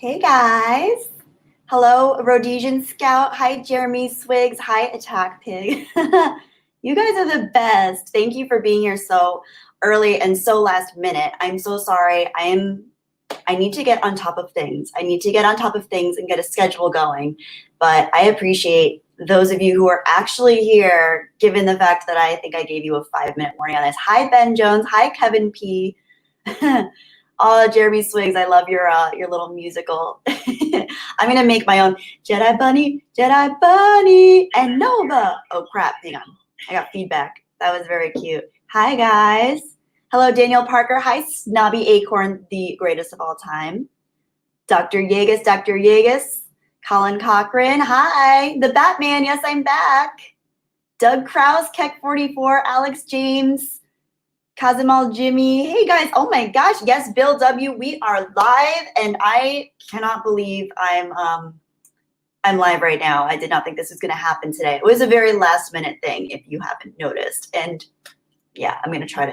Hey guys. Hello, Rhodesian Scout. Hi, Jeremy Swiggs. Hi, Attack Pig. You guys are the best. Thank you for being here so early and so last minute. I'm so sorry. I need to get on top of things. I need to get on top of things and get a schedule going. But I appreciate those of you who are actually here, given the fact that I think I gave you a 5-minute warning on this. Hi, Ben Jones. Hi, Kevin P. Oh, Jeremy Swiggs, I love your little musical. I'm gonna make my own Jedi Bunny, and Nova. Oh crap, hang on. I got feedback. That was very cute. Hi guys. Hello, Daniel Parker. Hi, Snobby Acorn, the greatest of all time. Dr. Yegas. Colin Cochran. Hi. The Batman. Yes, I'm back. Doug Krause, Keck44, Alex James. Kazimal Jimmy. Hey guys, oh my gosh, yes, Bill W, we are live, and I cannot believe I'm live right now. I did not think this was gonna happen today. It was a very last minute thing, if you haven't noticed. And yeah, I'm gonna try to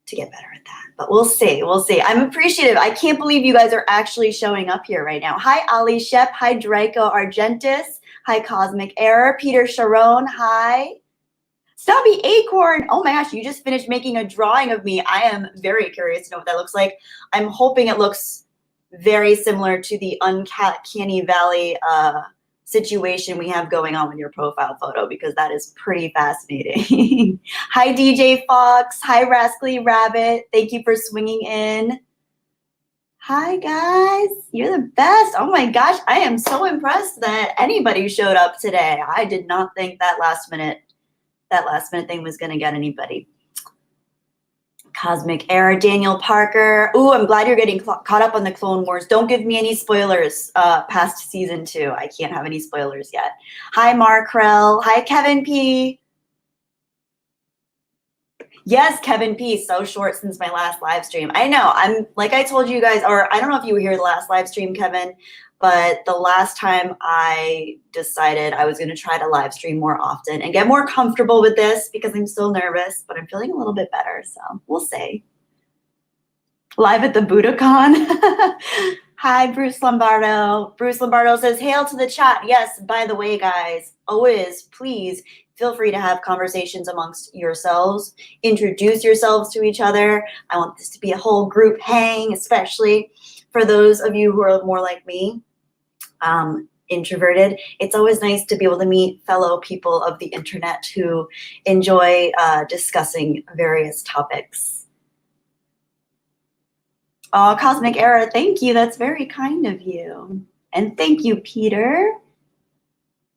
get better at that. But we'll see. I'm appreciative. I can't believe you guys are actually showing up here right now. Hi, Ali Shep. Hi, Draco Argentis. Hi, Cosmic Error. Peter Sharon. Hi. Snobby Acorn. Oh my gosh, you just finished making a drawing of me. I am very curious to know what that looks like. I'm hoping it looks very similar to the Uncanny Valley situation we have going on with your profile photo, because that is pretty fascinating. Hi, DJ Fox. Hi, Rascally Rabbit. Thank you for swinging in. Hi, guys. You're the best. Oh my gosh, I am so impressed that anybody showed up today. I did not think that last minute thing was going to get anybody. Cosmic Error, Daniel Parker. Ooh, I'm glad you're getting caught up on the Clone Wars. Don't give me any spoilers past season 2. I can't have any spoilers yet. Hi, Markrell. Hi, Kevin P. Yes, Kevin P. So short since my last live stream. I know. I'm like I told you guys, or I don't know if you were here the last live stream, Kevin, but the last time I decided I was going to try to live stream more often and get more comfortable with this, because I'm still nervous, but I'm feeling a little bit better. So we'll see. Live at the Budokan. Hi, Bruce Lombardo. Bruce Lombardo says, hail to the chat. Yes, by the way, guys, always, please feel free to have conversations amongst yourselves. Introduce yourselves to each other. I want this to be a whole group hang, especially for those of you who are more like me, introverted. It's always nice to be able to meet fellow people of the internet who enjoy discussing various topics. Oh, Cosmic Error, thank you. That's very kind of you. And thank you, Peter.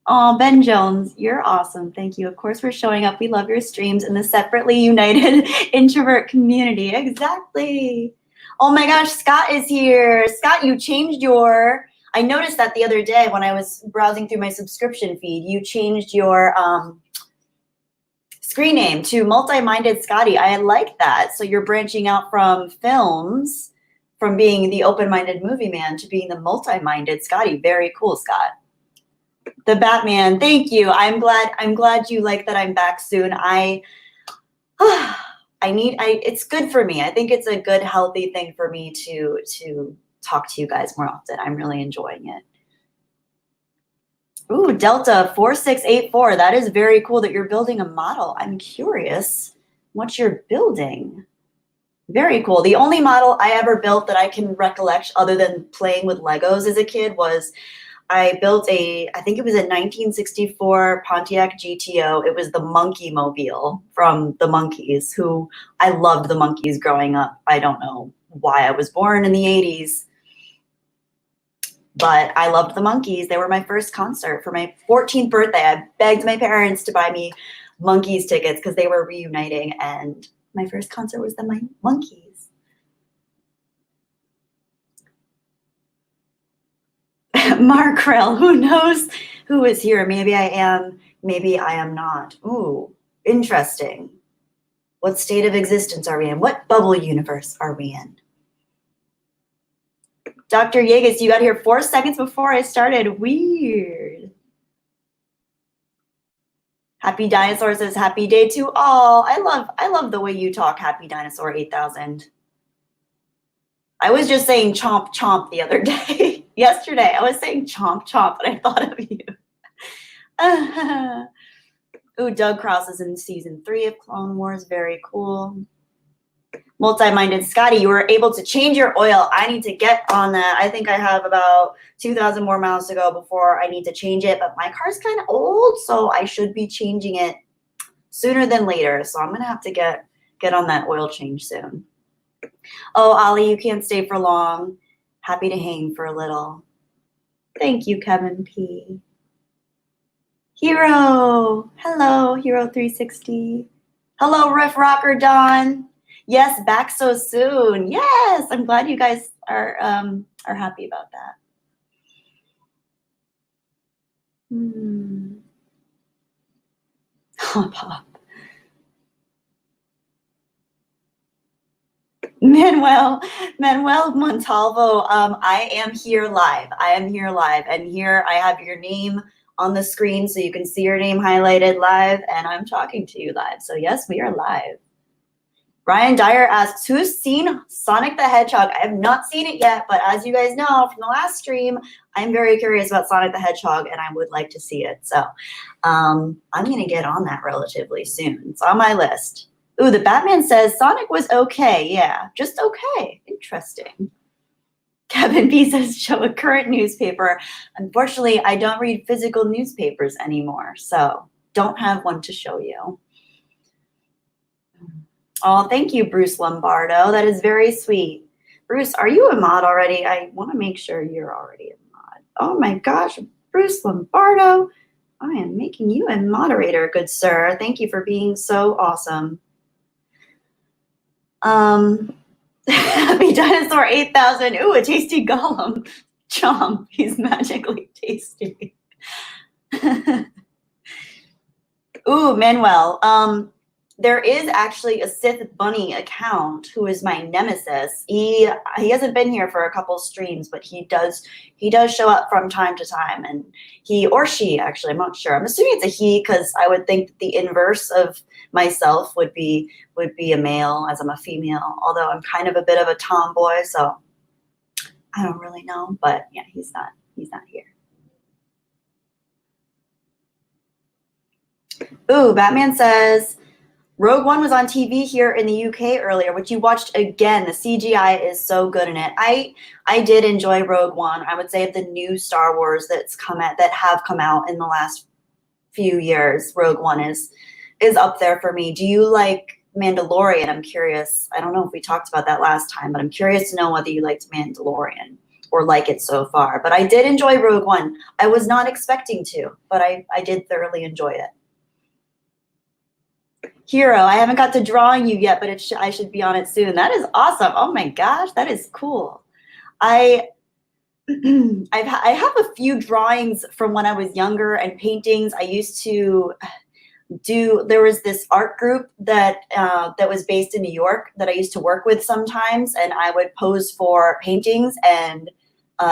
Oh, Ben Jones, you're awesome. Thank you. Of course, we're showing up. We love your streams in the separately united introvert community. Exactly. Oh my gosh, Scott is here. Scott, you changed your, I noticed that the other day when I was browsing through my subscription feed, you changed your screen name to Multi-Minded Scotty. I like that. So you're branching out from films, from being the open-minded movie man to being the multi-minded Scotty. Very cool, Scott. The Batman, thank you. I'm glad you like that I'm back soon. It's good for me. I think it's a good, healthy thing for me to talk to you guys more often. I'm really enjoying it. Ooh, Delta 4684. That is very cool that you're building a model. I'm curious what you're building. Very cool. The only model I ever built that I can recollect other than playing with Legos as a kid was I built I think it was a 1964 Pontiac GTO. It was the Monkey Mobile from the Monkees, who I loved the Monkees growing up. I don't know why. I was born in the 80s, but I loved the Monkees. They were my first concert. For my 14th birthday, I begged my parents to buy me Monkees tickets because they were reuniting, and my first concert was the Monkees. Markrell, who knows who is here? Maybe I am, maybe I am not. Ooh, interesting. What state of existence are we in? What bubble universe are we in? Dr. Yegas, you got here 4 seconds before I started. Weird. Happy Dinosaur says, happy day to all. I love the way you talk, Happy Dinosaur 8000. I was just saying chomp chomp the other day. Yesterday, I was saying chomp chomp, and I thought of you. Ooh, Doug Cross is in season 3 of Clone Wars. Very cool. Multi-minded Scotty, you were able to change your oil. I need to get on that. I think I have about 2,000 more miles to go before I need to change it, but my car's kind of old, so I should be changing it sooner than later. So I'm gonna have to get on that oil change soon. Oh, Ollie, you can't stay for long. Happy to hang for a little. Thank you, Kevin P. Hero. Hello, Hero 360. Hello, Riff Rocker Don. Yes, back so soon. Yes, I'm glad you guys are happy about that. Oh, Pop. Manuel Montalvo, I am here live. And here I have your name on the screen so you can see your name highlighted live, and I'm talking to you live. So yes, we are live. Ryan Dyer asks, who's seen Sonic the Hedgehog? I have not seen it yet, but as you guys know from the last stream, I'm very curious about Sonic the Hedgehog, and I would like to see it. So I'm going to get on that relatively soon. It's on my list. Ooh, the Batman says Sonic was okay. Yeah, just okay. Interesting. Kevin B says, show a current newspaper. Unfortunately, I don't read physical newspapers anymore, so don't have one to show you. Oh, thank you, Bruce Lombardo. That is very sweet. Bruce, are you a mod already? I want to make sure you're already a mod. Oh my gosh, Bruce Lombardo. I am making you a moderator, good sir. Thank you for being so awesome. Happy Dinosaur 8000. Ooh, a tasty golem. Chomp. He's magically tasty. Ooh, Manuel. There is actually a Sith Bunny account who is my nemesis. He hasn't been here for a couple streams, but he does show up from time to time, and he or she, actually, I'm not sure. I'm assuming it's a he because I would think that the inverse of myself would be a male, as I'm a female. Although I'm kind of a bit of a tomboy, so I don't really know. But yeah, he's not here. Ooh, Batman says, Rogue One was on TV here in the UK earlier, which you watched again. The CGI is so good in it. I did enjoy Rogue One. I would say of the new Star Wars that have come out in the last few years, Rogue One is up there for me. Do you like Mandalorian? I'm curious. I don't know if we talked about that last time, but I'm curious to know whether you liked Mandalorian or like it so far. But I did enjoy Rogue One. I was not expecting to, but I did thoroughly enjoy it. Hero, I haven't got to drawing you yet, but I should be on it soon. That is awesome. Oh my gosh, that is cool. I have a few drawings from when I was younger and paintings. I used to there was this art group that was based in New York that I used to work with sometimes, and I would pose for paintings and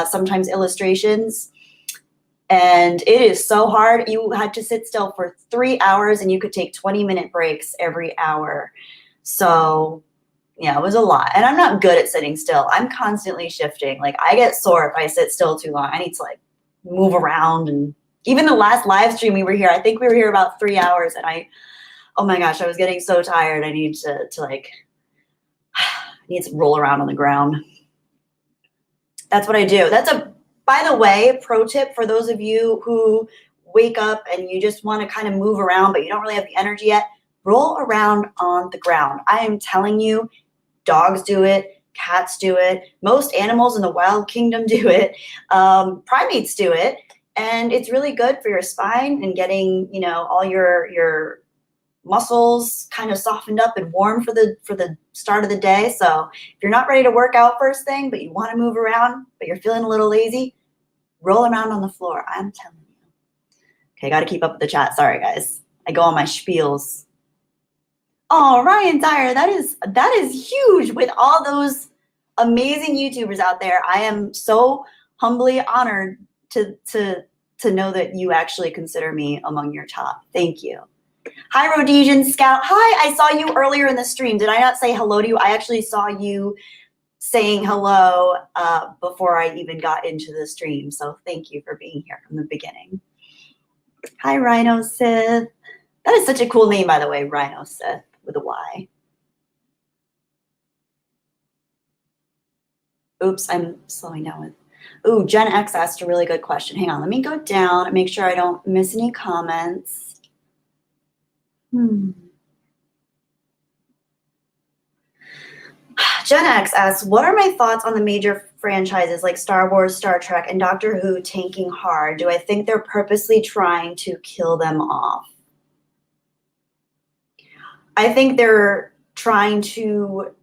sometimes illustrations. And it is so hard. You had to sit still for 3 hours, and you could take 20-minute breaks every hour. So yeah, it was a lot. And I'm not good at sitting still. I'm constantly shifting. Like, I get sore if I sit still too long. I need to like move around. And even the last live stream we were here, I think we were here about 3 hours, and oh my gosh, I was getting so tired. I need to like, I need to roll around on the ground. That's what I do. By the way, pro tip for those of you who wake up and you just want to kind of move around, but you don't really have the energy yet, roll around on the ground. I am telling you, dogs do it, cats do it, most animals in the wild kingdom do it, primates do it, and it's really good for your spine and getting, all your muscles kind of softened up and warm for the start of the day. So if you're not ready to work out first thing, but you want to move around, but you're feeling a little lazy, roll around on the floor. I'm telling you. Okay, got to keep up with the chat. Sorry, guys. I go on my spiels. Oh, Ryan Dyer, that is huge. With all those amazing YouTubers out there, I am so humbly honored to know that you actually consider me among your top. Thank you. Hi, Rhodesian Scout. Hi, I saw you earlier in the stream. Did I not say hello to you? I actually saw you saying hello before I even got into the stream. So thank you for being here from the beginning. Hi, Rhino Sith. That is such a cool name, by the way, Rhino Sith with a Y. Oops, I'm slowing down with. Ooh, Gen X asked a really good question. Hang on, let me go down and make sure I don't miss any comments. Gen X asks, what are my thoughts on the major franchises like Star Wars, Star Trek, and Doctor Who tanking hard? Do I think they're purposely trying to kill them off? I think they're trying to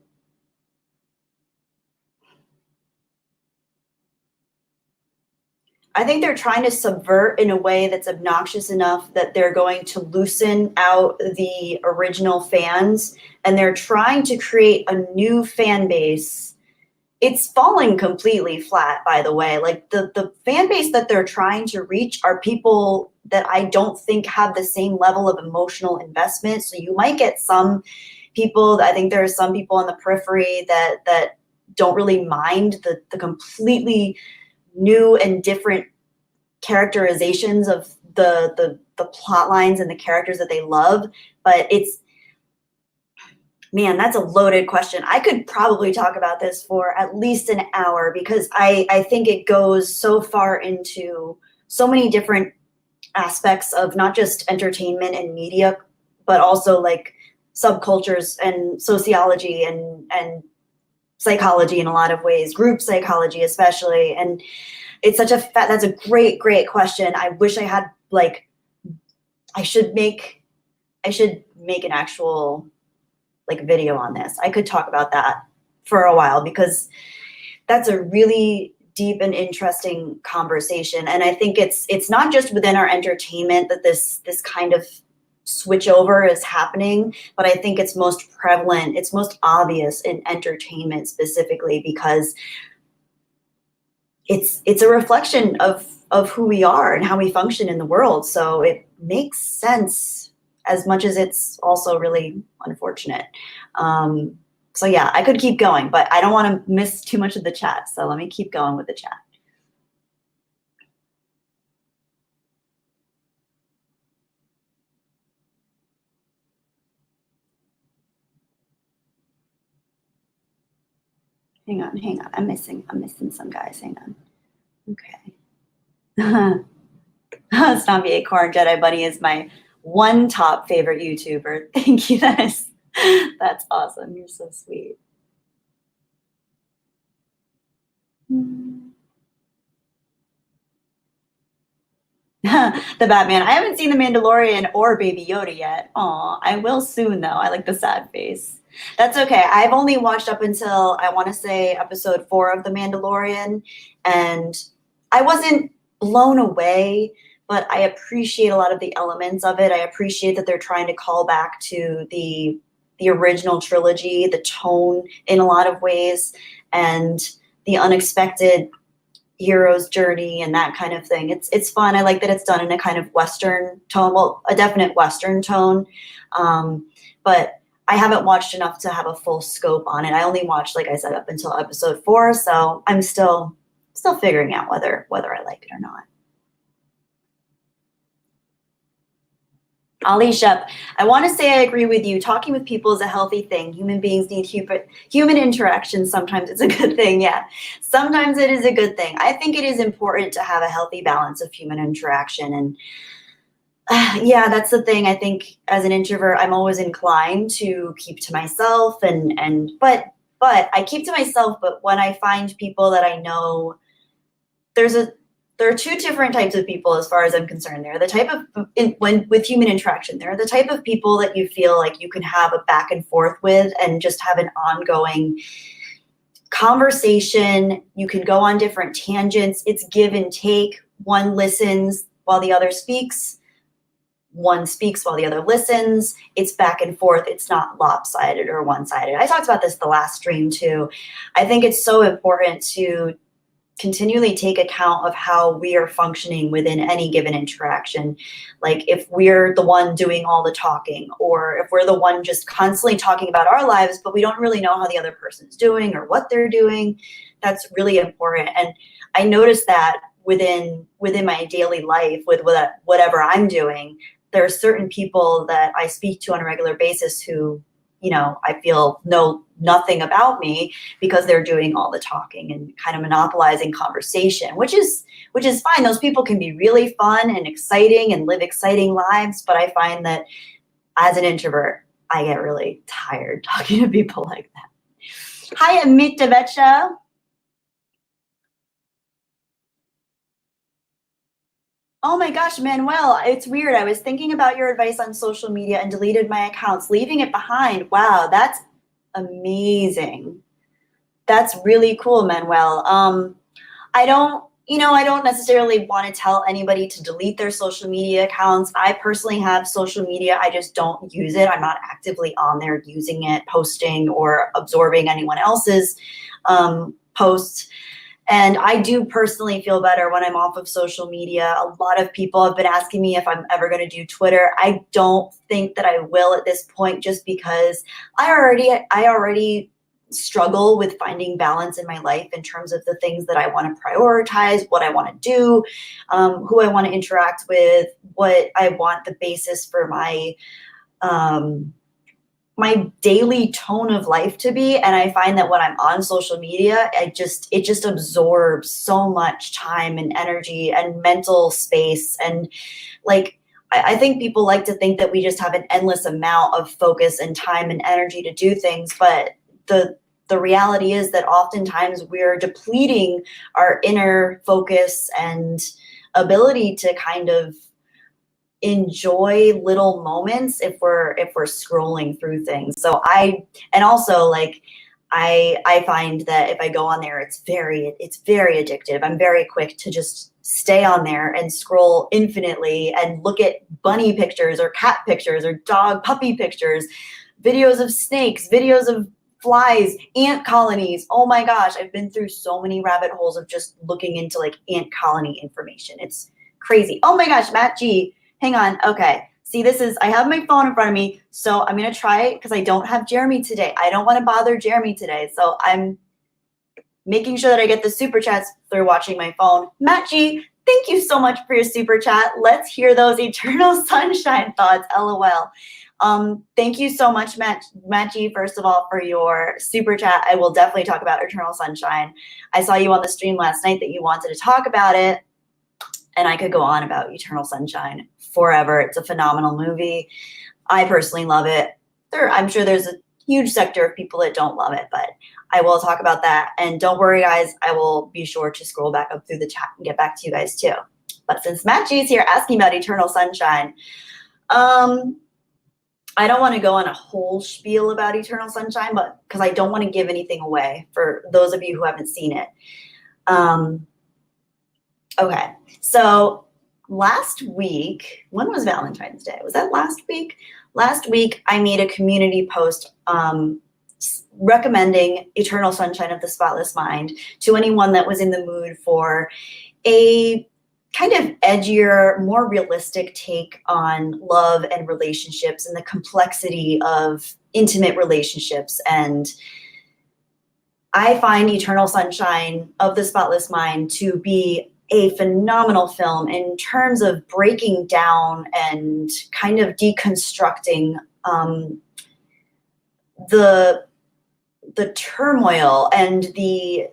subvert in a way that's obnoxious enough that they're going to loosen out the original fans, and they're trying to create a new fan base. It's falling completely flat, by the way. Like the fan base that they're trying to reach are people that I don't think have the same level of emotional investment. So you might get some people, I think there are some people on the periphery that don't really mind the completely new and different characterizations of the plot lines and the characters that they love. But it's, man, that's a loaded question. I could probably talk about this for at least an hour because I think it goes so far into so many different aspects of not just entertainment and media, but also like subcultures and sociology and psychology in a lot of ways, group psychology especially. And it's such a that's a great question. I wish I had like, I should make an actual like video on this. I could talk about that for a while because that's a really deep and interesting conversation. And I think it's not just within our entertainment that this kind of switch over is happening, but I think it's most prevalent, it's most obvious in entertainment specifically because it's a reflection of who we are and how we function in the world. So it makes sense as much as it's also really unfortunate. So yeah, I could keep going, but I don't want to miss too much of the chat. So let me keep going with the chat. Hang on. I'm missing some guys. Hang on. Okay. Stompy Acorn Jedi Bunny is my one top favorite YouTuber. Thank you. That's awesome. You're so sweet. The Batman. I haven't seen The Mandalorian or Baby Yoda yet. Aw, I will soon though. I like the sad face. That's okay. I've only watched up until I want to say episode 4 of The Mandalorian, and I wasn't blown away, but I appreciate a lot of the elements of it. I appreciate that they're trying to call back to the original trilogy, the tone in a lot of ways, and the unexpected hero's journey and that kind of thing. It's fun. I like that it's done in a kind of Western tone, well, a definite Western tone. But I haven't watched enough to have a full scope on it. I only watched, like I said, up until episode 4, so I'm still figuring out whether I like it or not. Ali Shep, I want to say I agree with you. Talking with people is a healthy thing. Human beings need human interaction. Sometimes it's a good thing. Yeah, sometimes it is a good thing. I think it is important to have a healthy balance of human interaction. And yeah, that's the thing. I think as an introvert, I'm always inclined to keep to myself but I keep to myself. But when I find people that I know, there are 2 different types of people as far as I'm concerned. They're the type of, with human interaction, they're the type of people that you feel like you can have a back and forth with and just have an ongoing conversation. You can go on different tangents. It's give and take. One listens while the other speaks. One speaks while the other listens. It's back and forth. It's not lopsided or one-sided. I talked about this the last stream too. I think it's so important to continually take account of how we are functioning within any given interaction. Like if we're the one doing all the talking, or if we're the one just constantly talking about our lives, but we don't really know how the other person's doing or what they're doing, that's really important. And I noticed that within my daily life with whatever I'm doing, there are certain people that I speak to on a regular basis who, you know, I feel know nothing about me because they're doing all the talking and kind of monopolizing conversation, which is fine. Those people can be really fun and exciting and live exciting lives, but I find that as an introvert, I get really tired talking to people like that. Hi, Amit Devecha. Oh my gosh, Manuel, it's weird. I was thinking about your advice on social media and deleted my accounts, leaving it behind. Wow, that's amazing. That's really cool, Manuel. I don't necessarily want to tell anybody to delete their social media accounts. I personally have social media. I just don't use it. I'm not actively on there using it, posting, or absorbing anyone else's posts. And I do personally feel better when I'm off of social media. A lot of people have been asking me if I'm ever going to do Twitter. I don't think that I will at this point, just because I already struggle with finding balance in my life in terms of the things that I want to prioritize, what I want to do, who I want to interact with, what I want the basis for my my daily tone of life to be. And I find that when I'm on social media, it just absorbs so much time and energy and mental space. And like, I think people like to think that we just have an endless amount of focus and time and energy to do things, but the reality is that oftentimes we're depleting our inner focus and ability to kind of enjoy little moments if we're scrolling through things. So I find that if I go on there, it's very addictive. I'm very quick to just stay on there and scroll infinitely and look at bunny pictures or cat pictures or dog puppy pictures, videos of snakes, videos of flies, ant colonies. Oh my gosh, I've been through so many rabbit holes of just looking into like ant colony information. It's crazy. Oh my gosh, Matt G, hang on. Okay. See, I have my phone in front of me, so I'm going to try it because I don't have Jeremy today. I don't want to bother Jeremy today. So I'm making sure that I get the super chats through watching my phone. Matt G, thank you so much for your super chat. Let's hear those Eternal Sunshine thoughts. LOL. Thank you so much, Matt G, first of all, for your super chat. I will definitely talk about Eternal Sunshine. I saw you on the stream last night that you wanted to talk about it, and I could go on about Eternal Sunshine forever. It's a phenomenal movie. I personally love it. I'm sure there's a huge sector of people that don't love it, but I will talk about that. And don't worry, guys, I will be sure to scroll back up through the chat and get back to you guys too. But since Matt G is here asking about Eternal Sunshine, I don't want to go on a whole spiel about Eternal Sunshine, but because I don't want to give anything away for those of you who haven't seen it. Okay, so last week, when was Valentine's Day? Was that last week? Last week, I made a community post recommending Eternal Sunshine of the Spotless Mind to anyone that was in the mood for a kind of edgier, more realistic take on love and relationships and the complexity of intimate relationships. And I find Eternal Sunshine of the Spotless Mind to be a phenomenal film in terms of breaking down and kind of deconstructing the turmoil and the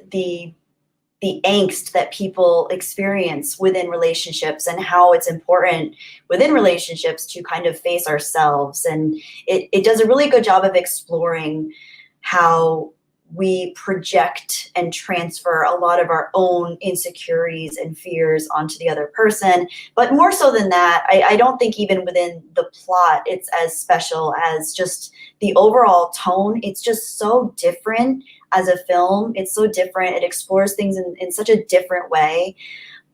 angst that people experience within relationships, and how it's important within relationships to kind of face ourselves. And it does a really good job of exploring how we project and transfer a lot of our own insecurities and fears onto the other person. But more so than that, I don't think even within the plot it's as special as just the overall tone. It's just so different as a film. It's so different. It explores things in such a different way.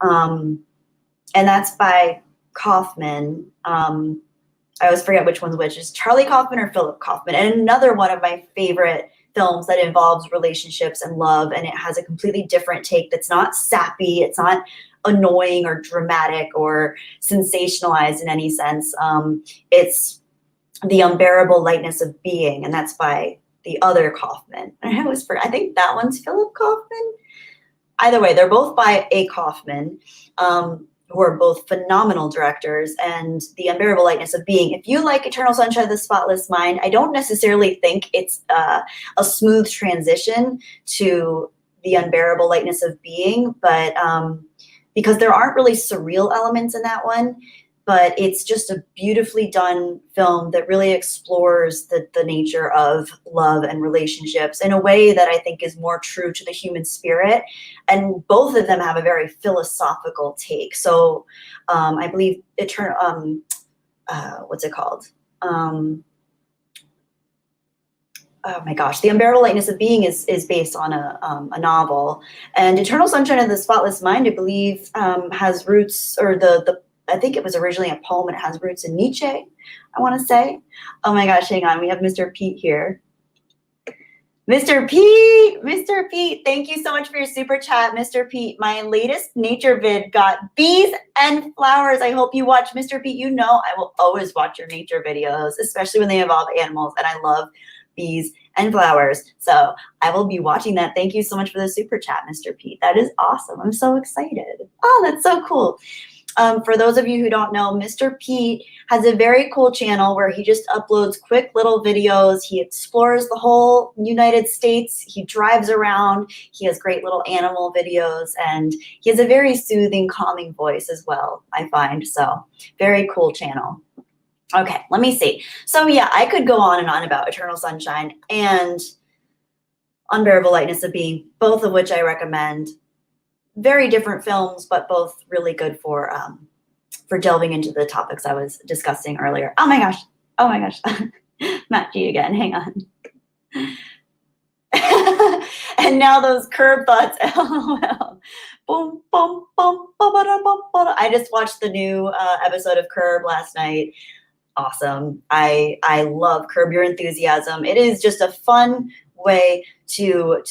And that's by Kaufman. I always forget which one's which. Is Charlie Kaufman or Philip Kaufman? And another one of my favorite films that involves relationships and love, and it has a completely different take that's not sappy, it's not annoying or dramatic or sensationalized in any sense. It's The Unbearable Lightness of Being, and that's by the other Kaufman. I think that one's Philip Kaufman. Either way, they're both by A. Kaufman, who are both phenomenal directors. And The Unbearable Lightness of Being, if you like Eternal Sunshine of the Spotless Mind, I don't necessarily think it's a smooth transition to The Unbearable Lightness of Being, but because there aren't really surreal elements in that one, but it's just a beautifully done film that really explores the nature of love and relationships in a way that I think is more true to the human spirit. And both of them have a very philosophical take. So I believe what's it called? Oh my gosh, The Unbearable Lightness of Being is based on a novel. And Eternal Sunshine of the Spotless Mind, I believe, has roots, or I think it was originally a poem, and it has roots in Nietzsche, I want to say. Oh my gosh, hang on. We have Mr. Pete here. Mr. Pete, thank you so much for your super chat, Mr. Pete. My latest nature vid got bees and flowers. I hope you watch. Mr. Pete, you know I will always watch your nature videos, especially when they involve animals, and I love bees and flowers. So I will be watching that. Thank you so much for the super chat, Mr. Pete. That is awesome. I'm so excited. Oh, that's so cool. For those of you who don't know, Mr. Pete has a very cool channel where he just uploads quick little videos. He explores the whole United States. He drives around. He has great little animal videos, and he has a very soothing, calming voice as well, I find. So very cool channel. Okay, let me see. So yeah, I could go on and on about Eternal Sunshine and Unbearable Lightness of Being, both of which I recommend. Very different films, but both really good for delving into the topics I was discussing earlier. Oh my gosh. Matt G again, hang on. And now those curb thoughts, LOL. Boom, boom, boom, I just watched the new episode of Curb last night. Awesome. I love Curb Your Enthusiasm. It is just a fun way to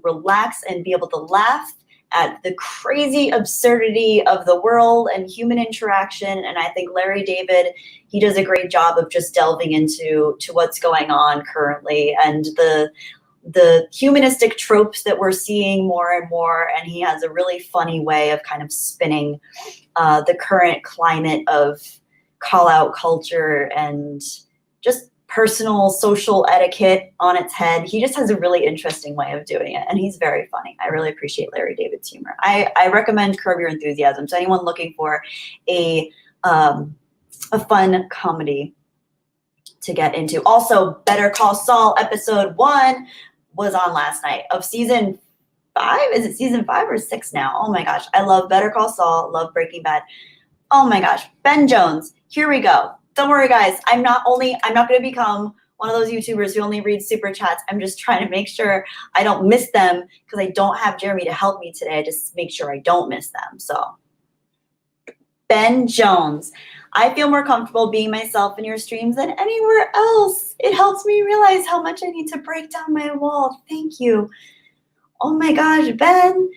relax and be able to laugh at the crazy absurdity of the world and human interaction. And I think Larry David, he does a great job of just delving into what's going on currently and the humanistic tropes that we're seeing more and more. And he has a really funny way of kind of spinning the current climate of call out culture and just personal social etiquette on its head. He just has a really interesting way of doing it, and he's very funny. I really appreciate Larry David's humor. I recommend Curb Your Enthusiasm to anyone looking for a fun comedy to get into. Also, Better Call Saul episode 1 was on last night of season 5. Is it season 5 or 6 now? Oh my gosh, I love Better Call Saul, love Breaking Bad. Oh my gosh, Ben Jones, here we go. Don't worry, guys. I'm not going to become one of those YouTubers who only reads super chats. I'm just trying to make sure I don't miss them because I don't have Jeremy to help me today. I just make sure I don't miss them. So, Ben Jones, I feel more comfortable being myself in your streams than anywhere else. It helps me realize how much I need to break down my wall. Thank you. Oh my gosh, Ben.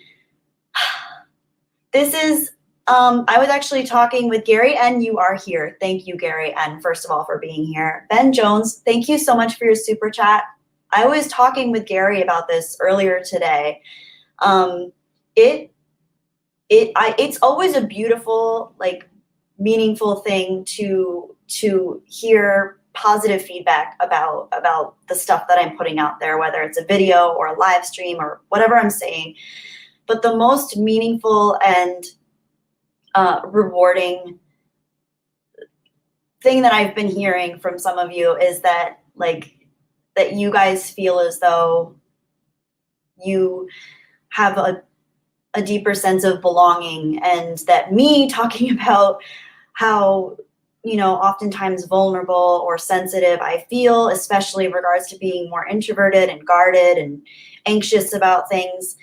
This is I was actually talking with Gary N. You are here. Thank you, Gary N., first of all, for being here. Ben Jones, thank you so much for your super chat. I was talking with Gary about this earlier today. It's always a beautiful, like, meaningful thing to hear positive feedback about the stuff that I'm putting out there, whether it's a video or a live stream or whatever I'm saying. But the most meaningful and rewarding thing that I've been hearing from some of you is that that you guys feel as though you have a deeper sense of belonging, and that me talking about how, you know, oftentimes vulnerable or sensitive I feel, especially in regards to being more introverted and guarded and anxious about things,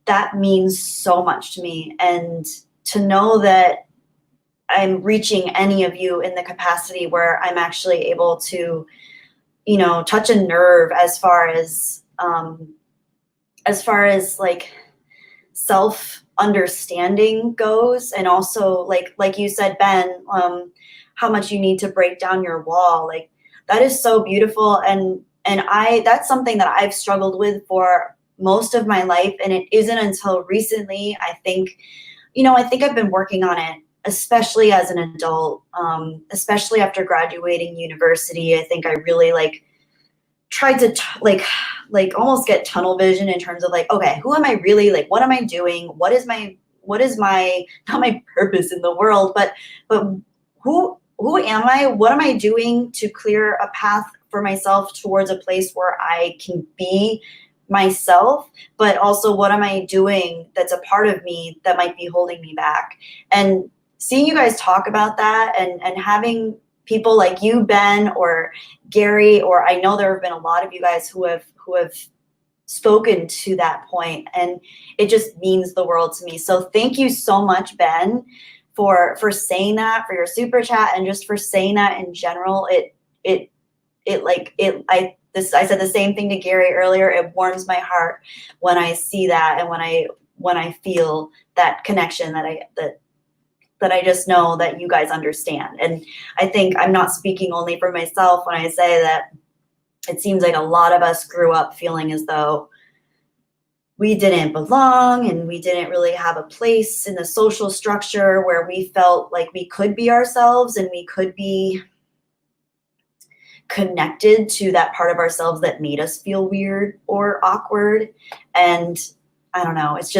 that means so much to me. And to know that I'm reaching any of you in the capacity where I'm actually able to you know, touch a nerve as far as like self understanding goes, and also like you said, Ben, how much you need to break down your wall. Like that is so beautiful, and I that's something that I've struggled with for most of my life, and it isn't until recently I think, you know, I think I've been working on it, especially as an adult, especially after graduating university. I think I really like tried to like almost get tunnel vision in terms of like, okay, who am I really, like what am I doing, what is my not my purpose in the world, but who am I, what am I doing to clear a path for myself towards a place where I can be myself, but also what am I doing that's a part of me that might be holding me back. And seeing you guys talk about that, and having people like you, Ben, or Gary, or I know there have been a lot of you guys who have spoken to that point, and it just means the world to me. So thank you so much, Ben, for saying that, for your super chat, and just for saying that in general. I said the same thing to Gary earlier. It warms my heart when I see that, and when I feel that connection, that I just know that you guys understand. And I think I'm not speaking only for myself when I say that it seems like a lot of us grew up feeling as though we didn't belong, and we didn't really have a place in the social structure where we felt like we could be ourselves, and we could be connected to that part of ourselves that made us feel weird or awkward. And I don't know, it's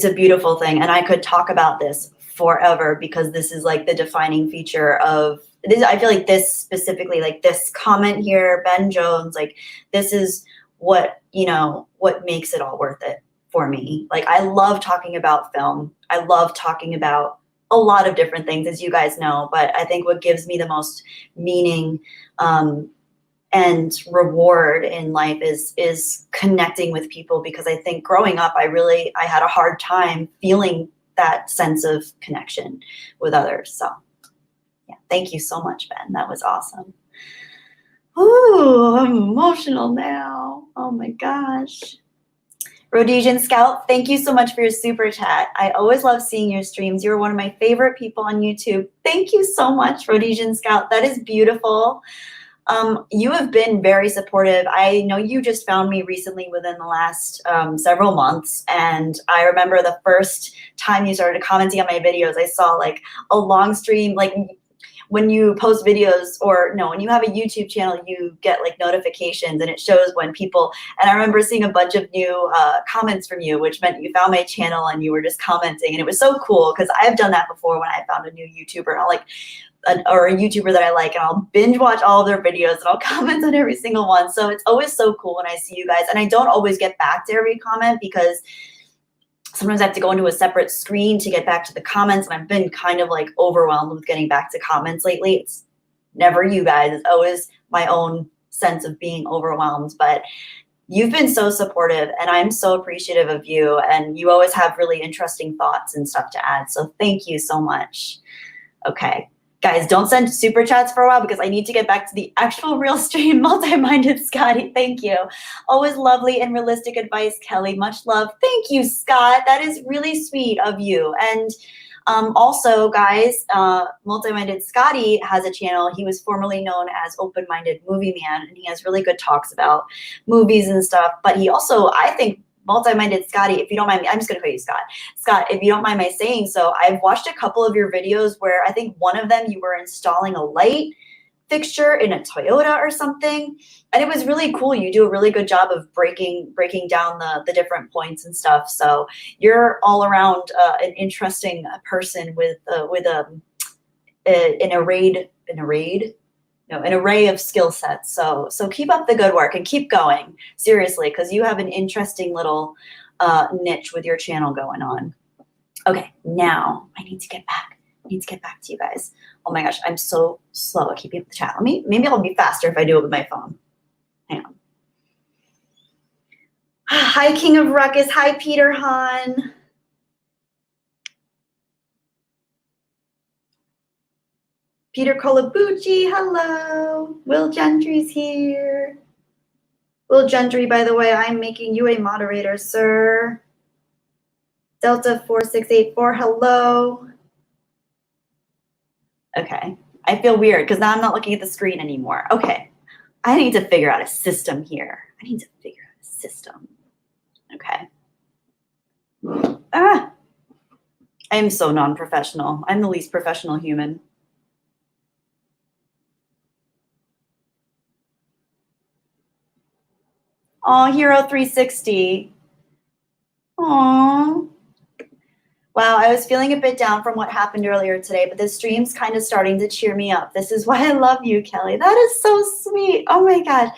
a beautiful thing. And I could talk about this forever, because this is like the defining feature of this. I feel like this specifically, like this comment here, Ben Jones, like this is what, you know, what makes it all worth it for me. Like I love talking about film. I love talking about a lot of different things, as you guys know, but I think what gives me the most meaning and reward in life is connecting with people, because I think growing up, I had a hard time feeling that sense of connection with others. So yeah, thank you so much, Ben. That was awesome. Ooh, I'm emotional now. Oh my gosh. Rhodesian Scout, thank you so much for your super chat. I always love seeing your streams. You're one of my favorite people on YouTube. Thank you so much, Rhodesian Scout. That is beautiful. You have been very supportive. I know you just found me recently within the last several months. And I remember the first time you started commenting on my videos, I saw like a long stream, like when you post videos, or no, when you have a YouTube channel, you get like notifications, and it shows when people, and I remember seeing a bunch of new comments from you, which meant you found my channel and you were just commenting. And it was so cool, because I've done that before when I found a new YouTuber, and I'll like, or a YouTuber that I like, and I'll binge watch all of their videos, and I'll comment on every single one. So it's always so cool when I see you guys. And I don't always get back to every comment, because sometimes I have to go into a separate screen to get back to the comments, and I've been kind of like overwhelmed with getting back to comments lately. It's never you guys, it's always my own sense of being overwhelmed. But you've been so supportive, and I'm so appreciative of you, and you always have really interesting thoughts and stuff to add. So thank you so much. Okay. Guys, don't send super chats for a while, because I need to get back to the actual real stream. Multi-minded Scotty, thank you. Always lovely and realistic advice, Kelly. Much love. Thank you, Scott. That is really sweet of you. And also, guys, Multi-minded Scotty has a channel. He was formerly known as Open-Minded Movie Man, and he has really good talks about movies and stuff. But he also, I think, Multi-minded Scotty, if you don't mind me, I'm just gonna call you Scott. Scott, if you don't mind my saying so, I've watched a couple of your videos where I think one of them you were installing a light fixture in a Toyota or something, and it was really cool. You do a really good job of breaking down the different points and stuff. So you're all around an interesting person with an array of skill sets. So keep up the good work and keep going, seriously, because you have an interesting little niche with your channel going on. Okay, now I need to get back. To you guys. Oh my gosh, I'm so slow at keeping up the chat. Maybe I'll be faster if I do it with my phone. Hang on. Hi, King of Ruckus. Hi, Peter Han. Peter Colabucci, hello. Will Gentry's here. Will Gentry, by the way, I'm making you a moderator, sir. Delta 4684, hello. Okay, I feel weird because now I'm not looking at the screen anymore. Okay, I need to figure out a system here. I need to figure out a system. Okay. I am so non-professional. I'm the least professional human. Oh, Hero 360. Aww. Wow, I was feeling a bit down from what happened earlier today, but this stream's kind of starting to cheer me up. This is why I love you, Kelly. That is so sweet. Oh my gosh.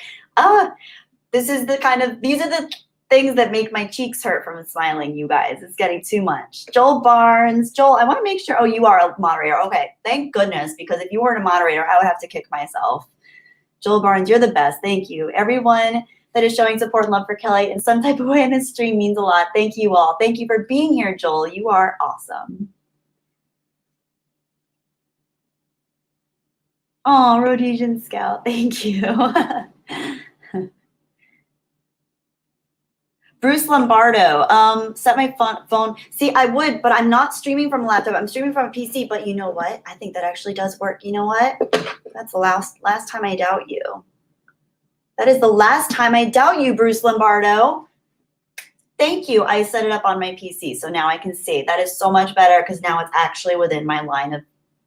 These are the things that make my cheeks hurt from smiling, you guys. It's getting too much. Joel Barnes. Joel, I want to make sure. Oh, you are a moderator. Okay, thank goodness, because if you weren't a moderator, I would have to kick myself. Joel Barnes, you're the best. Thank you. Everyone that is showing support and love for Kelly in some type of way in this stream means a lot. Thank you all. Thank you for being here, Joel. You are awesome. Oh, Rhodesian Scout. Thank you. Bruce Lombardo, set my phone. See, I would, but I'm not streaming from a laptop. I'm streaming from a PC, but you know what? I think that actually does work. You know what? That's the last time I doubt you. That is the last time I doubt you, Bruce Lombardo. Thank you. I set it up on my PC, so now I can see. That is so much better because now it's actually within my line of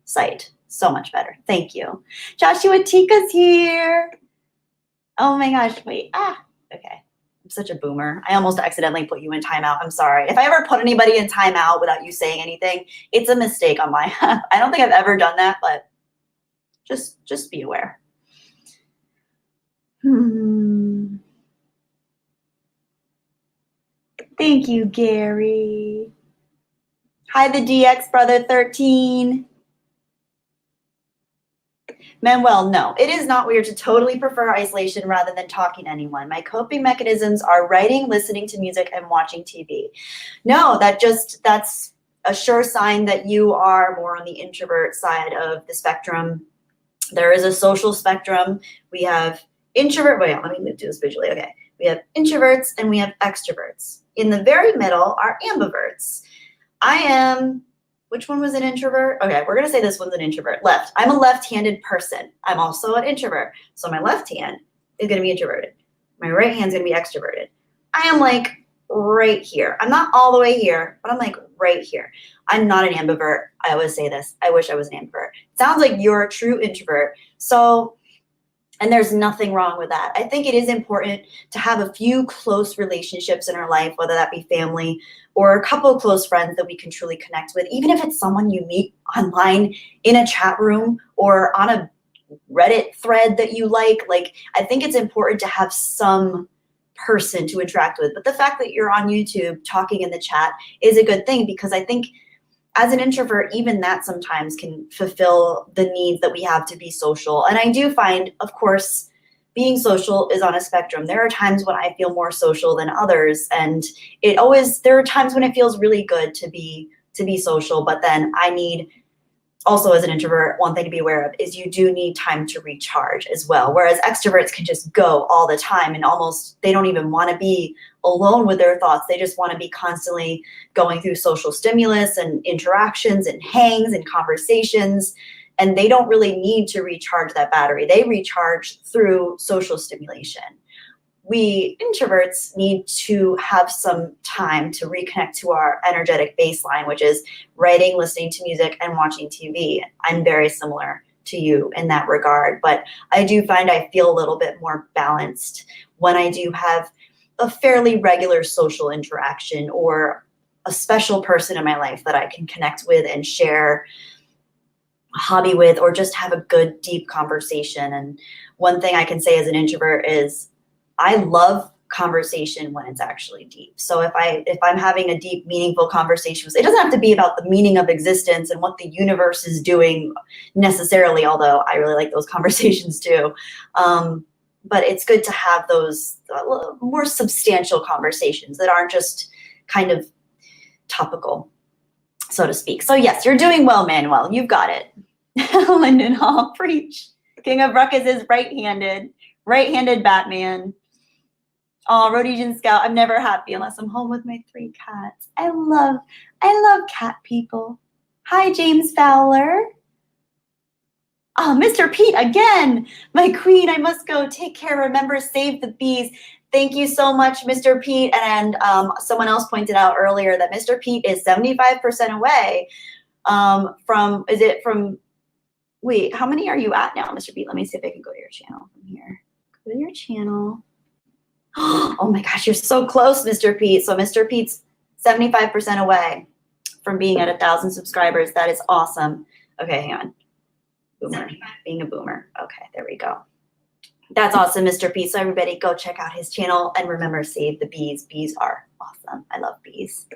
sight. So much better. Thank you. Joshua Tika's here. Oh my gosh, wait. Okay. I'm such a boomer. I almost accidentally put you in timeout. I'm sorry. If I ever put anybody in timeout without you saying anything, it's a mistake on my half. I don't think I've ever done that, but just be aware. Thank you, Gary. Hi, the DX brother 13. Manuel, no, it is not weird to totally prefer isolation rather than talking to anyone. My coping mechanisms are writing, listening to music, and watching TV. No, that's a sure sign that you are more on the introvert side of the spectrum. There is a social spectrum. We have introvert, wait, let me do this visually, okay. We have introverts and we have extroverts. In the very middle are ambiverts. I am, which one was an introvert? Okay, we're gonna say this one's an introvert. Left, I'm a left-handed person. I'm also an introvert. So my left hand is gonna be introverted. My right hand's gonna be extroverted. I am like right here. I'm not all the way here, but I'm like right here. I'm not an ambivert. I always say this. I wish I was an ambivert. Sounds like you're a true introvert. So, and there's nothing wrong with that. I think it is important to have a few close relationships in our life, whether that be family or a couple of close friends that we can truly connect with, even if it's someone you meet online in a chat room or on a Reddit thread that you like. Like, I think it's important to have some person to interact with. But the fact that you're on YouTube talking in the chat is a good thing, because I think as an introvert, even that sometimes can fulfill the needs that we have to be social. And I do find, of course, being social is on a spectrum. There are times when I feel more social than others. And there are times when it feels really good to be social, but then I need, also as an introvert, one thing to be aware of is you do need time to recharge as well. Whereas extroverts can just go all the time and they don't even want to be alone with their thoughts. They just want to be constantly going through social stimulus and interactions and hangs and conversations. And they don't really need to recharge that battery. They recharge through social stimulation. We introverts need to have some time to reconnect to our energetic baseline, which is writing, listening to music, and watching TV. I'm very similar to you in that regard, but I do find I feel a little bit more balanced when I do have a fairly regular social interaction or a special person in my life that I can connect with and share a hobby with, or just have a good, deep conversation. And one thing I can say as an introvert is I love conversation when it's actually deep. So if I'm having a deep, meaningful conversation, it doesn't have to be about the meaning of existence and what the universe is doing necessarily, although I really like those conversations too. But it's good to have those more substantial conversations that aren't just kind of topical, so to speak. So yes, you're doing well, Manuel. You've got it. Lyndon Hall, preach. King of Ruckus is right-handed. Right-handed Batman. Oh, Rhodesian Scout, I'm never happy unless I'm home with my 3 cats. I love cat people. Hi, James Fowler. Oh, Mr. Pete, again. My queen, I must go. Take care. Remember, save the bees. Thank you so much, Mr. Pete. And someone else pointed out earlier that Mr. Pete is 75% away wait, how many are you at now, Mr. Pete? Let me see if I can go to your channel from here. Go to your channel. Oh my gosh, you're so close, Mr. Pete. So Mr. Pete's 75% away from being at 1,000 subscribers. That is awesome. Okay, hang on. Boomer, being a boomer. Okay, there we go. That's awesome, Mr. Pete. So everybody go check out his channel and remember, save the bees. Bees are awesome. I love bees.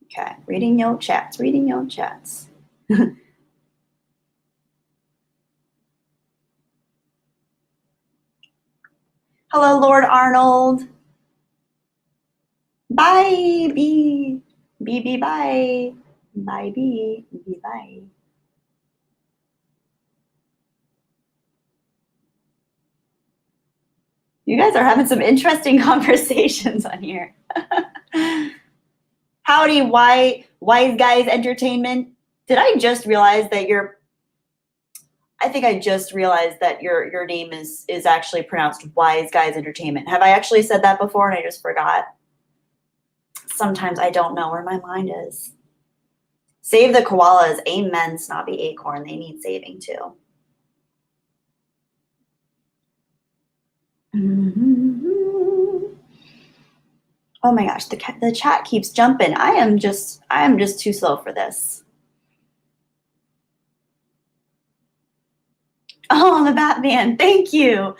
Okay, reading your chats, reading your chats. Hello, Lord Arnold. Bye, bee. Bee, bee, bye. Bye, bee. Bee, bye. You guys are having some interesting conversations on here. Howdy, Wise Guys Entertainment. Did I just realize that I think I just realized that your name is actually pronounced Wise Guys Entertainment. Have I actually said that before and I just forgot? Sometimes I don't know where my mind is. Save the koalas. Amen, Snobby Acorn. They need saving too. Oh my gosh, the chat keeps jumping. I am just too slow for this. Oh, the Batman. Thank you.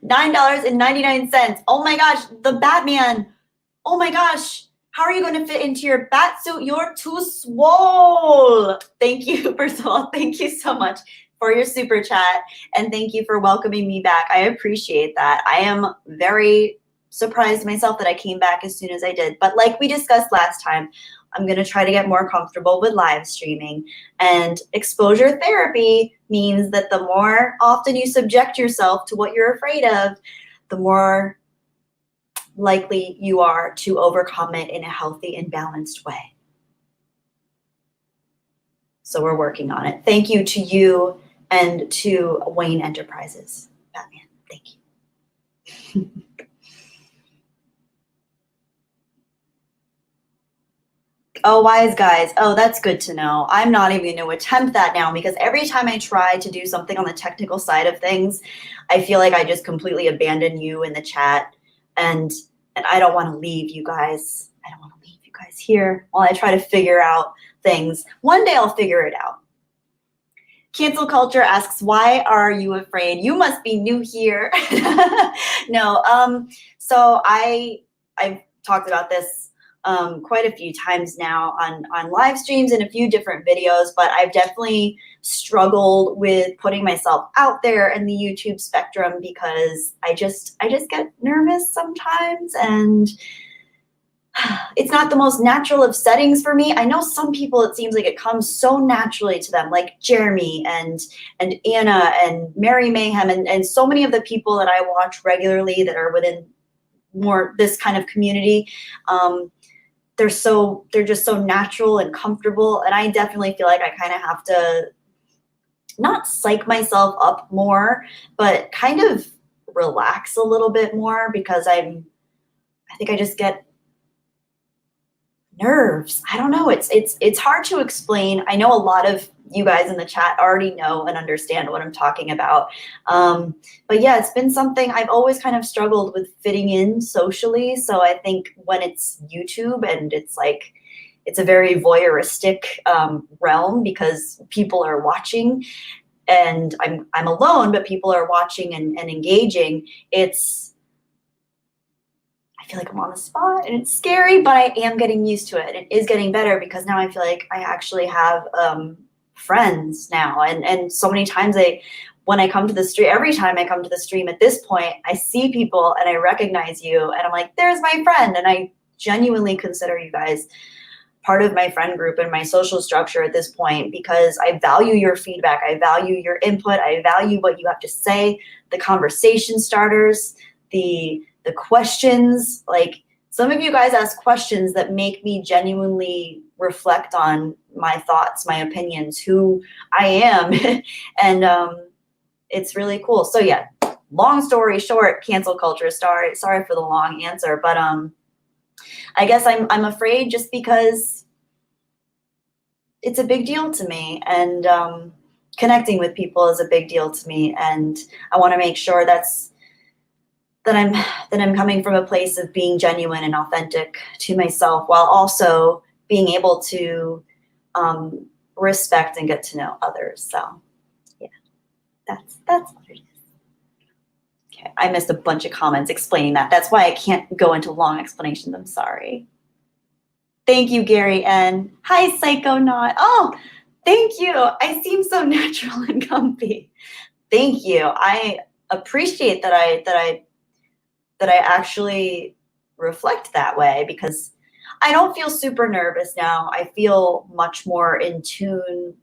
$9.99. Oh my gosh, the Batman. Oh my gosh. How are you going to fit into your bat suit? You're too swole. Thank you, first of all. Thank you so much for your super chat. And thank you for welcoming me back. I appreciate that. I am very surprised myself that I came back as soon as I did. But like we discussed last time, I'm going to try to get more comfortable with live streaming. And exposure therapy means that the more often you subject yourself to what you're afraid of, the more likely you are to overcome it in a healthy and balanced way. So we're working on it. Thank you to you and to Wayne Enterprises, Batman. Thank you. Oh, Wise Guys. Oh, that's good to know. I'm not even going to attempt that now because every time I try to do something on the technical side of things, I feel like I just completely abandon you in the chat. And I don't want to leave you guys. I don't want to leave you guys here while I try to figure out things. One day I'll figure it out. Cancel Culture asks, why are you afraid? You must be new here. No, so I've talked about this quite a few times now on live streams and a few different videos, but I've definitely struggled with putting myself out there in the YouTube spectrum because I just get nervous sometimes, and it's not the most natural of settings for me. I know some people, it seems like it comes so naturally to them, like Jeremy and Anna and Mary Mayhem and so many of the people that I watch regularly that are within more this kind of community. They're just so natural and comfortable, and I definitely feel like I kind of have to not psych myself up more, but kind of relax a little bit more because I think I just get nerves. I don't know. It's hard to explain. I know a lot of you guys in the chat already know and understand what I'm talking about. But yeah, it's been something I've always kind of struggled with fitting in socially. So I think when it's YouTube and it's like, it's a very voyeuristic realm because people are watching and I'm alone, but people are watching and engaging. I feel like I'm on the spot and it's scary, but I am getting used to it. It is getting better because now I feel like I actually have friends now. And so many times when I come to the stream, every time I come to the stream at this point, I see people and I recognize you and I'm like, there's my friend. And I genuinely consider you guys part of my friend group and my social structure at this point, because I value your feedback. I value your input. I value what you have to say, the conversation starters, the questions. Like, some of you guys ask questions that make me genuinely reflect on my thoughts, my opinions, who I am. And it's really cool. So yeah, long story short, cancel culture. Sorry for the long answer, but I guess I'm afraid just because it's a big deal to me, and connecting with people is a big deal to me, and I want to make sure that I'm coming from a place of being genuine and authentic to myself, while also being able to respect and get to know others. So yeah, that's what it is. Okay, I missed a bunch of comments explaining that. That's why I can't go into long explanations. I'm sorry. Thank you, Gary N. Hi, Psychonaut. Oh, thank you. I seem so natural and comfy. Thank you. I appreciate that I actually reflect that way, because I don't feel super nervous now. I feel much more in tune,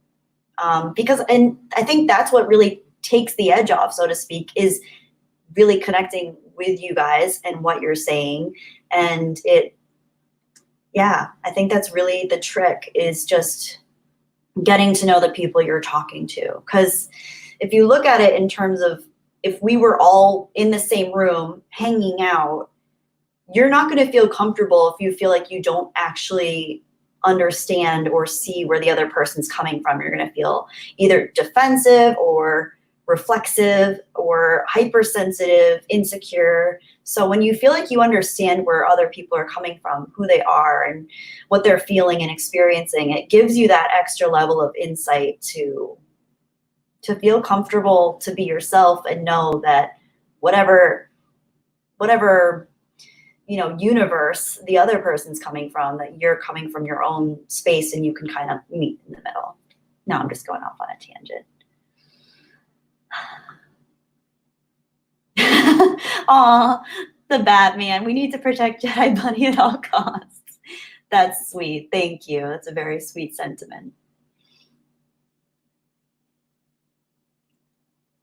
and I think that's what really takes the edge off, so to speak, is really connecting with you guys and what you're saying. And I think that's really the trick, is just getting to know the people you're talking to. Because if you look at it in terms of, if we were all in the same room hanging out, you're not going to feel comfortable if you feel like you don't actually understand or see where the other person's coming from. You're going to feel either defensive or reflexive or hypersensitive, insecure. So when you feel like you understand where other people are coming from, who they are and what they're feeling and experiencing, it gives you that extra level of insight to feel comfortable to be yourself and know that whatever universe the other person's coming from, that you're coming from your own space and you can kind of meet in the middle. Now I'm just going off on a tangent. Aw, the Batman. We need to protect Jedi Bunny at all costs. That's sweet. Thank you. That's a very sweet sentiment.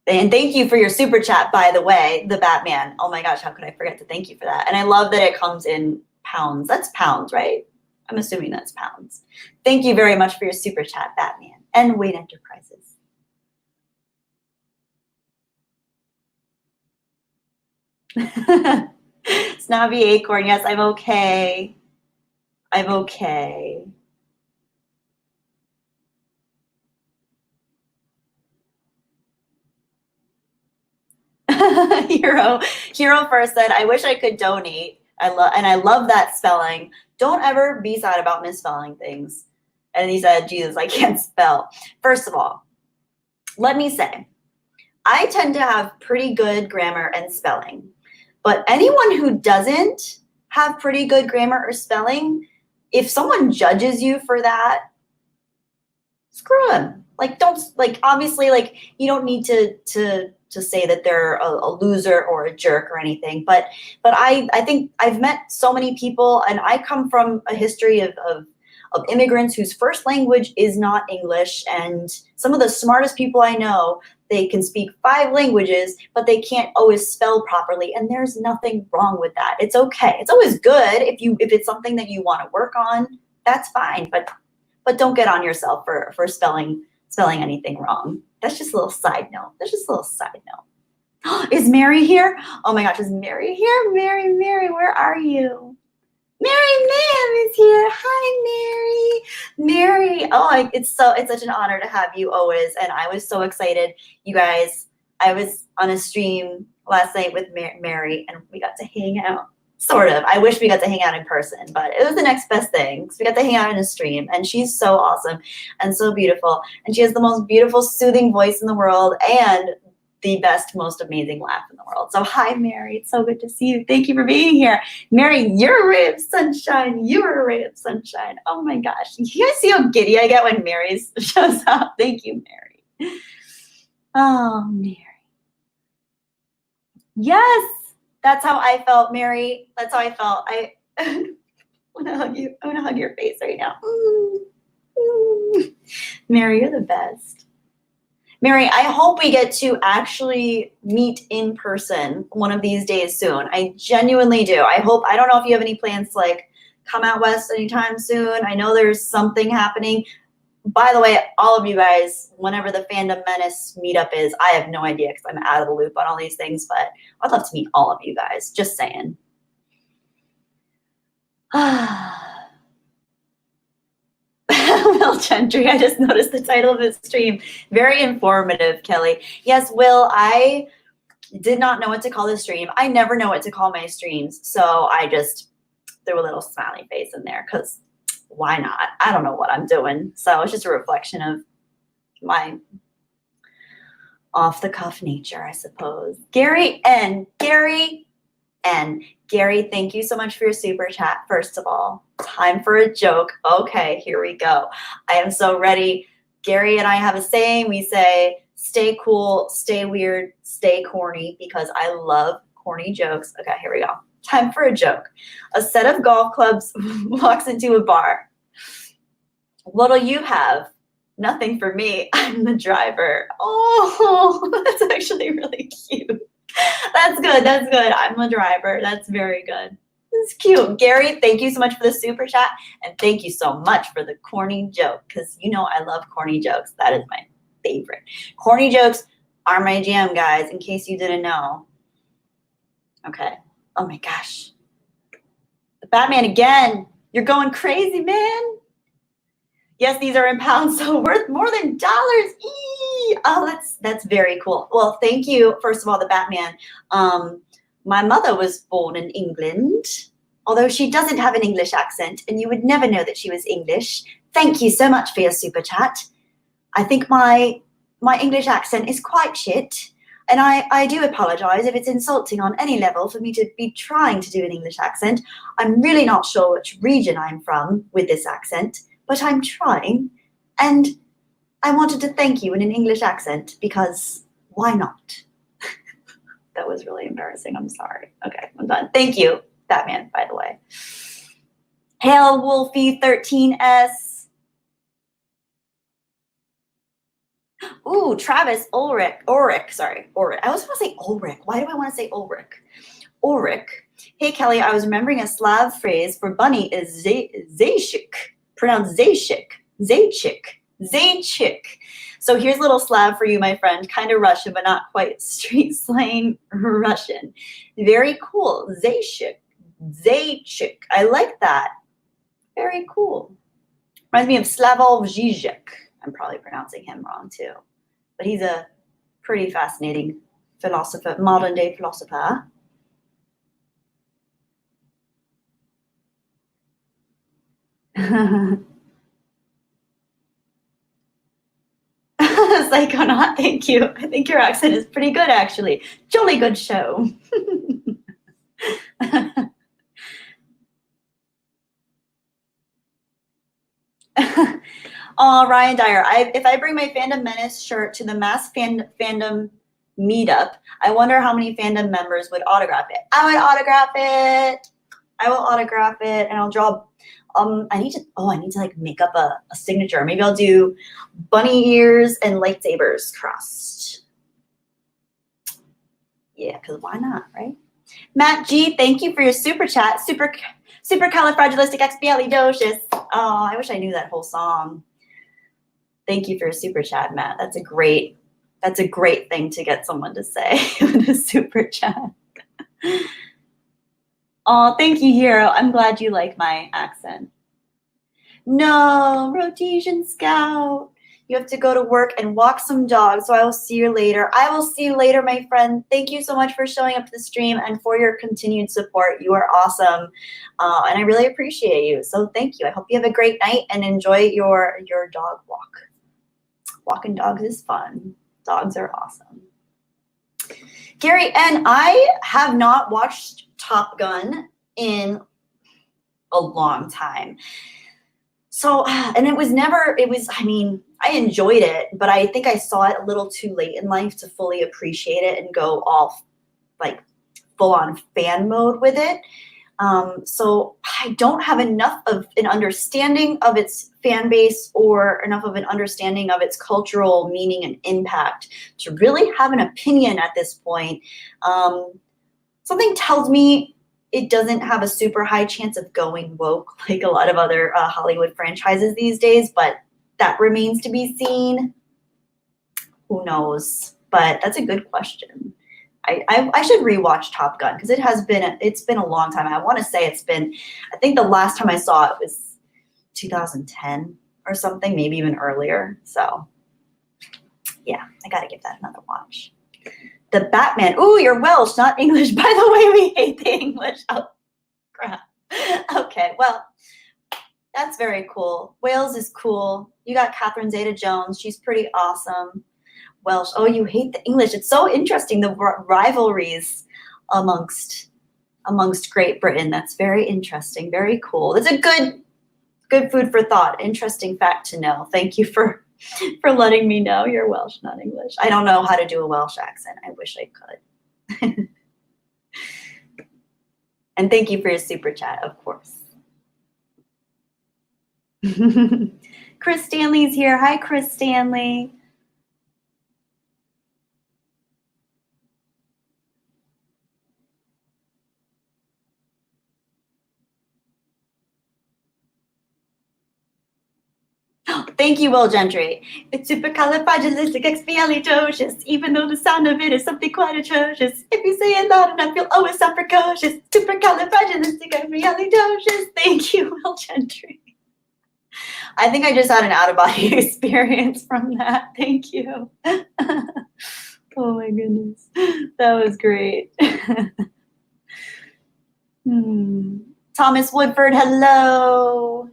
And thank you for your super chat, by the way, the Batman. Oh my gosh, how could I forget to thank you for that? And I love that it comes in pounds. That's pounds, right? I'm assuming that's pounds. Thank you very much for your super chat, Batman. And Wade Enterprises. Snobby Acorn, yes, I'm okay. I'm okay. Hero first said, I wish I could donate. I love that spelling. Don't ever be sad about misspelling things. And he said, Jesus, I can't spell. First of all, let me say, I tend to have pretty good grammar and spelling. But anyone who doesn't have pretty good grammar or spelling, if someone judges you for that, screw them. Obviously, you don't need to say that they're a loser or a jerk or anything. But I think I've met so many people, and I come from a history of immigrants whose first language is not English. And some of the smartest people I know, they can speak 5 languages, but they can't always spell properly. And there's nothing wrong with that. It's okay. It's always good if it's something that you want to work on. That's fine. But don't get on yourself for spelling anything wrong. That's just a little side note. Is Mary here? Oh my gosh, is Mary here? Mary, where are you? Mary Ma'am is here. Hi, Mary. Oh, it's such an honor to have you always. And I was so excited, you guys. I was on a stream last night with Mary, and we got to hang out. Sort of. I wish we got to hang out in person, but it was the next best thing. So we got to hang out in a stream, and she's so awesome and so beautiful. And she has the most beautiful, soothing voice in the world. And the best, most amazing laugh in the world. So hi, Mary. It's so good to see you. Thank you for being here. Mary, you're a ray of sunshine. You are a ray of sunshine. Oh my gosh. You guys see how giddy I get when Mary shows up? Thank you, Mary. Oh, Mary. Yes, that's how I felt, Mary. That's how I felt. I want to hug you. I want to hug your face right now. Mary, you're the best. Mary, I hope we get to actually meet in person one of these days soon. I genuinely do. I don't know if you have any plans to like come out west anytime soon. I know there's something happening. By the way, all of you guys, whenever the Fandom Menace meetup is, I have no idea because I'm out of the loop on all these things, but I'd love to meet all of you guys. Just saying. Will Gentry, I just noticed the title of his stream. Very informative, Kelly. Yes, Will, I did not know what to call the stream. I never know what to call my streams, so I just threw a little smiley face in there because why not? I don't know what I'm doing. So it's just a reflection of my off-the-cuff nature, I suppose. Gary N. Gary, thank you so much for your super chat, first of all. Time for a joke. Okay, here we go. I am so ready. Gary and I have a saying. We say, stay cool, stay weird, stay corny, because I love corny jokes. Okay, here we go. Time for a joke. A set of golf clubs walks into a bar. What'll you have? Nothing for me. I'm the driver. Oh, that's actually really cute. That's good. That's good. I'm a driver. That's very good. It's cute. Gary, thank you so much for the super chat. And thank you so much for the corny joke, because you know I love corny jokes. That is my favorite. Corny jokes are my jam, guys, in case you didn't know. Okay. Oh my gosh. The Batman again. You're going crazy, man. Yes, these are in pounds, so worth more than dollars. Eee! Oh, that's very cool. Well, thank you, first of all, the Batman. My mother was born in England, although she doesn't have an English accent, and you would never know that she was English. Thank you so much for your super chat. I think my English accent is quite shit, and I do apologize if it's insulting on any level for me to be trying to do an English accent. I'm really not sure which region I'm from with this accent, but I'm trying, and I wanted to thank you in an English accent because why not? That was really embarrassing. I'm sorry. Okay, I'm done. Thank you, Batman, by the way. Hail Wolfie 13S. Ooh, Travis Ulrich. I always want to say Ulrich. Why do I want to say Ulrich? Ulrich. Hey, Kelly, I was remembering a Slav phrase for bunny is Zaychik. Pronounced Zaychik. So here's a little Slav for you, my friend. Kind of Russian, but not quite street slang Russian. Very cool. Zaychik. I like that. Very cool. Reminds me of Slavoj Žižek. I'm probably pronouncing him wrong too. But he's a pretty fascinating philosopher, modern day philosopher. Psychonaut, thank you. I think your accent is pretty good, actually. Jolly good show. Oh, Ryan Dyer, if I bring my Fandom Menace shirt to the Mass Fandom meetup, I wonder how many fandom members would autograph it. I would autograph it. I will autograph it, and I'll draw. I need to like make up a signature. Maybe I'll do bunny ears and lightsabers crossed. Yeah, because why not, right? Matt G, thank you for your super chat. Supercalifragilisticexpialidocious. Oh, I wish I knew that whole song. Thank you for your super chat, Matt. That's a great thing to get someone to say with a super chat. Oh, thank you, Hero. I'm glad you like my accent. No, Rhodesian Scout. You have to go to work and walk some dogs, so I will see you later. I will see you later, my friend. Thank you so much for showing up to the stream and for your continued support. You are awesome, and I really appreciate you. So thank you. I hope you have a great night and enjoy your dog walk. Walking dogs is fun. Dogs are awesome. Gary, and I have not watched Top Gun in a long time. So, and I mean, I enjoyed it, but I think I saw it a little too late in life to fully appreciate it and go all like full on fan mode with it. So I don't have enough of an understanding of its fan base or enough of an understanding of its cultural meaning and impact to really have an opinion at this point. Something tells me it doesn't have a super high chance of going woke like a lot of other Hollywood franchises these days, but that remains to be seen. Who knows? But that's a good question. I should rewatch Top Gun because it's been a long time. I want to say I think the last time I saw it was 2010 or something, maybe even earlier. So yeah, I got to give that another watch. The Batman. Ooh, you're Welsh, not English. By the way, we hate the English. Oh, crap. Okay, well, that's very cool. Wales is cool. You got Catherine Zeta-Jones. She's pretty awesome. Welsh. Oh, you hate the English. It's so interesting, the rivalries amongst Great Britain. That's very interesting. Very cool. It's a good food for thought. Interesting fact to know. Thank you for letting me know you're Welsh, not English. I don't know how to do a Welsh accent. I wish I could. And thank you for your super chat, of course. Chris Stanley's here. Hi, Chris Stanley. Thank you, Will Gentry. It's supercalifragilisticexpialidocious, even though the sound of it is something quite atrocious. If you say it loud enough, you'll always sound precocious. Supercalifragilisticexpialidocious. Thank you, Will Gentry. I think I just had an out-of-body experience from that. Thank you. Oh my goodness. That was great. Thomas Woodford, hello.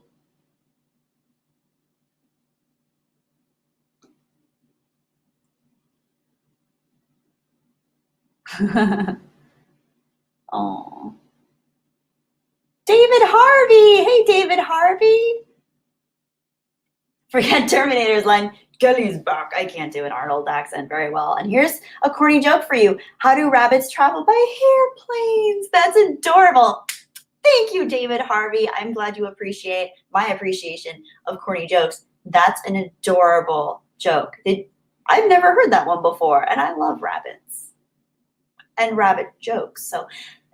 Oh, David Harvey. Hey, David Harvey. Forget Terminator's line, Kelly's back. I can't do an Arnold accent very well. And here's a corny joke for you. How do rabbits travel? By airplanes. That's adorable. Thank you, David Harvey. I'm glad you appreciate my appreciation of corny jokes. That's an adorable joke. I've never heard that one before, and I love rabbits and rabbit jokes. So,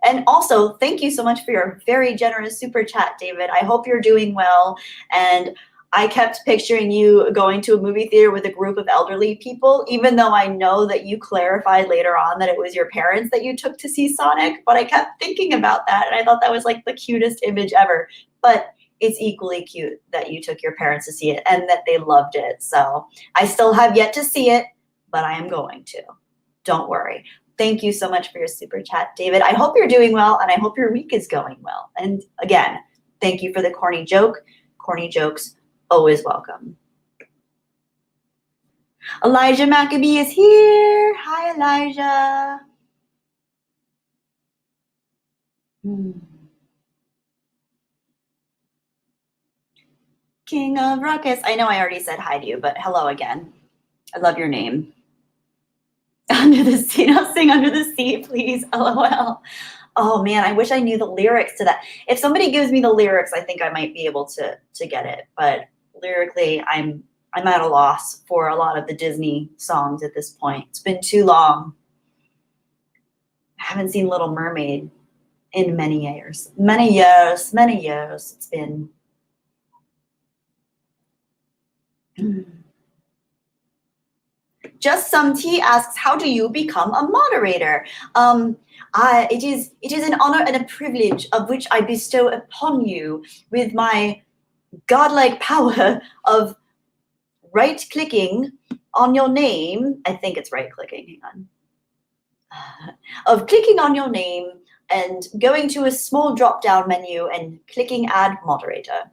and also, thank you so much for your very generous super chat, David. I hope you're doing well. And I kept picturing you going to a movie theater with a group of elderly people, even though I know that you clarified later on that it was your parents that you took to see Sonic. But I kept thinking about that, and I thought that was like the cutest image ever. But it's equally cute that you took your parents to see it and that they loved it. So I still have yet to see it, but I am going to. Don't worry. Thank you so much for your super chat, David. I hope you're doing well, and I hope your week is going well. And again, thank you for the corny joke. Corny jokes, always welcome. Elijah Maccabee is here. Hi, Elijah. King of Ruckus. I know I already said hi to you, but hello again. I love your name. Under the Sea. No, sing Under the Sea, please. LOL. Oh man, I wish I knew the lyrics to that. If somebody gives me the lyrics, I think I might be able to get it. But lyrically, I'm at a loss for a lot of the Disney songs at this point. It's been too long. I haven't seen Little Mermaid in many years. Many years. It's been. Just Some Tea asks, how do you become a moderator? It is an honor and a privilege of which I bestow upon you with my godlike power of right-clicking on your name. I think it's right-clicking, hang on. Of clicking on your name and going to a small drop-down menu and clicking Add Moderator.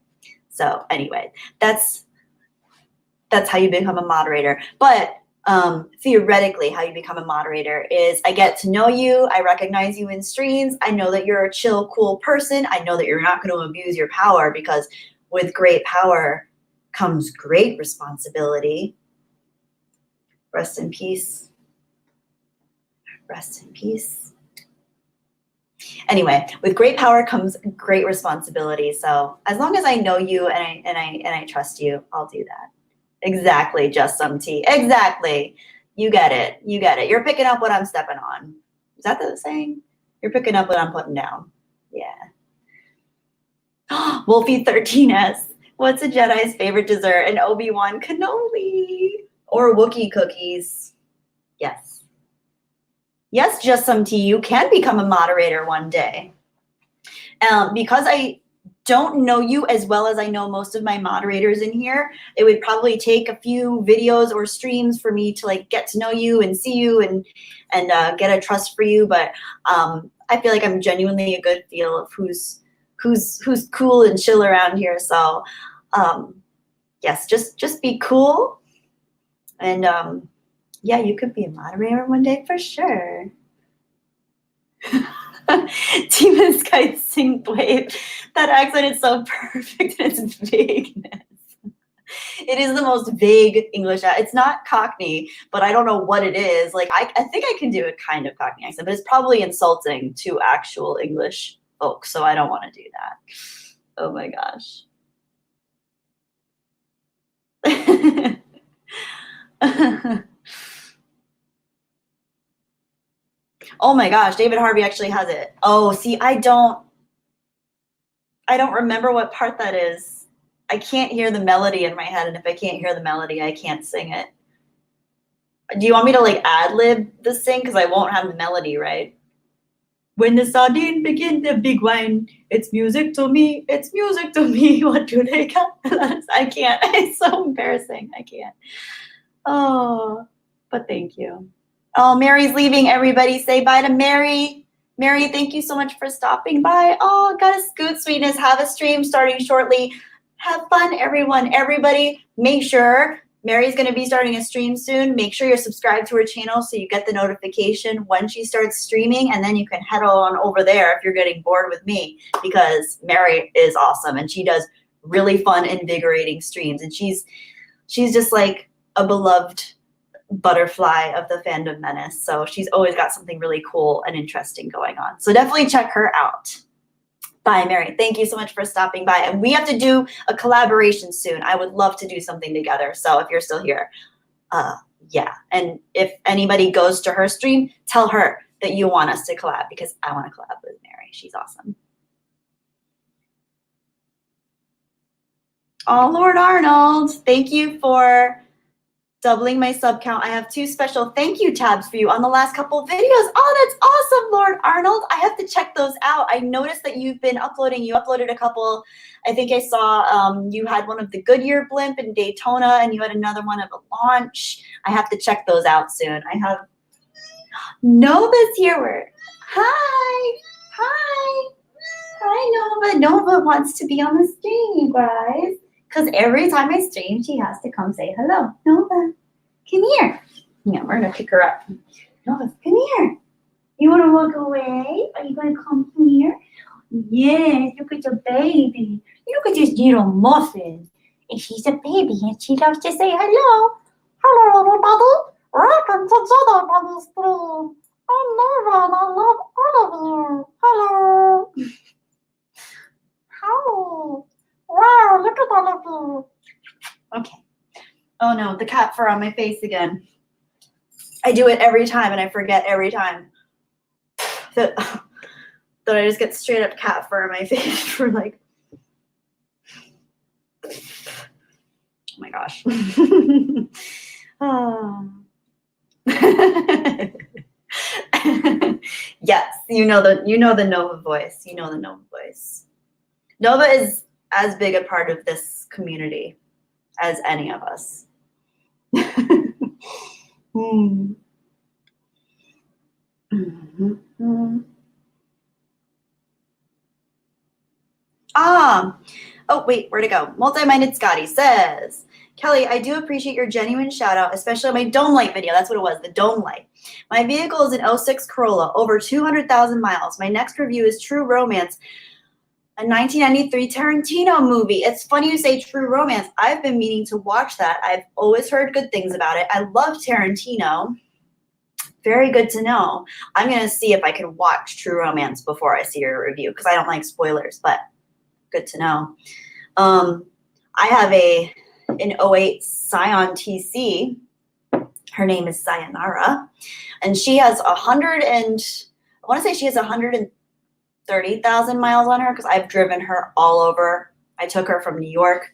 So anyway, that's how you become a moderator. But theoretically, how you become a moderator is I get to know you. I recognize you in streams. I know that you're a chill, cool person. I know that you're not going to abuse your power, because with great power comes great responsibility. Rest in peace. Rest in peace. Anyway, with great power comes great responsibility. So as long as I know you and I trust you, I'll do that. Exactly, just some tea. Exactly. You get it. You get it. You're picking up what I'm stepping on. Is that the saying? You're picking up what I'm putting down. Yeah. Wolfie 13S. What's a Jedi's favorite dessert? An Obi-Wan cannoli or Wookiee cookies. Yes. Yes, just some tea. You can become a moderator one day. Because I don't know you as well as I know most of my moderators in here, it would probably take a few videos or streams for me to like get to know you and see you and get a trust for you. But I feel like I'm genuinely a good feel of who's cool and chill around here. So yes, just be cool, and yeah, you could be a moderator one day for sure. Demon Sky Sync Wave. That accent is so perfect in its vagueness. It is the most vague English. It's not Cockney, but I don't know what it is. Like I think I can do a kind of Cockney accent, but it's probably insulting to actual English folks, so I don't want to do that. Oh my gosh. Oh my gosh, David Harvey actually has it. Oh, see, I don't remember what part that is. I can't hear the melody in my head, and if I can't hear the melody, I can't sing it. Do you want me to like ad-lib the sing? Because I won't have the melody, right? When the sardine begin the big wine, it's music to me, it's music to me. What do they got? I can't. It's so embarrassing. I can't. Oh, but thank you. Oh, Mary's leaving. Everybody say bye to Mary. Mary, thank you so much for stopping by. Oh, gotta scoot, sweetness. Have a stream starting shortly. Have fun, everyone. Everybody, make sure Mary's going to be starting a stream soon. Make sure you're subscribed to her channel so you get the notification when she starts streaming, and then you can head on over there if you're getting bored with me, because Mary is awesome and she does really fun, invigorating streams, and she's just like a beloved butterfly of the fandom menace. So she's always got something really cool and interesting going on. So definitely check her out. Bye, Mary. Thank you so much for stopping by. And we have to do a collaboration soon. I would love to do something together. So if you're still here, yeah. And if anybody goes to her stream, tell her that you want us to collab, because I want to collab with Mary. She's awesome. Oh, Lord Arnold, thank you for doubling my sub count. I have 2 special thank you tabs for you on the last couple of videos. Oh, that's awesome, Lord Arnold. I have to check those out. I noticed that you've been uploading. You uploaded a couple. I think I saw you had one of the Goodyear blimp in Daytona, and you had another one of a launch. I have to check those out soon. I have Nova's here. Hi. Hi. Hi, Nova. Nova wants to be on the stream, you guys. Because every time I stream, she has to come say hello. Nova, come here. Yeah, we're going to pick her up. Nova, come here. You want to walk away? Are you going to come here? Yes, look at your baby. Look at this little muffin. And she's a baby, and she loves to say hello. Hello, everybody. Welcome to Jedi Bunny Stream. I'm Nova, and I love all of you. Hello. Hello. Wow, look at all of you. Okay. Oh no, the cat fur on my face again. I do it every time and I forget every time that I just get straight up cat fur on my face for like, oh my gosh. Oh. Yes, you know the Nova voice. You know the Nova voice. Nova is as big a part of this community as any of us. Mm. Mm-hmm. Oh wait, where'd it go? Multi-minded Scotty says, Kelly, I do appreciate your genuine shout out, especially on my dome light video. That's what it was, the dome light. My vehicle is an '06 Corolla, over 200,000 miles. My next review is True Romance, a 1993 Tarantino movie. It's funny you say True Romance. I've been meaning to watch that. I've always heard good things about it. I love Tarantino. Very good to know. I'm going to see if I can watch True Romance before I see your review because I don't like spoilers, but good to know. I have an '08 Scion TC. Her name is Sayonara, and she has 130,000 miles on her because I've driven her all over. I took her from New York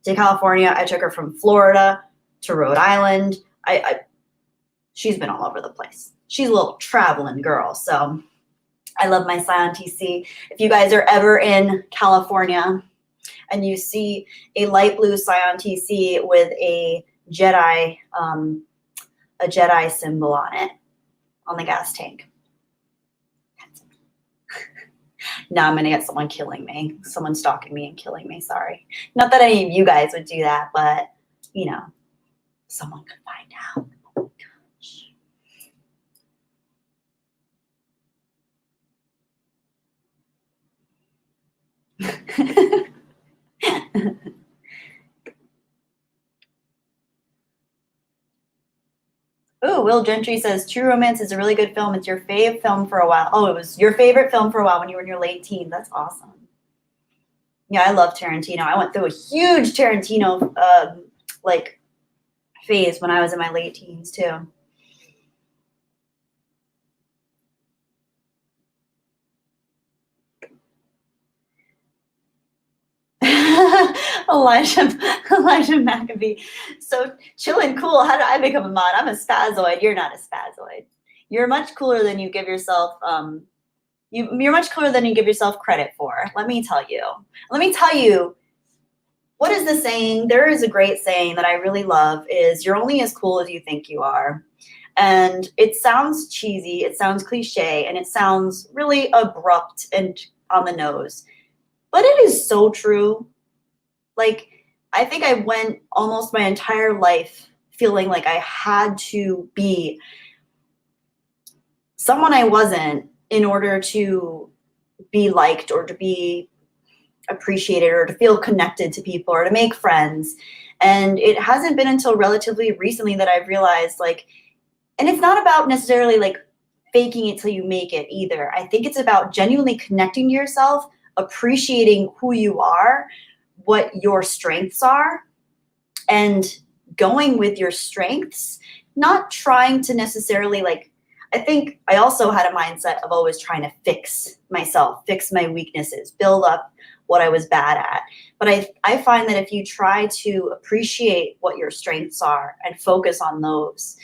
to California. I took her from Florida to Rhode Island. She's been all over the place. She's a little traveling girl, so I love my Scion TC. If you guys are ever in California and you see a light blue Scion TC with a Jedi symbol on it, on the gas tank. Now I'm going to get someone killing me, someone stalking me and killing me, sorry. Not that any of you guys would do that, but, you know, someone could find out. Oh my gosh. Ooh, Will Gentry says, True Romance is a really good film. It's your fave film for a while. Oh, it was your favorite film for a while when you were in your late teens. That's awesome. Yeah, I love Tarantino. I went through a huge Tarantino phase when I was in my late teens too. Elijah McAfee. So chill and cool. How did I become a mod? I'm a spazoid. You're not a spazoid. You're much cooler than you give yourself. You're much cooler than you give yourself credit for. Let me tell you. What is the saying? There is a great saying that I really love is you're only as cool as you think you are. And it sounds cheesy, it sounds cliche, and it sounds really abrupt and on the nose. But it is so true. Like, I think I went almost my entire life feeling like I had to be someone I wasn't in order to be liked or to be appreciated or to feel connected to people or to make friends. And it hasn't been until relatively recently that I've realized, like, and it's not about necessarily like faking it till you make it either. I think it's about genuinely connecting to yourself, appreciating who you are, what your strengths are, and going with your strengths, not trying to necessarily I think I also had a mindset of always trying to fix myself, fix my weaknesses, build up what I was bad at. But I find that if you try to appreciate what your strengths are and focus on those,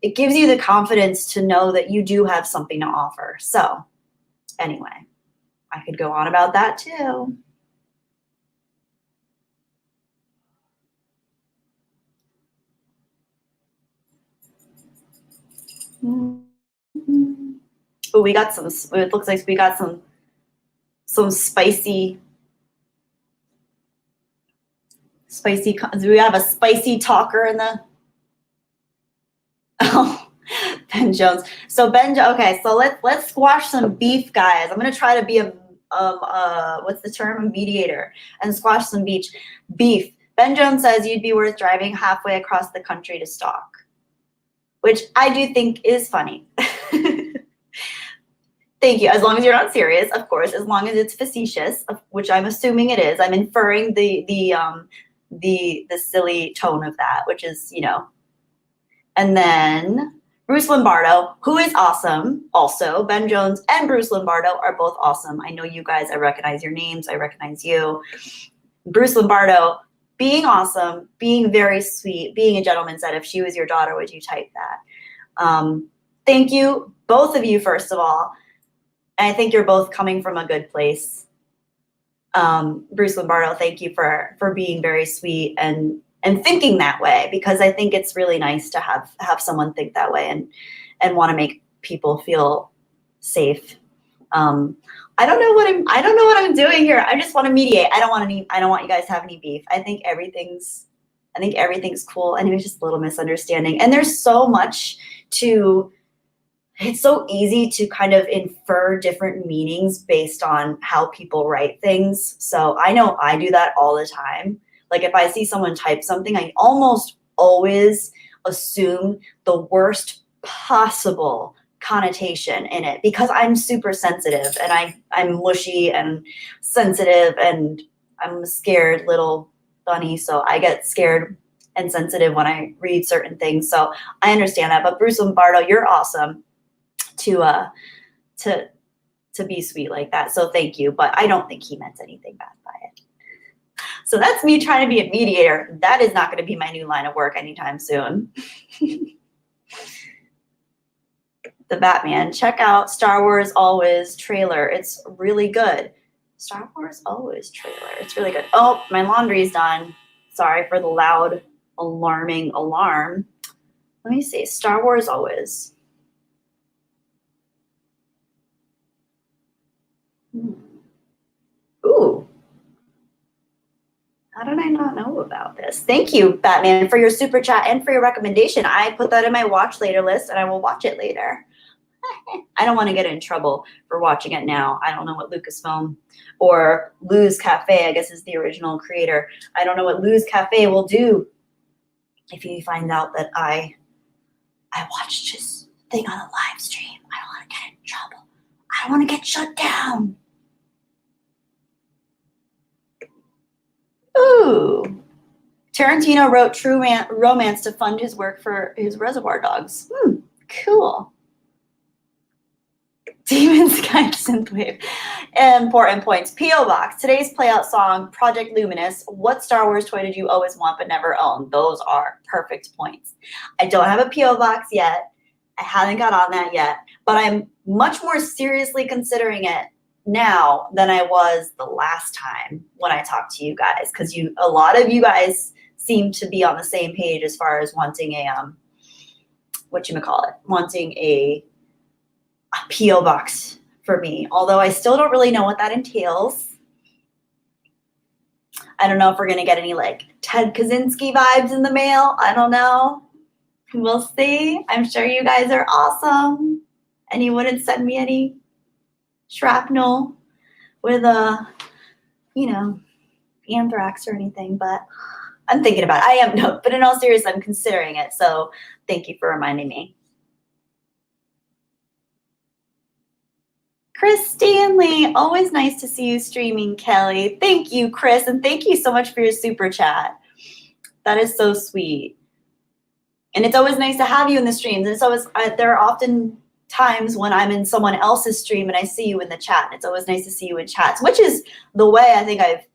it gives you the confidence to know that you do have something to offer. So anyway, I could go on about that too. Oh, we got some, it looks like we got some spicy, do we have a spicy talker in the, oh, Ben Jones. So okay, so let's squash some beef, guys. I'm gonna try to be what's the term? A mediator and squash some beef. Ben Jones says you'd be worth driving halfway across the country to stalk, which I do think is funny. Thank you. As long as you're not serious, of course, as long as it's facetious, which I'm assuming it is. I'm inferring the silly tone of that, which is, you know. And then Bruce Lombardo, who is awesome also. Ben Jones and Bruce Lombardo are both awesome. I know you guys, I recognize your names, I recognize you. Bruce Lombardo, being awesome, being very sweet, being a gentleman, said, if she was your daughter, would you type that? Thank you, both of you, first of all. And I think you're both coming from a good place. Bruce Lombardo, thank you for being very sweet and thinking that way, because I think it's really nice to have someone think that way and want to make people feel safe. I don't know what I'm doing here. I just want to mediate. I don't want you guys to have any beef. I think everything's I think everything's cool. And it was just a little misunderstanding. And there's so much it's so easy to kind of infer different meanings based on how people write things. So I know I do that all the time. Like if I see someone type something, I almost always assume the worst possible connotation in it because I'm super sensitive and I'm mushy and sensitive and I'm a scared little bunny. So I get scared and sensitive when I read certain things. So I understand that. But Bruce Lombardo, you're awesome to be sweet like that. So thank you. But I don't think he meant anything bad by it. So that's me trying to be a mediator. That is not going to be my new line of work anytime soon. The Batman. Check out Star Wars Always trailer. It's really good. Star Wars Always trailer. It's really good. Oh, my laundry's done. Sorry for the loud, alarming alarm. Let me see. Star Wars Always. Ooh. How did I not know about this? Thank you, Batman, for your super chat and for your recommendation. I put that in my watch later list and I will watch it later. I don't want to get in trouble for watching it now. I don't know what Lucasfilm or Lou's Cafe, I guess is the original creator. I don't know what Lou's Cafe will do if he finds out that I watched his thing on a live stream. I don't want to get in trouble. I don't want to get shut down. Ooh. Tarantino wrote True Romance to fund his work for his Reservoir Dogs. Cool. Demon Sky Synthwave. Important points. P.O. Box. Today's playout song, Project Luminous. What Star Wars toy did you always want but never own? Those are perfect points. I don't have a P.O. Box yet. I haven't got on that yet. But I'm much more seriously considering it now than I was the last time when I talked to you guys. Because a lot of you guys seem to be on the same page as far as wanting wanting a P.O. box for me, although I still don't really know what that entails. I don't know if we're going to get any like Ted Kaczynski vibes in the mail. I don't know. We'll see. I'm sure you guys are awesome. And you wouldn't send me any shrapnel with anthrax or anything, but I'm thinking about it. But in all seriousness, I'm considering it. So thank you for reminding me. Chris Stanley, always nice to see you streaming, Kelly. Thank you, Chris, and thank you so much for your super chat. That is so sweet. And it's always nice to have you in the streams. And it's always there are often times when I'm in someone else's stream and I see you in the chat. And it's always nice to see you in chats, which is the way I think I've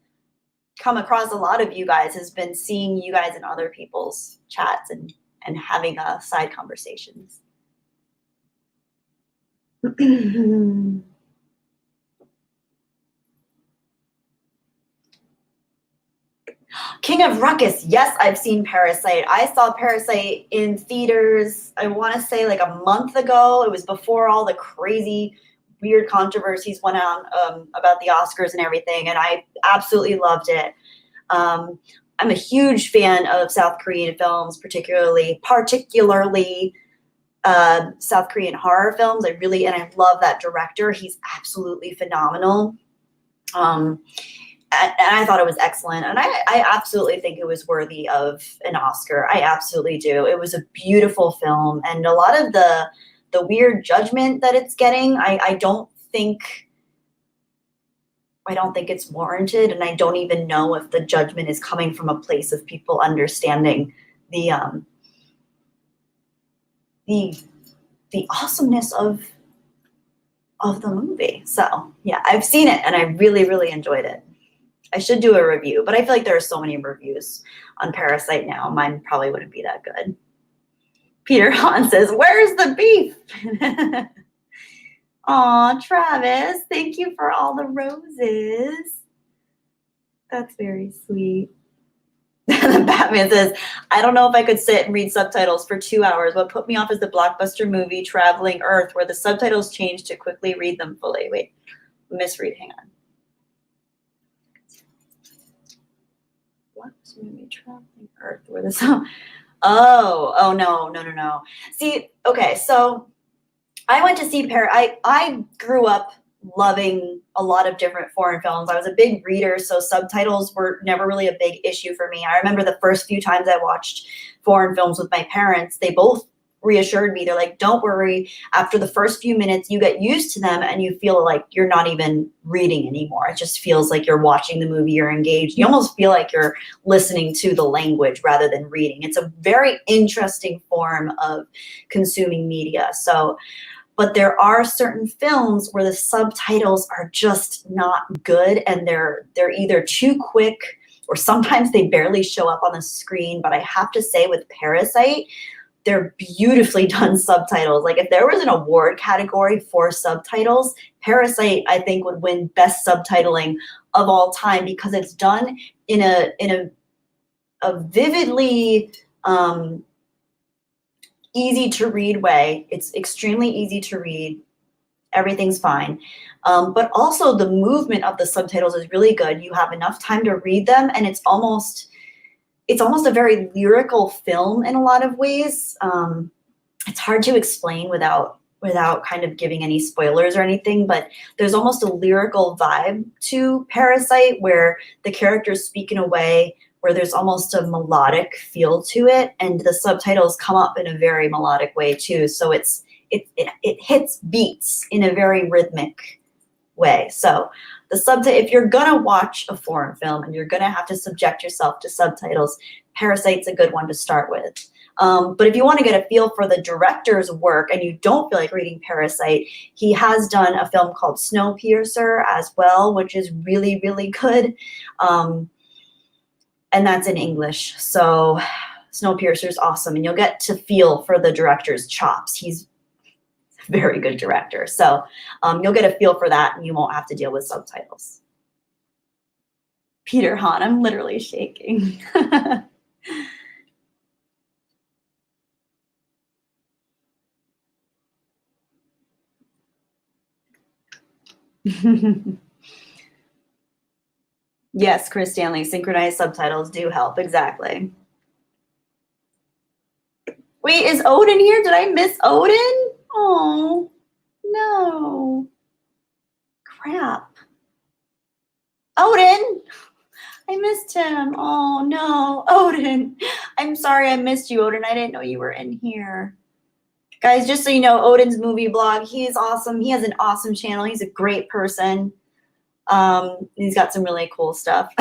come across a lot of you guys, has been seeing you guys in other people's chats and having side conversations. King of Ruckus. Yes, I've seen Parasite. I saw Parasite in theaters, I want to say like a month ago. It was before all the crazy, weird controversies went on about the Oscars and everything, and I absolutely loved it. I'm a huge fan of South Korean films, particularly South Korean horror films. I love that director. He's absolutely phenomenal. And I thought it was excellent. And I absolutely think it was worthy of an Oscar. I absolutely do. It was a beautiful film. And a lot of the weird judgment that it's getting, I don't think it's warranted. And I don't even know if the judgment is coming from a place of people understanding the awesomeness of the movie. So yeah, I've seen it and I really, really enjoyed it. I should do a review, but I feel like there are so many reviews on Parasite now. Mine probably wouldn't be that good. Peter Hahn says, "Where's the beef?" Aw, Travis, thank you for all the roses. That's very sweet. The Batman says, "I don't know if I could sit and read subtitles for 2 hours. What put me off is the blockbuster movie Traveling Earth, where the subtitles change to quickly read them fully." Wait, misread, hang on. what was the movie Traveling Earth? Where this? Oh no. See, okay, so I went to see I grew up loving a lot of different foreign films. I was a big reader, so subtitles were never really a big issue for me. I remember the first few times I watched foreign films with my parents, they both reassured me. They're like, don't worry, after the first few minutes you get used to them and you feel like you're not even reading anymore. It just feels like you're watching the movie, you're engaged. You almost feel like you're listening to the language rather than reading. It's a very interesting form of consuming media. So, but there are certain films where the subtitles are just not good, and they're either too quick or sometimes they barely show up on the screen. But I have to say, with Parasite, they're beautifully done subtitles. Like, if there was an award category for subtitles, Parasite, I think, would win best subtitling of all time, because it's done in a vividly easy to read way. It's extremely easy to read. Everything's fine. But also the movement of the subtitles is really good. You have enough time to read them, and it's almost a very lyrical film in a lot of ways. It's hard to explain without kind of giving any spoilers or anything, but there's almost a lyrical vibe to Parasite where the characters speak in a way where there's almost a melodic feel to it, and the subtitles come up in a very melodic way too. So it hits beats in a very rhythmic way. So if you're gonna watch a foreign film and you're gonna have to subject yourself to subtitles, Parasite's a good one to start with. But if you want to get a feel for the director's work and you don't feel like reading Parasite, he has done a film called Snowpiercer as well, which is really, really good. And that's in English. So Snowpiercer is awesome, and you'll get to feel for the director's chops. He's a very good director. So you'll get a feel for that, and you won't have to deal with subtitles. Peter Han, I'm literally shaking. Yes, Chris Stanley, synchronized subtitles do help. Exactly. Wait, is Odin here? Did I miss Odin? Oh, no. Crap. Odin! I missed him. Oh, no. Odin. I'm sorry I missed you, Odin. I didn't know you were in here. Guys, just so you know, Odin's movie blog, he's awesome. He has an awesome channel. He's a great person. He's got some really cool stuff.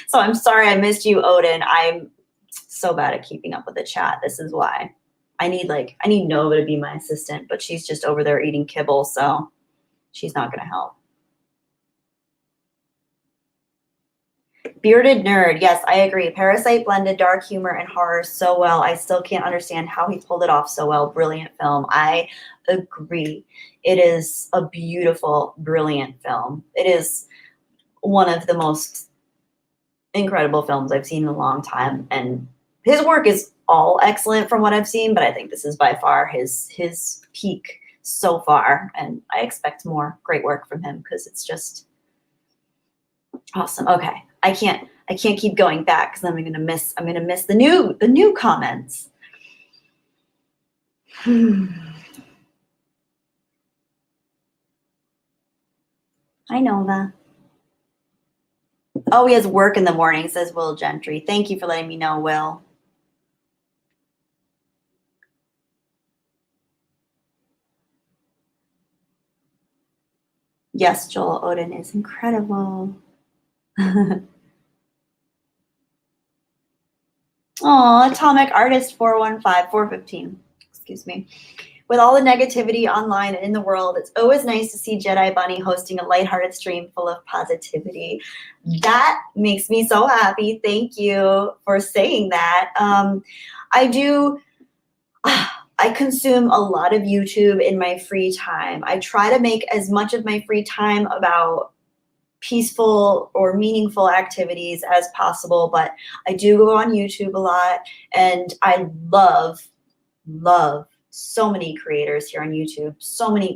So I'm sorry I missed you, Odin. I'm so bad at keeping up with the chat. This is why. I need Nova to be my assistant, but she's just over there eating kibble, so she's not gonna help. Bearded Nerd, yes, I agree. Parasite blended dark humor and horror so well. I still can't understand how he pulled it off so well. Brilliant film. I agree. It is a beautiful, brilliant film. It is one of the most incredible films I've seen in a long time. And his work is all excellent from what I've seen, but I think this is by far his peak so far. And I expect more great work from him because it's just awesome. Okay. I can't keep going back because I'm gonna miss the new comments. I know that. Oh, he has work in the morning, says Will Gentry. Thank you for letting me know, Will. Yes, Joel Odin is incredible. Oh, Atomic Artist 415, excuse me. With all the negativity online and in the world, it's always nice to see Jedi Bunny hosting a lighthearted stream full of positivity. That makes me so happy. Thank you for saying that. I consume a lot of YouTube in my free time. I try to make as much of my free time about peaceful or meaningful activities as possible, but I do go on YouTube a lot, and I love so many creators here on YouTube,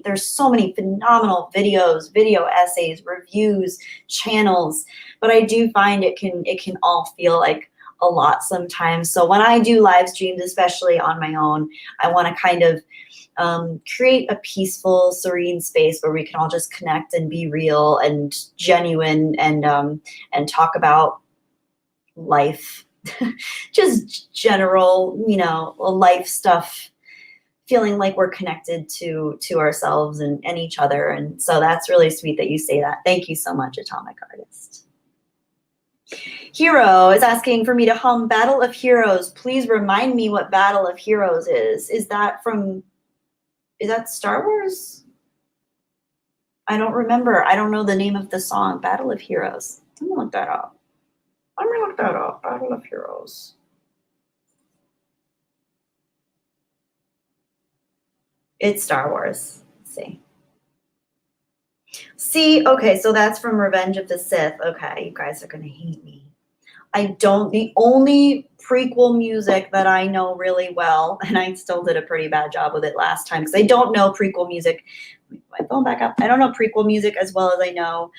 there's so many phenomenal videos, video essays, reviews, channels, but I do find it can all feel like a lot sometimes. So when I do live streams, especially on my own, I want to kind of create a peaceful, serene space where we can all just connect and be real and genuine and talk about life, just general, life stuff, feeling like we're connected to ourselves and each other. And so that's really sweet that you say that. Thank you so much, Atomic Artist. Hero is asking for me to hum Battle of Heroes. Please remind me what Battle of Heroes is. Is that Star Wars? I don't remember. I don't know the name of the song. Battle of Heroes. Let me look that up. Battle of Heroes. It's Star Wars. Let's see. Okay, so that's from Revenge of the Sith. Okay, you guys are gonna hate me. The only prequel music that I know really well, and I still did a pretty bad job with it last time because I don't know prequel music. Let me put my phone back up. I don't know prequel music as well as I know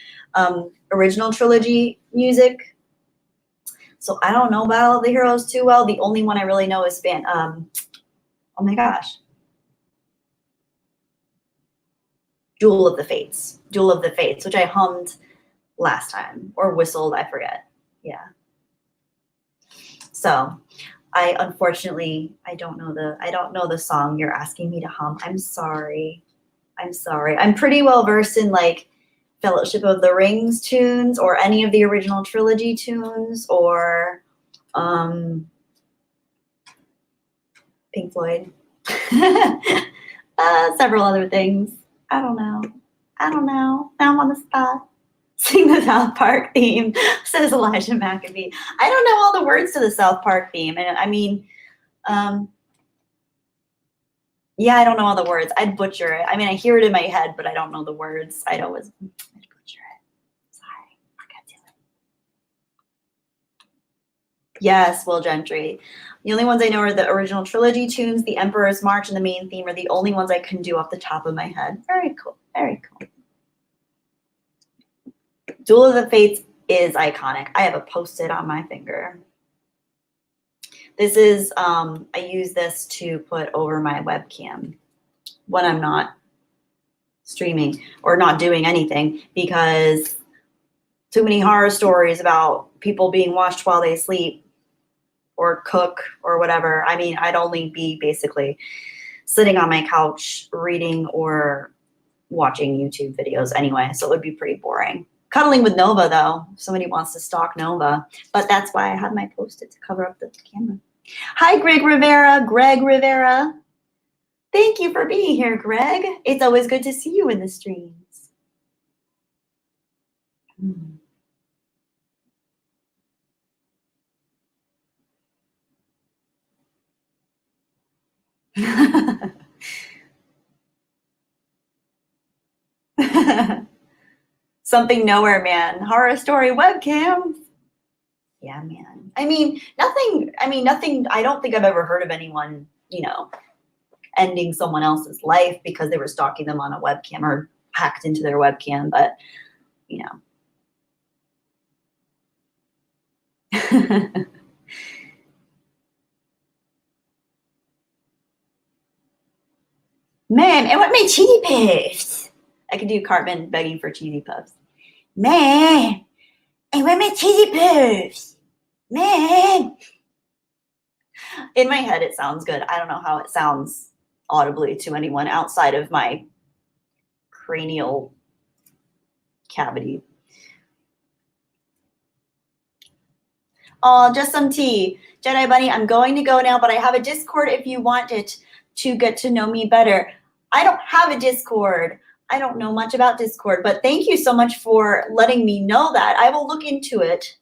original trilogy music. So I don't know Battle of the Heroes too well. The only one I really know is oh my gosh. Duel of the Fates, which I hummed last time or whistled, I forget. Yeah. So unfortunately, I don't know the song you're asking me to hum. I'm sorry. I'm pretty well versed in like Fellowship of the Rings tunes or any of the original trilogy tunes or Pink Floyd. Several other things. I don't know. Now I'm on the spot. Sing the South Park theme, says Elijah McAfee. I don't know all the words to the South Park theme. And I mean, yeah, I don't know all the words. I'd butcher it. I mean, I hear it in my head, but I don't know the words. I'd butcher it. Sorry, I can't do it. Yes, Will Gentry. The only ones I know are the original trilogy tunes, the Emperor's March, and the main theme are the only ones I can do off the top of my head. Very cool. Very cool. Duel of the Fates is iconic. I have a Post-it on my finger. This is, I use this to put over my webcam when I'm not streaming or not doing anything because too many horror stories about people being watched while they sleep or cook or whatever. I mean, I'd only be basically sitting on my couch reading or watching YouTube videos anyway, so it would be pretty boring. Cuddling with Nova, though, if somebody wants to stalk Nova, but that's why I have my Post-it to cover up the camera. Hi, Greg Rivera. Thank you for being here, Greg. It's always good to see you in the streams. Something Nowhere Man, horror story webcams. Yeah, man. I mean, nothing, I don't think I've ever heard of anyone, ending someone else's life because they were stalking them on a webcam or hacked into their webcam, but, Man, I want my cheesy puffs. I could do Cartman begging for cheesy puffs. Man, I want my cheesy puffs. Man. In my head, it sounds good. I don't know how it sounds audibly to anyone outside of my cranial cavity. Oh, just some tea. Jedi Bunny, I'm going to go now, but I have a Discord if you want it to get to know me better. I don't have a Discord. I don't know much about Discord, but thank you so much for letting me know that. I will look into it.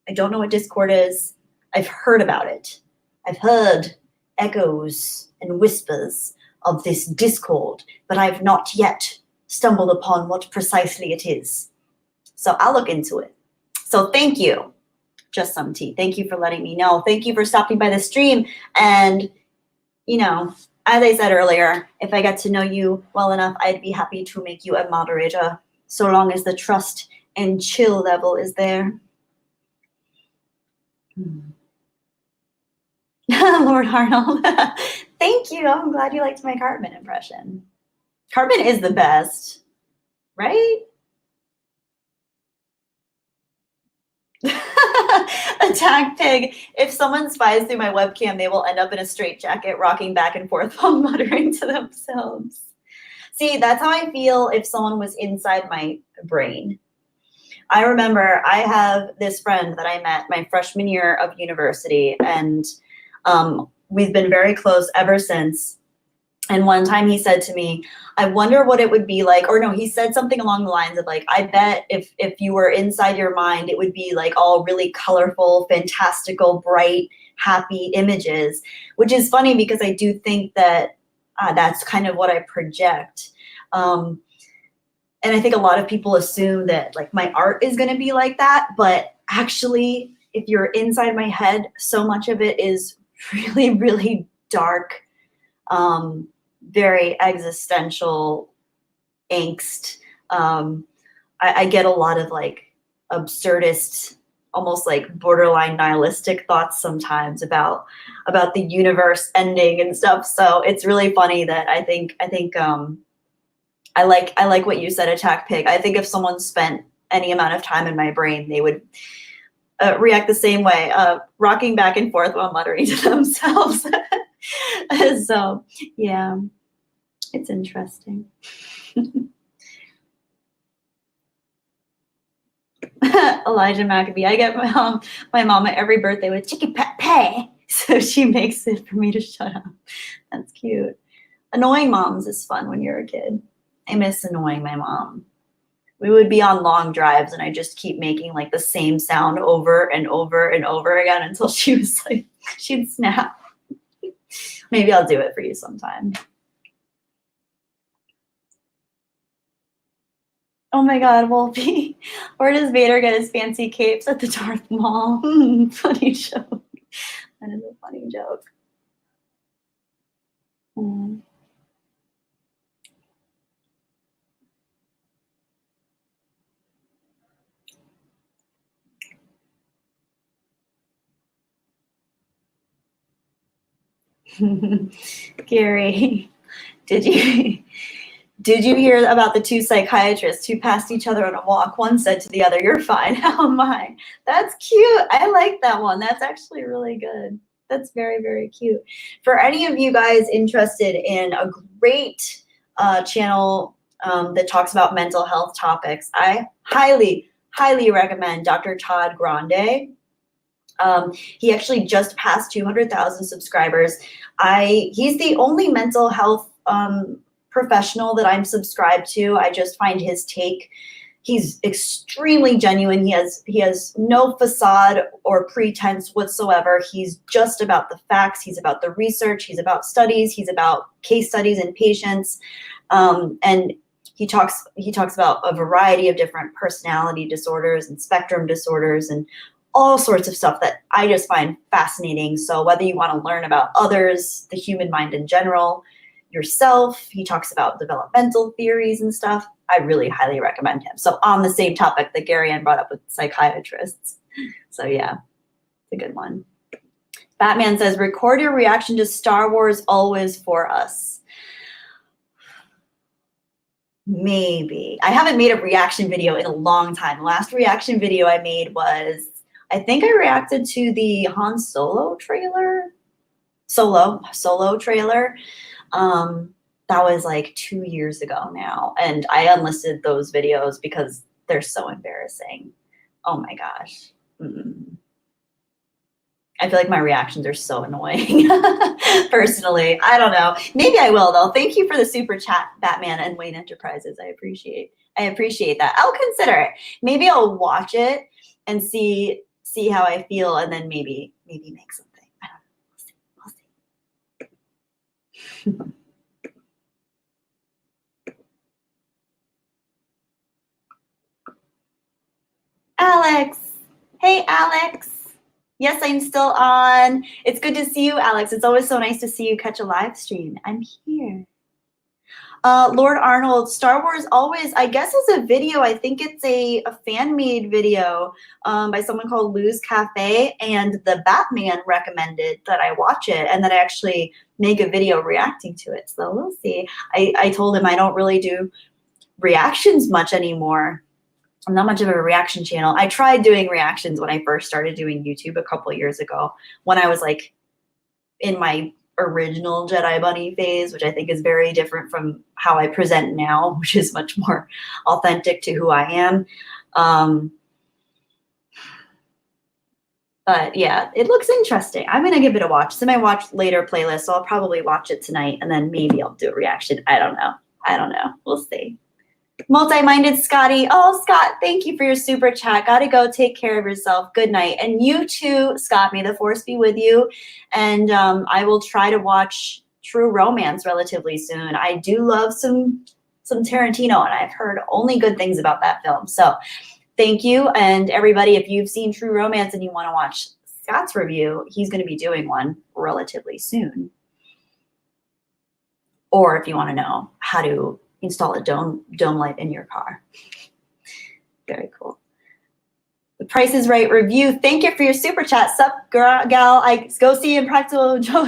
I don't know what Discord is. I've heard about it. I've heard echoes and whispers of this Discord, but I've not yet stumbled upon what precisely it is. So I'll look into it. So thank you. Just some tea. Thank you for letting me know. Thank you for stopping by the stream and, as I said earlier, if I get to know you well enough, I'd be happy to make you a moderator, so long as the trust and chill level is there. Lord Arnold. Thank you. I'm glad you liked my Cartman impression. Cartman is the best, right? Attack Pig. If someone spies through my webcam, they will end up in a straitjacket, rocking back and forth while muttering to themselves. See, that's how I feel if someone was inside my brain. I remember I have this friend that I met my freshman year of university, and we've been very close ever since. And one time he said to me, I wonder what it would be like, or no, he said something along the lines of like, I bet if you were inside your mind, it would be like all really colorful, fantastical, bright, happy images, which is funny because I do think that that's kind of what I project. And I think a lot of people assume that like my art is going to be like that, but actually, if you're inside my head, so much of it is really, really dark, very existential angst. I get a lot of like absurdist, almost like borderline nihilistic thoughts sometimes about the universe ending and stuff. So it's really funny that I think I like what you said, Attack Pig. I think if someone spent any amount of time in my brain, they would react the same way, rocking back and forth while muttering to themselves. So yeah, it's interesting. Elijah Maccabee. I get my mom at every birthday with chicken pat pay, so she makes it for me to shut up. That's cute. Annoying moms is fun when you're a kid. I miss annoying my mom. We would be on long drives and I just keep making like the same sound over and over and over again until she was like, she'd snap. Maybe I'll do it for you sometime. Oh my God, Wolfie. Where does Vader get his fancy capes? At the Darth Maul? Funny joke. That is a funny joke. Mm. Gary, did you hear about the two psychiatrists who passed each other on a walk? One said to the other, "You're fine. How am I?" That's cute. I like that one. That's actually really good. That's very, very cute. For any of you guys interested in a great channel that talks about mental health topics, I highly, highly recommend Dr. Todd Grande. He actually just passed 200,000 subscribers. He's the only mental health professional that I'm subscribed to. I just find his take, he's extremely genuine. He has no facade or pretense whatsoever. He's just about the facts. He's about the research. He's about studies. He's about case studies and patients. And he talks about a variety of different personality disorders and spectrum disorders and all sorts of stuff that I just find fascinating. So whether you want to learn about others, the human mind in general, yourself, he talks about developmental theories and stuff. I really highly recommend him. So on the same topic that Gary Ann brought up with psychiatrists. So yeah, it's a good one. Batman says, record your reaction to Star Wars Always for us. Maybe. I haven't made a reaction video in a long time. The last reaction video I made was, I think I reacted to the Han Solo trailer. Solo trailer. That was like 2 years ago now. And I unlisted those videos because they're so embarrassing. Oh my gosh. I feel like my reactions are so annoying. Personally, I don't know. Maybe I will though. Thank you for the super chat, Batman and Wayne Enterprises. I appreciate that. I'll consider it. Maybe I'll watch it and see how I feel, and then maybe make something. I don't know. We'll see. Alex. Hey, Alex. Yes, I'm still on. It's good to see you, Alex. It's always so nice to see you catch a live stream. I'm here. Lord Arnold, Star Wars Always, I guess is a video. I think it's a fan-made video by someone called Lou's Cafe, and the Batman recommended that I watch it and that I actually make a video reacting to it. So we'll see. I told him I don't really do reactions much anymore. I'm not much of a reaction channel. I tried doing reactions when I first started doing YouTube a couple years ago when I was like in my original Jedi Bunny phase, which I think is very different from how I present now, which is much more authentic to who I am. But yeah, it looks interesting. I'm gonna give it a watch. It's in my watch later playlist, so I'll probably watch it tonight and then maybe I'll do a reaction. I don't know. We'll see. Multi-minded Scotty. Oh, Scott, thank you for your super chat. Gotta go take care of yourself. Good night. And you too, Scott. May the force be with you. And I will try to watch True Romance relatively soon. I do love some Tarantino, and I've heard only good things about that film. So thank you. And everybody, if you've seen True Romance and you want to watch Scott's review, he's going to be doing one relatively soon. Or if you want to know how to install a dome light in your car. Very cool. The Price is Right review. Thank you for your super chat. Sup, gal? I go see Impractical Joe.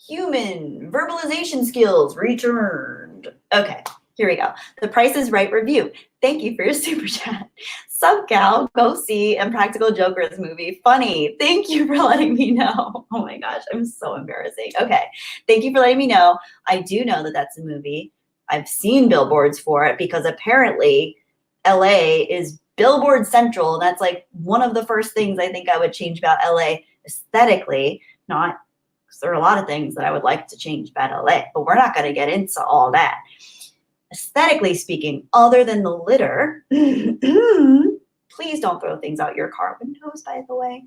Human verbalization skills returned. Okay, here we go. The Price is Right review. Thank you for your super chat. Sup, gal? Go see Impractical Joker's movie. Funny. Thank you for letting me know. Oh my gosh, I'm so embarrassing. Okay, thank you for letting me know. I do know that that's a movie. I've seen billboards for it because apparently LA is billboard central. And that's like one of the first things I think I would change about LA aesthetically, not because there are a lot of things that I would like to change about LA, but we're not going to get into all that. Aesthetically speaking, other than the litter, please don't throw things out your car windows, by the way.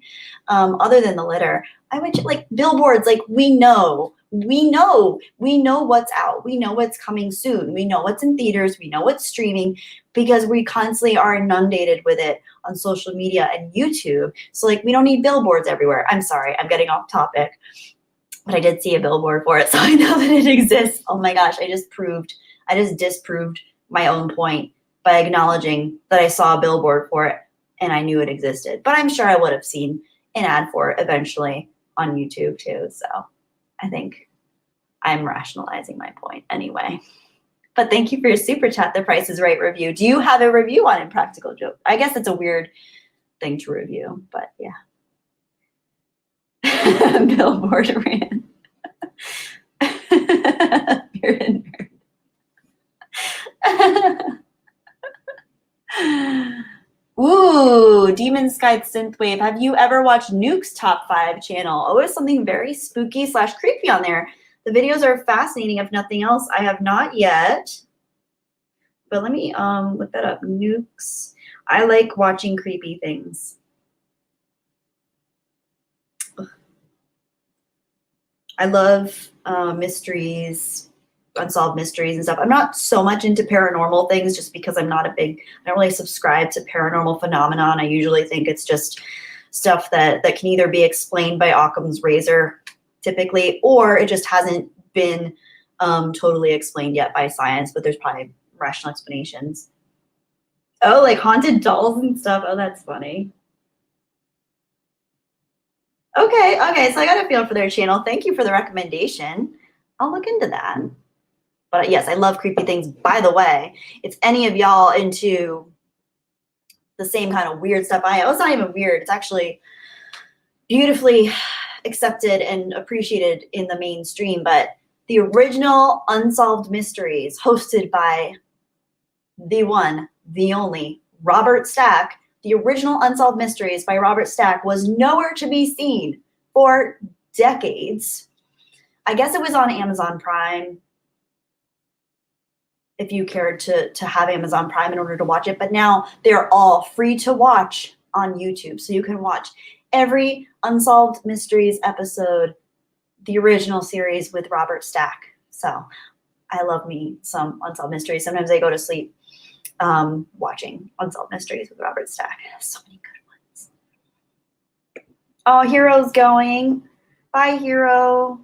Other than the litter, I would like billboards. Like we know what's out. We know what's coming soon. We know what's in theaters. We know what's streaming because we constantly are inundated with it on social media and YouTube. So like we don't need billboards everywhere. I'm sorry, I'm getting off topic, but I did see a billboard for it, so I know that it exists. Oh my gosh, I just disproved my own point by acknowledging that I saw a billboard for it and I knew it existed. But I'm sure I would have seen an ad for it eventually on YouTube too. So I think I'm rationalizing my point anyway. But thank you for your super chat, The Price is Right review. Do you have a review on Impractical Joke? I guess it's a weird thing to review, but yeah. Billboard ran. You're a nerd. Ooh, Demon Sky Synthwave. Have you ever watched Nuke's Top 5 channel? Always something very spooky / creepy on there. The videos are fascinating, if nothing else. I have not yet. But let me look that up. Nuke's. I like watching creepy things. I love mysteries, unsolved mysteries and stuff. I'm not so much into paranormal things just because I don't really subscribe to paranormal phenomenon. I usually think it's just stuff that can either be explained by Occam's razor typically, or it just hasn't been totally explained yet by science, but there's probably rational explanations. Oh, like haunted dolls and stuff. Oh, that's funny. Okay, so I got a feel for their channel. Thank you for the recommendation. I'll look into that. But yes, I love creepy things. By the way, if any of y'all into the same kind of weird stuff I am, it's not even weird. It's actually beautifully accepted and appreciated in the mainstream. But the original Unsolved Mysteries hosted by the one, the only, Robert Stack, the original Unsolved Mysteries by Robert Stack was nowhere to be seen for decades. I guess it was on Amazon Prime, if you cared to have Amazon Prime in order to watch it. But now they're all free to watch on YouTube. So you can watch every Unsolved Mysteries episode, the original series with Robert Stack. So I love me some Unsolved Mysteries. Sometimes I go to sleep watching Unsolved Mysteries with Robert Stack. So many good ones. Oh, Hero's going. Bye, Hero.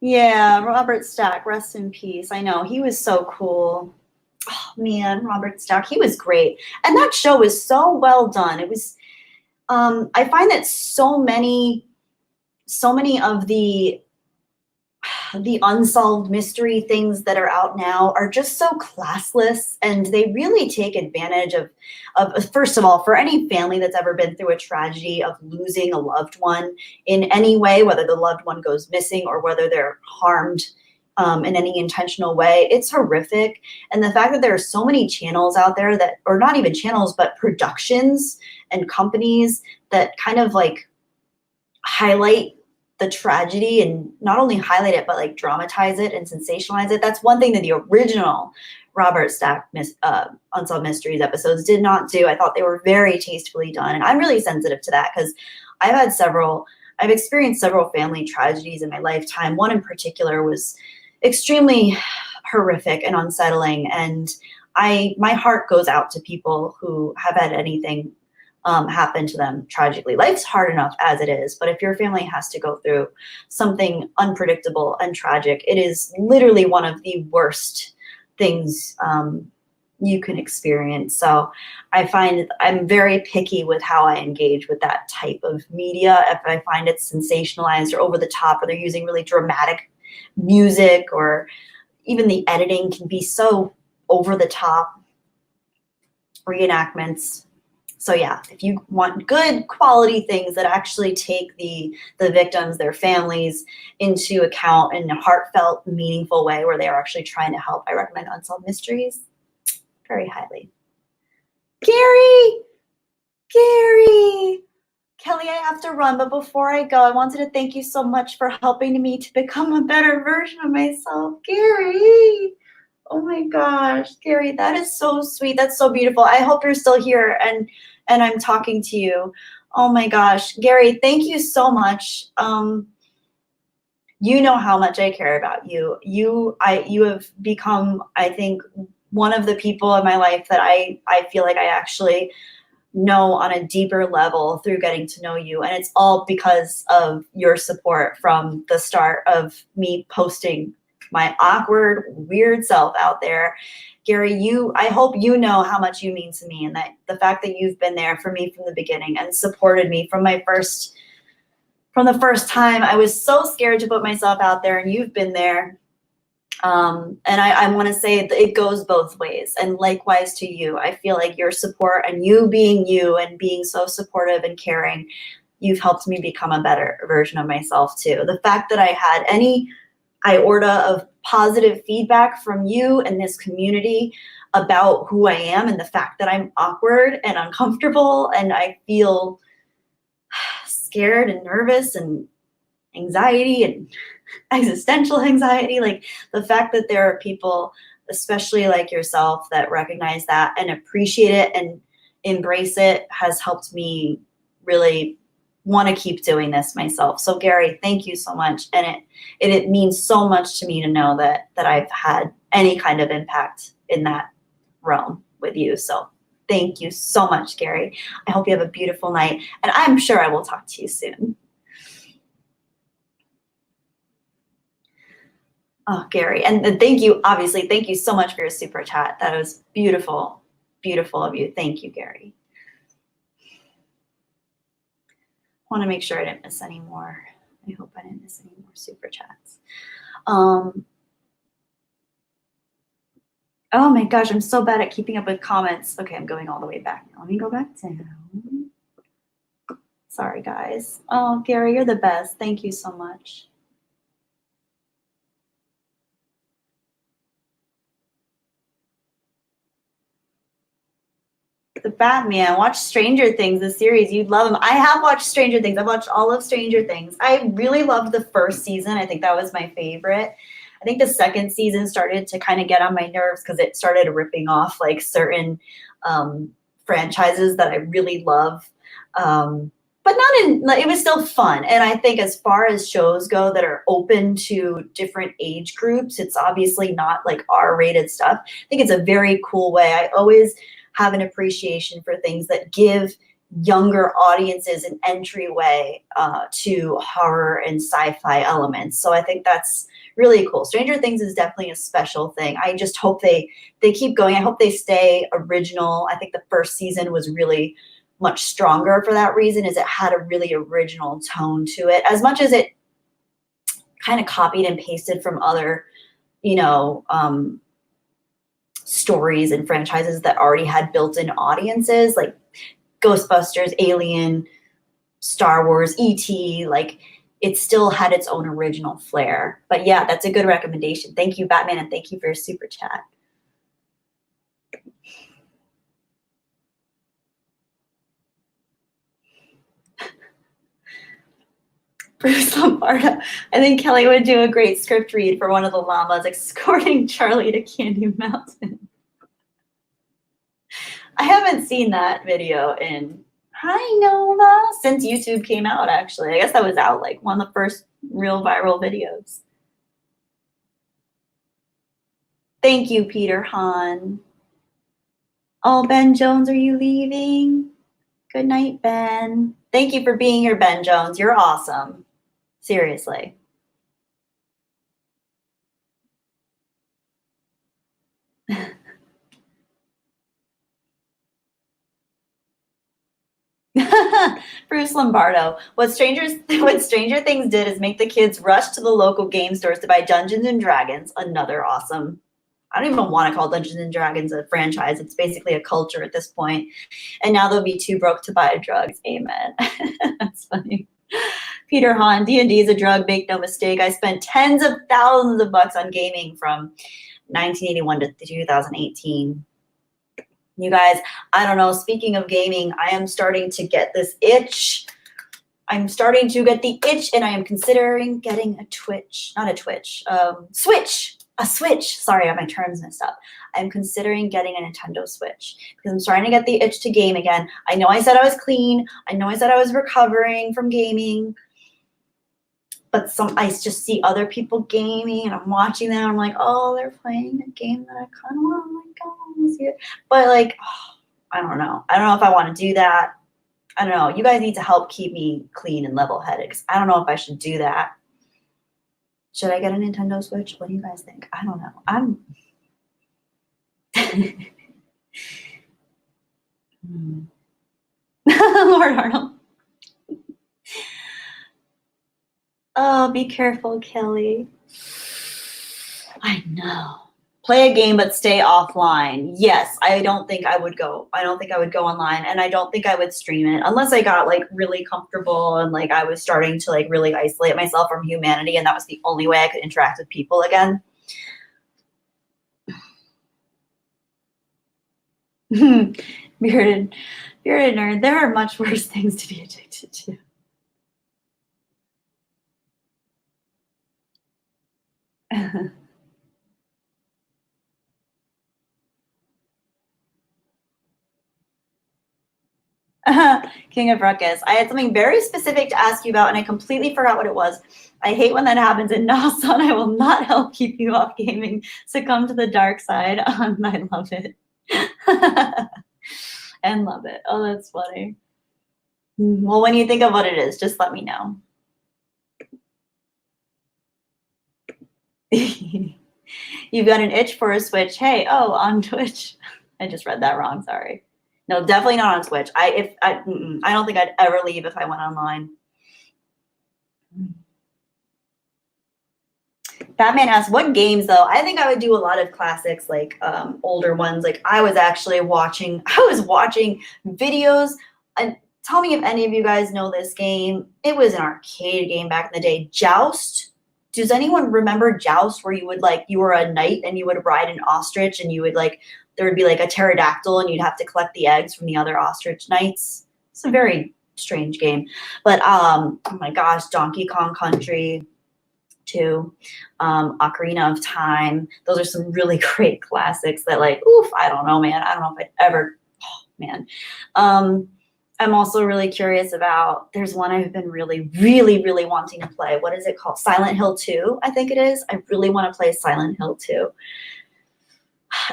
Yeah, Robert Stack, rest in peace. I know, he was so cool. Oh man, Robert Stack, he was great. And that show was so well done. It was, I find that so many of the unsolved mystery things that are out now are just so classless, and they really take advantage of first of all, for any family that's ever been through a tragedy of losing a loved one in any way, whether the loved one goes missing or whether they're harmed in any intentional way, it's horrific. And the fact that there are so many channels out there that, or not even channels, but productions and companies that kind of like highlight the tragedy, and not only highlight it, but like dramatize it and sensationalize it. That's one thing that the original Robert Stack Unsolved Mysteries episodes did not do. I thought they were very tastefully done. And I'm really sensitive to that because I've experienced several family tragedies in my lifetime. One in particular was extremely horrific and unsettling. And my heart goes out to people who have had anything happen to them tragically. Life's hard enough as it is, but if your family has to go through something unpredictable and tragic, it is literally one of the worst things you can experience. So I find I'm very picky with how I engage with that type of media. If I find it's sensationalized or over the top, or they're using really dramatic music, or even the editing can be so over the top reenactments. So yeah, if you want good quality things that actually take the victims, their families into account in a heartfelt, meaningful way where they are actually trying to help, I recommend Unsolved Mysteries very highly. Gary! Kelly, I have to run, but before I go, I wanted to thank you so much for helping me to become a better version of myself. Gary! Oh my gosh, Gary, that is so sweet. That's so beautiful. I hope you're still here and I'm talking to you. Oh my gosh, Gary, thank you so much. You know how much I care about you. You have become, I think, one of the people in my life that I feel like I actually know on a deeper level through getting to know you. And it's all because of your support from the start of me posting my awkward, weird self out there. Gary, I hope you know how much you mean to me, and that the fact that you've been there for me from the beginning and supported me from the first time. I was so scared to put myself out there, and you've been there. And I want to say it goes both ways, and likewise to you. I feel like your support and you being so supportive and caring, you've helped me become a better version of myself too. The fact that I had any iota of positive feedback from you and this community about who I am, and the fact that I'm awkward and uncomfortable and I feel scared and nervous and anxiety and existential anxiety, like the fact that there are people, especially like yourself, that recognize that and appreciate it and embrace it has helped me really want to keep doing this myself. So Gary, thank you so much. And it means so much to me to know that I've had any kind of impact in that realm with you. So thank you so much, Gary. I hope you have a beautiful night, and I'm sure I will talk to you soon. Oh, Gary, and thank you, obviously, thank you so much for your super chat. That was beautiful, beautiful of you. Thank you, Gary. I want to make sure I didn't miss any more. I hope I didn't miss any more super chats. Oh my gosh, I'm so bad at keeping up with comments. Okay, I'm going all the way back now. Let me go back down. Sorry, guys. Oh, Gary, you're the best. Thank you so much. The Batman. Watch Stranger Things, the series. You'd love them. I have watched Stranger Things. I've watched all of Stranger Things. I really loved the first season. I think that was my favorite. I think the second season started to kind of get on my nerves because it started ripping off like certain franchises that I really love. but not in, like, it was still fun. And I think as far as shows go that are open to different age groups, it's obviously not like R-rated stuff. I think it's a very cool way. I always have an appreciation for things that give younger audiences an entryway to horror and sci-fi elements. So I think that's really cool. Stranger Things is definitely a special thing. I just hope they keep going. I hope they stay original. I think the first season was really much stronger for that reason, is it had a really original tone to it, as much as it kind of copied and pasted from other, you know, stories and franchises that already had built-in audiences, like Ghostbusters, Alien, Star Wars, E.T., like it still had its own original flair. But yeah, that's a good recommendation. Thank you, Batman, and thank you for your super chat. Bruce Lombardo. I think Kelly would do a great script read for one of the llamas escorting Charlie to Candy Mountain. I haven't seen that video in, hi Nova, since YouTube came out, actually. I guess that was out like one of the first real viral videos. Thank you, Peter Hahn. Oh, Ben Jones, are you leaving? Good night, Ben. Thank you for being here, Ben Jones. You're awesome. Seriously. Bruce Lombardo. What Stranger Things did is make the kids rush to the local game stores to buy Dungeons and Dragons. Another awesome. I don't even want to call Dungeons and Dragons a franchise. It's basically a culture at this point. And now they'll be too broke to buy drugs. Amen. That's funny. Peter Hahn, D&D is a drug, make no mistake. I spent tens of thousands of bucks on gaming from 1981 to 2018. You guys, I don't know, speaking of gaming, I am starting to get this itch. I'm starting to get the itch, and I am considering getting a Switch. A Switch. Sorry, I have my terms messed up. I'm considering getting a Nintendo Switch because I'm starting to get the itch to game again. I know I said I was clean. I know I said I was recovering from gaming. But I just see other people gaming, and I'm watching them. I'm like, oh, they're playing a game that I kind of want to like go see it. But like, oh, I don't know. I don't know if I want to do that. I don't know. You guys need to help keep me clean and level-headed because I don't know if I should do that. Should I get a Nintendo Switch? What do you guys think? I don't know. Lord Arnold. Oh, be careful, Kelly. I know. Play a game, but stay offline. Yes, I don't think I would go. I don't think I would go online, and I don't think I would stream it unless I got like really comfortable and like I was starting to like really isolate myself from humanity, and that was the only way I could interact with people again. Bearded nerd. There are much worse things to be addicted to. King of Ruckus. I had something very specific to ask you about, and I completely forgot what it was. I hate when that happens, and no, son, I will not help keep you off gaming. Succumb to the dark side. I love it. And love it. Oh, that's funny. Well, when you think of what it is, just let me know. You've got an itch for a Switch. Hey, oh, on Twitch. I just read that wrong. Sorry. No, definitely not on Switch. I don't think I'd ever leave if I went online. Batman asks, what games though? I think I would do a lot of classics, like older ones. Like I was watching videos. And tell me if any of you guys know this game. It was an arcade game back in the day. Joust. Does anyone remember Joust, where you were a knight and you would ride an ostrich, and you would there would be like a pterodactyl and you'd have to collect the eggs from the other ostrich knights? It's a very strange game. But oh my gosh, Donkey Kong Country 2, Ocarina of Time. Those are some really great classics that oof, I don't know, man. I don't know if I'd ever, oh man. I'm also really curious about, there's one I've been really, really, really wanting to play. What is it called? Silent Hill 2, I think it is. I really want to play Silent Hill 2.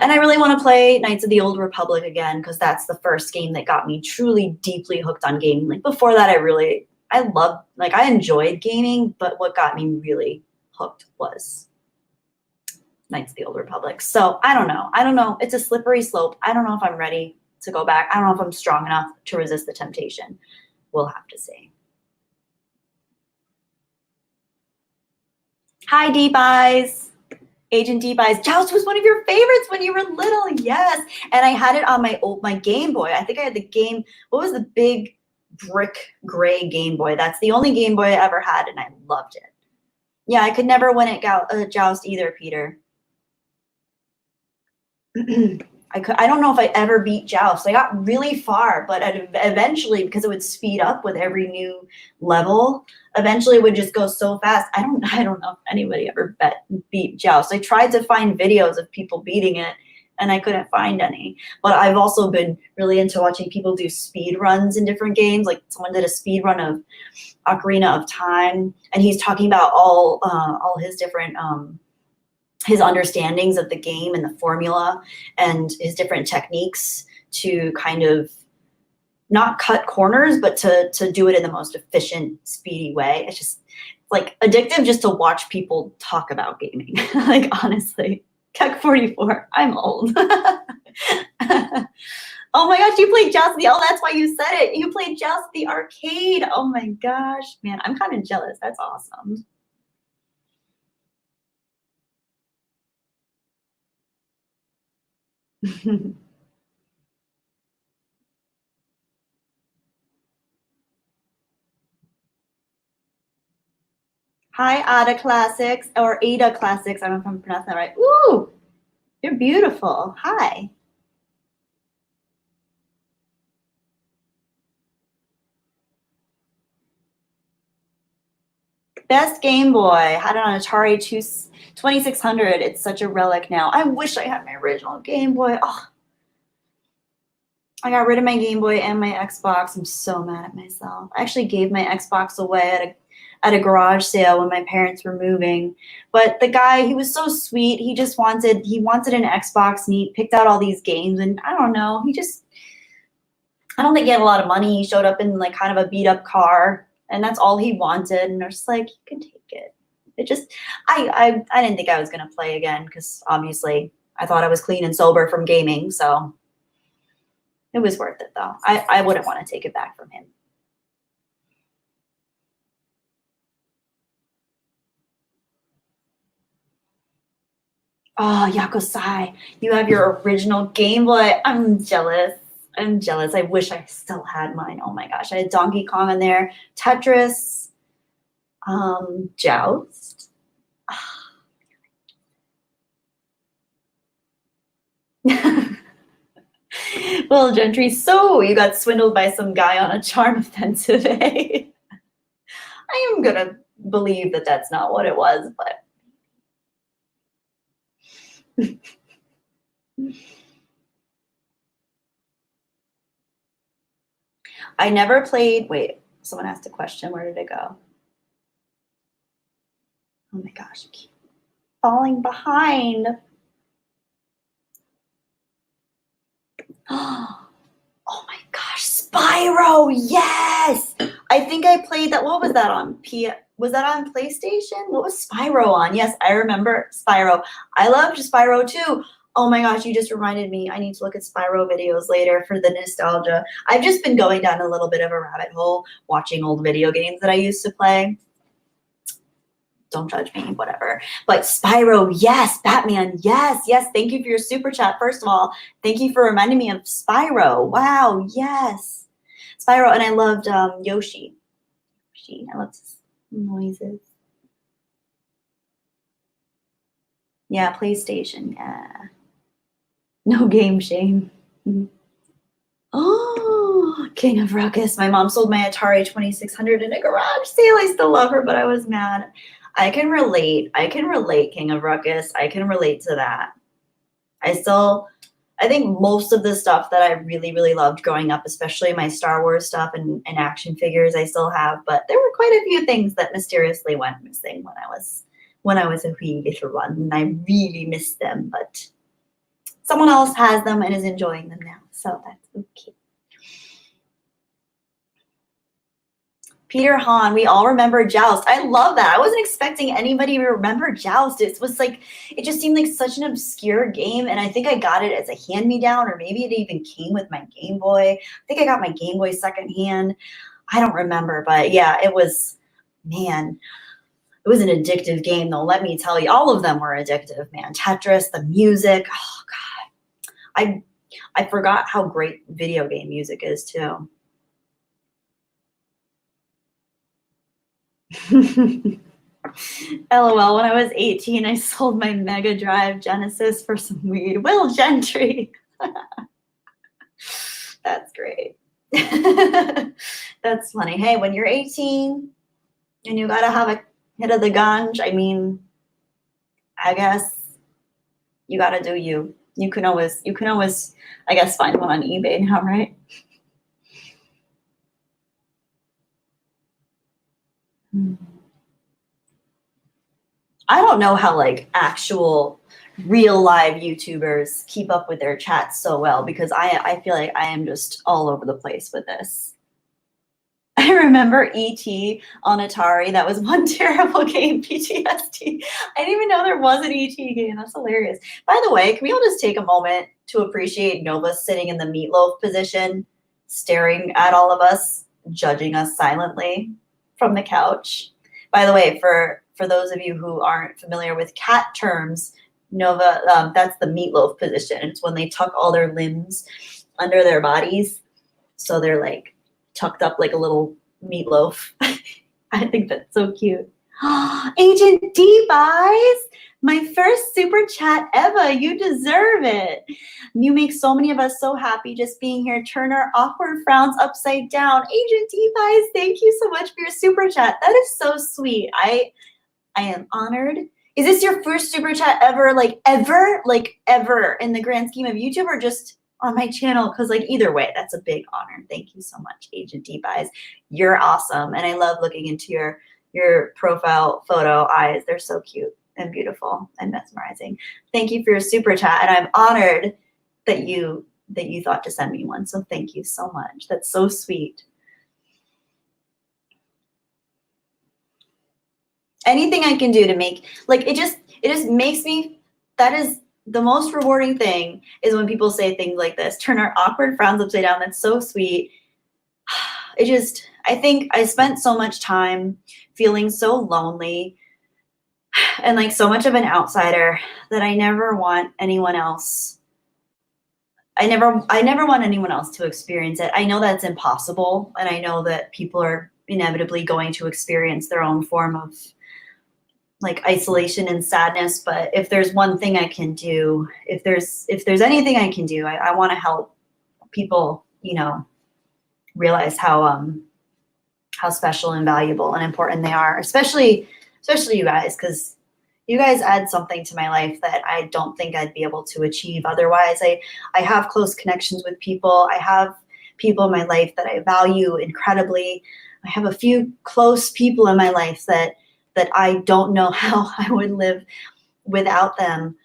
And I really want to play Knights of the Old Republic again, because that's the first game that got me truly deeply hooked on gaming. Like before that, I enjoyed gaming, but what got me really hooked was Knights of the Old Republic. So I don't know. It's a slippery slope. I don't know if I'm ready to go back. I don't know if I'm strong enough to resist the temptation. We'll have to see. Hi, Deep Eyes. Agent Deep Eyes. Joust was one of your favorites when you were little. Yes. And I had it on my Game Boy. I think I had the game. What was the big brick gray Game Boy? That's the only Game Boy I ever had, and I loved it. Yeah, I could never win at Joust either, Peter. I don't know if I ever beat Joust. I got really far, but eventually, because it would speed up with every new level, eventually it would just go so fast. I don't know if anybody ever beat Joust. I tried to find videos of people beating it, and I couldn't find any. But I've also been really into watching people do speed runs in different games. Like someone did a speed run of Ocarina of Time, and he's talking about all his different his understandings of the game and the formula and his different techniques to kind of not cut corners, but to do it in the most efficient, speedy way. It's just like addictive just to watch people talk about gaming. Like honestly, Keck 44, I'm old. Oh my gosh, you played Joust the, oh, that's why you said it. You played Joust the arcade. Oh my gosh, man, I'm kind of jealous. That's awesome. Hi, Ada Classics, or Ada Classics. I don't know if I'm pronouncing that right. Ooh, you're beautiful. Hi. Best Game Boy. Had it on Atari 2600. It's such a relic now. I wish I had my original Game Boy. Oh, I got rid of my Game Boy and my Xbox. I'm so mad at myself. I actually gave my Xbox away at a garage sale when my parents were moving. But the guy, he was so sweet. He wanted an Xbox, and he picked out all these games, and I don't know. I don't think he had a lot of money. He showed up in like kind of a beat up car, and that's all he wanted. And I was just like, you can take it. It just, I didn't think I was gonna play again because obviously I thought I was clean and sober from gaming. So it was worth it though. I wouldn't want to take it back from him. Oh, Yakosai, you have your original Game Boy. I'm jealous. I'm jealous. I wish I still had mine. Oh my gosh. I had Donkey Kong in there, Tetris, Joust. Well, Gentry, so you got swindled by some guy on a charm offensive, eh? I am gonna believe that that's not what it was, but I never played. Wait, someone asked a question. Where did it go? Oh my gosh, I keep falling behind. Oh my gosh, Spyro, yes! I think I played that. What was that on? Was that on PlayStation? What was Spyro on? Yes, I remember Spyro. I loved Spyro too. Oh my gosh, you just reminded me. I need to look at Spyro videos later for the nostalgia. I've just been going down a little bit of a rabbit hole watching old video games that I used to play. Don't judge me, whatever. But Spyro, yes. Batman, yes, yes. Thank you for your super chat. First of all, thank you for reminding me of Spyro. Wow, yes. Spyro, and I loved Yoshi. I loved his noises. Yeah, PlayStation, yeah. No game shame. Oh, King of Ruckus. My mom sold my Atari 2600 in a garage sale. I still love her, but I was mad. I can relate. I can relate, King of Ruckus. I can relate to that. I still I think most of the stuff that I really, really loved growing up, especially my Star Wars stuff and action figures, I still have. But there were quite a few things that mysteriously went missing when I was a wee little one, and I really miss them. But someone else has them and is enjoying them now, so that's okay. Peter Hahn, we all remember Joust. I love that. I wasn't expecting anybody to remember Joust. It was like, it just seemed like such an obscure game, and I think I got it as a hand-me-down, or maybe it even came with my Game Boy. I think I got my Game Boy secondhand. I don't remember, but yeah, it was, man, it was an addictive game, though, let me tell you. All of them were addictive, man. Tetris, the music, oh, God. I forgot how great video game music is, too. LOL, when I was 18, I sold my Mega Drive Genesis for some weed. Will Gentry. That's great. That's funny. Hey, when you're 18 and you gotta have a hit of the ganj, I mean, I guess you gotta do you. You can always, I guess, find one on eBay now, right? I don't know how like actual real live YouTubers keep up with their chats so well, because I feel like I am just all over the place with this. I remember E.T. on Atari. That was one terrible game, PTSD. I didn't even know there was an E.T. game. That's hilarious. By the way, can we all just take a moment to appreciate Nova sitting in the meatloaf position, staring at all of us, judging us silently from the couch? By the way, for those of you who aren't familiar with cat terms, Nova, that's the meatloaf position. It's when they tuck all their limbs under their bodies, so they're like tucked up like a little meatloaf. I think that's so cute. Agent D-Buys, my first super chat ever. You deserve it. You make so many of us so happy just being here. Turn our awkward frowns upside down. Agent D-Buys, thank you so much for your super chat. That is so sweet. I am honored. Is this your first super chat ever, like ever in the grand scheme of YouTube, or just on my channel? Because like either way, that's a big honor. Thank you so much, Agent D-Buys. You're awesome. And I love looking into your profile photo eyes. They're so cute and beautiful and mesmerizing. Thank you for your super chat. And I'm honored that you thought to send me one. So thank you so much. That's so sweet. Anything I can do to make, like, it just makes me, that is the most rewarding thing, is when people say things like this, turn our awkward frowns upside down. That's so sweet. I think I spent so much time feeling so lonely and like so much of an outsider that I never want anyone else. I never want anyone else to experience it. I know that's impossible, and I know that people are inevitably going to experience their own form of like isolation and sadness. But if there's one thing I can do, if there's anything I can do, I want to help people, you know, realize how special and valuable and important they are, especially you guys, because you guys add something to my life that I don't think I'd be able to achieve otherwise. I have close connections with people. I have people in my life that I value incredibly. I have a few close people in my life that I don't know how I would live without them.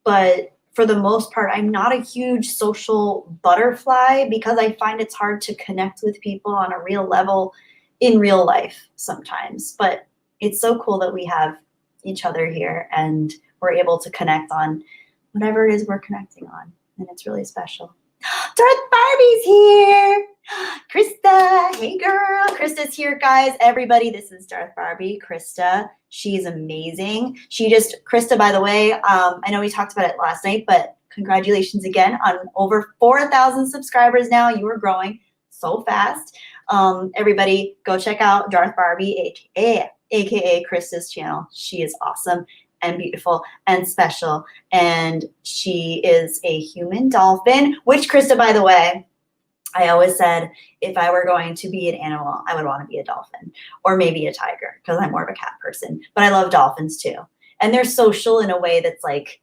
But for the most part, I'm not a huge social butterfly, because I find it's hard to connect with people on a real level in real life sometimes. But it's so cool that we have each other here and we're able to connect on whatever it is we're connecting on. And it's really special. Darth Barbie's here. Krista, hey girl. Krista's here, guys. Everybody, this is Darth Barbie, Krista. She's amazing. Krista, by the way, I know we talked about it last night, but congratulations again on over 4,000 subscribers now. You are growing so fast. Everybody, go check out Darth Barbie, aka Krista's channel. She is awesome and beautiful and special, and she is a human dolphin, which, Krista, by the way, I always said if I were going to be an animal, I would want to be a dolphin or maybe a tiger, because I'm more of a cat person, but I love dolphins too. And they're social in a way that's like,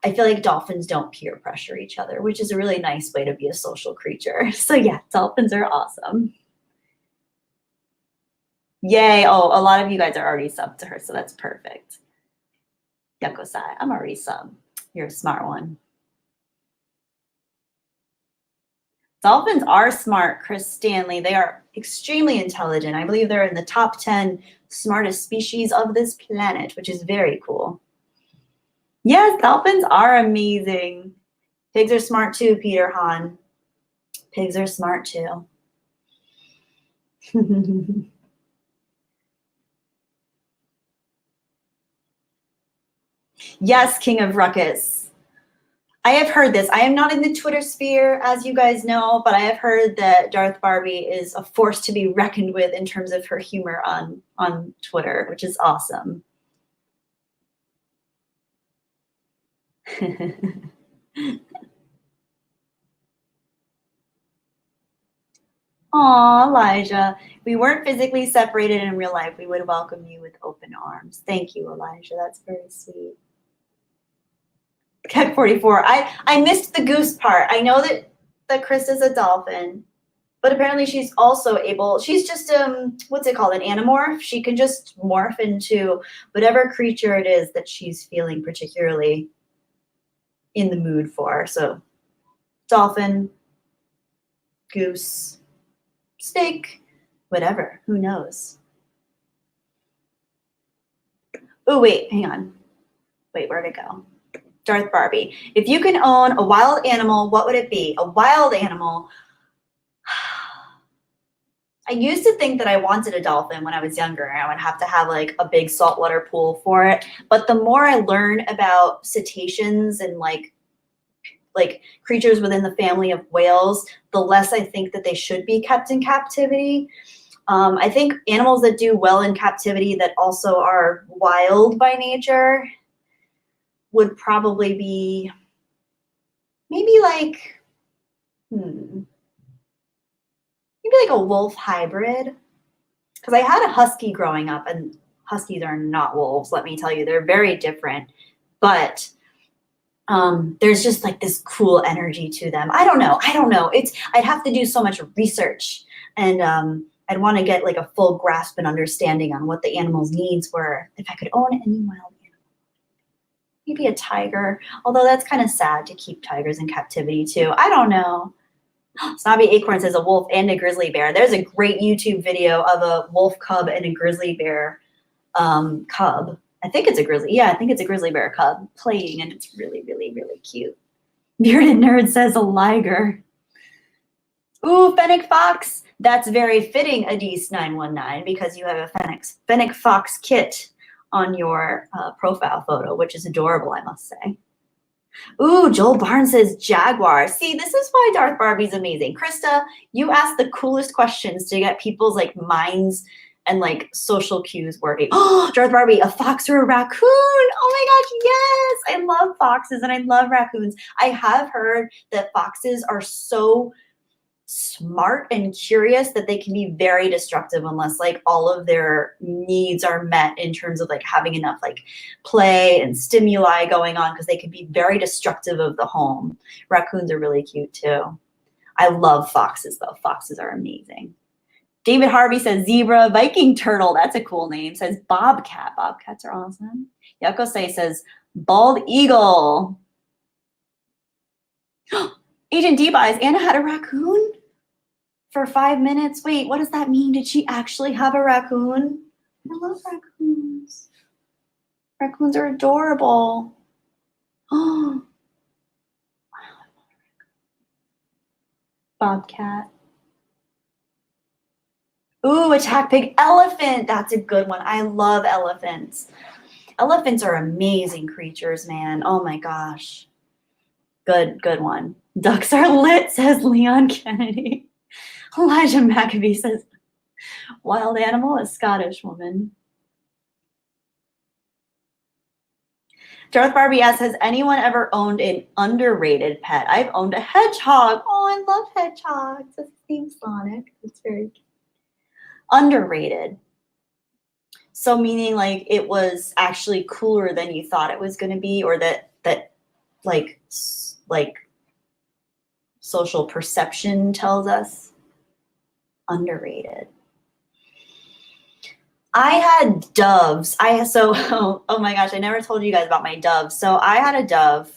I feel like dolphins don't peer pressure each other, which is a really nice way to be a social creature. So yeah, dolphins are awesome. Yay. Oh, a lot of you guys are already subbed to her, so that's perfect. Yakosai, I'm already subbed. You're a smart one. Dolphins are smart, Chris Stanley. They are extremely intelligent. I believe they're in the top 10 smartest species of this planet, which is very cool. Yes, dolphins are amazing. Pigs are smart too, Peter Hahn. Pigs are smart too. Yes, King of Ruckus. I have heard this. I am not in the Twitter sphere, as you guys know, but I have heard that Darth Barbie is a force to be reckoned with in terms of her humor on Twitter, which is awesome. Aw, Elijah. If we weren't physically separated in real life, we would welcome you with open arms. Thank you, Elijah. That's very sweet. Cat 44. I missed the goose part. I know that Chris is a dolphin, but apparently she's also able, she's just what's it called, an animorph. She can just morph into whatever creature it is that she's feeling particularly in the mood for. So dolphin, goose, snake, whatever, who knows. Oh wait, hang on. Wait, where'd it go? Darth Barbie. If you can own a wild animal, what would it be? A wild animal. I used to think that I wanted a dolphin when I was younger. I would have to have like a big saltwater pool for it. But the more I learn about cetaceans and like creatures within the family of whales, the less I think that they should be kept in captivity. I think animals that do well in captivity that also are wild by nature would probably be maybe like, maybe like a wolf hybrid. Because I had a husky growing up, and huskies are not wolves, let me tell you. They're very different. But there's just like this cool energy to them. I don't know. I'd have to do so much research, and I'd want to get like a full grasp and understanding on what the animal's needs were if I could own any wild animal. Maybe a tiger, although that's kind of sad to keep tigers in captivity too. I don't know. Snobby Acorn says a wolf and a grizzly bear. There's a great YouTube video of a wolf cub and a grizzly bear cub. I think it's a grizzly. Yeah, I think it's a grizzly bear cub playing, and it's really, really, really cute. Bearded Nerd says a liger. Ooh, Fennec Fox. That's very fitting, Adis 919, because you have a Fennec Fox kit on your profile photo, which is adorable, I must say. Ooh, Joel Barnes says jaguar. See, this is why Darth Barbie's amazing. Krista, you asked the coolest questions to get people's like minds and like social cues working. Oh, Darth Barbie, a fox or a raccoon? Oh my gosh, yes! I love foxes and I love raccoons. I have heard that foxes are so smart and curious that they can be very destructive unless like all of their needs are met in terms of like having enough like play and stimuli going on, because they can be very destructive of the home. Raccoons are really cute too. I love foxes though. Foxes are amazing. David Harvey says zebra. Viking turtle, that's a cool name. Says bobcat. Bobcats are awesome. Yakosei says bald eagle. Agent D-Buys, Anna had a raccoon for 5 minutes. Wait, what does that mean? Did she actually have a raccoon? I love raccoons. Raccoons are adorable. Oh, bobcat. Ooh, attack pig. Elephant. That's a good one. I love elephants. Elephants are amazing creatures, man. Oh my gosh. Good one. Ducks are lit, says Leon Kennedy. Elijah McAbee says, wild animal, a Scottish woman. Darth Barbie asks, has anyone ever owned an underrated pet? I've owned a hedgehog. Oh, I love hedgehogs. That's Team Sonic. It's very cute. Underrated. So meaning like it was actually cooler than you thought it was going to be, or that like social perception tells us? Underrated. I had doves. Oh my gosh, I never told you guys about my doves. So I had a dove.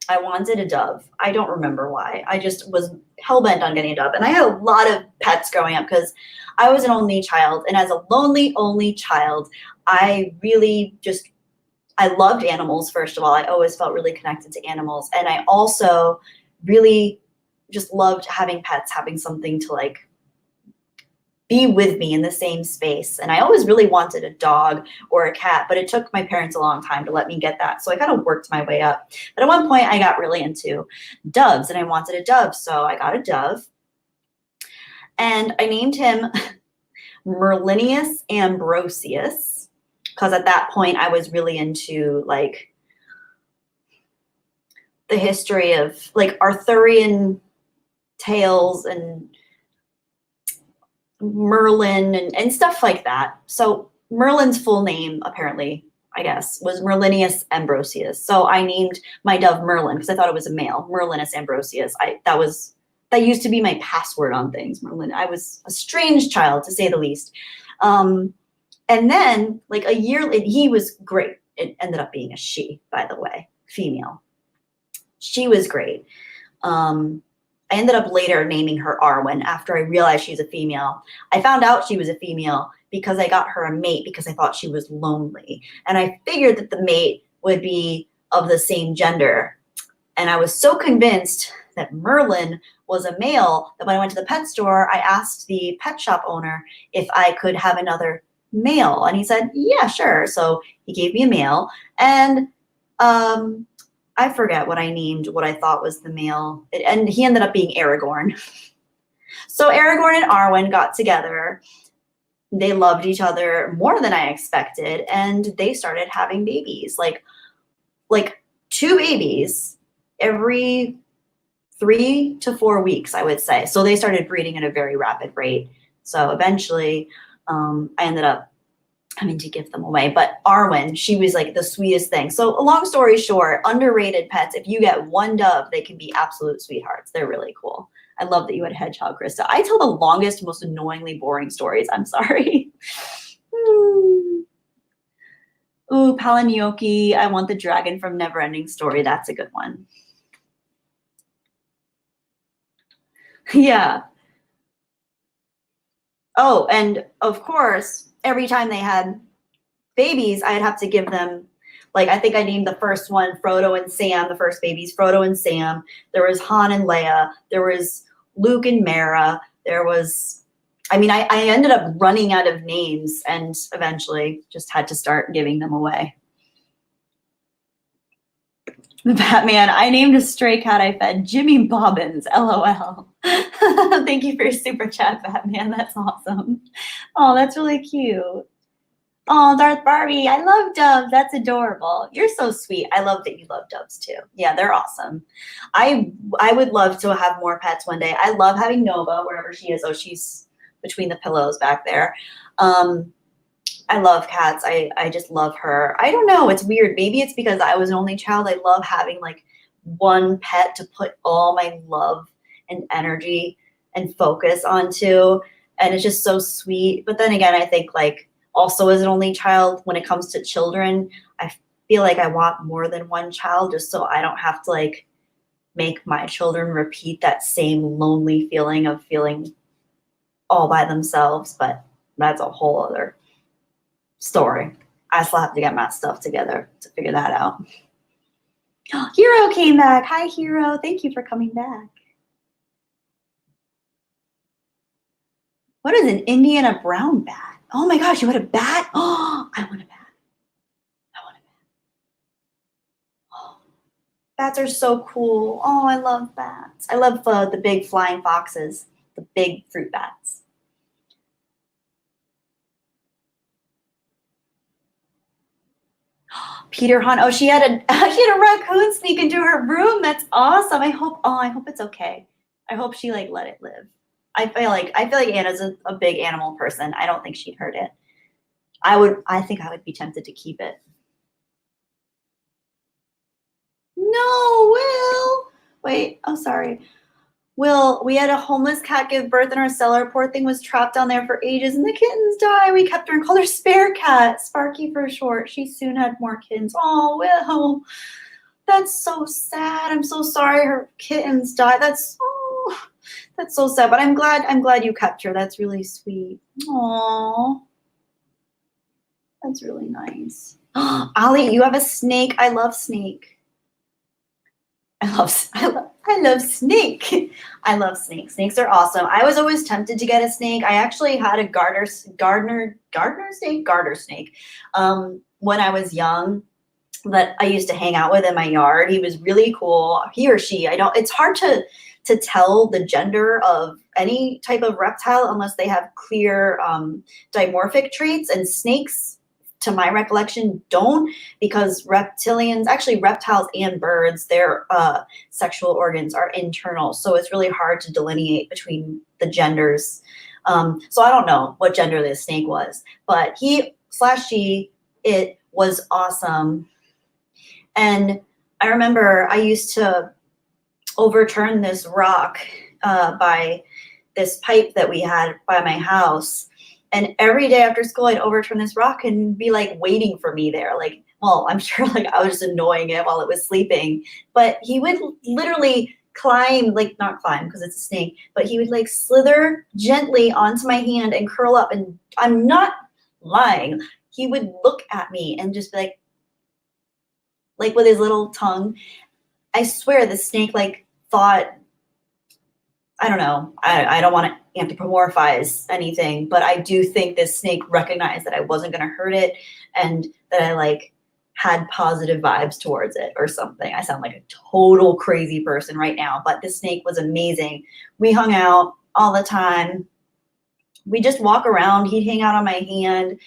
I wanted a dove. I don't remember why. I just was hell-bent on getting a dove. And I had a lot of pets growing up because I was an only child. And as a lonely only child, I loved animals, first of all. I always felt really connected to animals. And I also really just loved having pets, having something to like be with me in the same space. And I always really wanted a dog or a cat, but it took my parents a long time to let me get that. So I kind of worked my way up. But at one point I got really into doves and I wanted a dove. So I got a dove and I named him Merlinius Ambrosius because at that point I was really into like the history of like Arthurian tales and Merlin and stuff like that. So Merlin's full name, apparently, I guess, was Merlinius Ambrosius. So I named my dove Merlin because I thought it was a male, Merlinus Ambrosius. That used to be my password on things, Merlin. I was a strange child, to say the least. And then, like a year later, he was great. It ended up being a she, by the way, female. She was great. I ended up later naming her Arwen after I realized she's a female. I found out she was a female because I got her a mate because I thought she was lonely. And I figured that the mate would be of the same gender. And I was so convinced that Merlin was a male that when I went to the pet store, I asked the pet shop owner if I could have another male. And he said, yeah, sure. So he gave me a male. And I forget what I named what I thought was the male. And he ended up being Aragorn. So Aragorn and Arwen got together. They loved each other more than I expected. And they started having babies, like 2 babies every 3 to 4 weeks, I would say. So they started breeding at a very rapid rate. So eventually I ended up having to give them away. But Arwen, she was like the sweetest thing. So long story short, underrated pets, if you get one dove, they can be absolute sweethearts. They're really cool. I love that you had a hedgehog, Krista. I tell the longest, most annoyingly boring stories. I'm sorry. Ooh, Palanioki. I want the dragon from Neverending Story. That's a good one. Yeah. Oh, and of course, every time they had babies, I'd have to give them, like, I think I named the first one Frodo and Sam, the first babies, Frodo and Sam. There was Han and Leia. There was Luke and Mara. There was, I mean, I ended up running out of names and eventually just had to start giving them away. The Batman, I named a stray cat I fed Jimmy Bobbins, LOL. Thank you for your super chat, Batman. That's awesome. Oh, that's really cute. Oh, Darth Barbie, I love doves. That's adorable. You're so sweet. I love that you love doves too. Yeah, they're awesome. I would love to have more pets one day. I love having Nova wherever she is. Oh, she's between the pillows back there. I love cats. I just love her. I don't know. It's weird. Maybe it's because I was an only child. I love having like one pet to put all my love and energy and focus onto. And it's just so sweet. But then again, I think like also as an only child, when it comes to children, I feel like I want more than one child just so I don't have to like make my children repeat that same lonely feeling of feeling all by themselves. But that's a whole other story. I still have to get my stuff together to figure that out. Hero came back. Hi, Hero. Thank you for coming back. What is an Indiana brown bat? Oh my gosh, you want a bat? Oh, I want a bat. I want a bat. Oh, bats are so cool. Oh, I love bats. I love the big flying foxes, the big fruit bats. Peter Han. Oh, she had a raccoon sneak into her room. That's awesome. I hope it's okay. I hope she like let it live. I feel like Anna's a big animal person. I don't think she'd hurt it. I think I would be tempted to keep it. No, Wait, oh, sorry. Will, we had a homeless cat give birth in our cellar. Poor thing was trapped down there for ages and the kittens died. We kept her and called her Spare Cat, Sparky for short. She soon had more kittens. Oh, Will, that's so sad. I'm so sorry her kittens died. That's so sad. But I'm glad you kept her. That's really sweet. Aww. That's really nice. Ali, you have a snake. I love snake. I love snake. I love snakes. Snakes are awesome. I was always tempted to get a snake. I actually had a garter snake when I was young that I used to hang out with in my yard. He was really cool. He or she, it's hard to tell the gender of any type of reptile unless they have clear dimorphic traits, and snakes, to my recollection, don't, because reptiles and birds, their sexual organs are internal. So it's really hard to delineate between the genders. So I don't know what gender this snake was, but he/she, it was awesome. And I remember I used to overturn this rock by this pipe that we had by my house. And every day after school, I'd overturn this rock and be like waiting for me there. Like, well, I'm sure like I was just annoying it while it was sleeping. But he would literally climb, like not climb because it's a snake, but he would like slither gently onto my hand and curl up. And I'm not lying. He would look at me and just be like with his little tongue. I swear the snake like thought, I don't know, I don't want to anthropomorphize anything, but I do think this snake recognized that I wasn't going to hurt it and that I like had positive vibes towards it or something. I sound like a total crazy person right now, but this snake was amazing. We hung out all the time. We just walk around. He'd hang out on my hand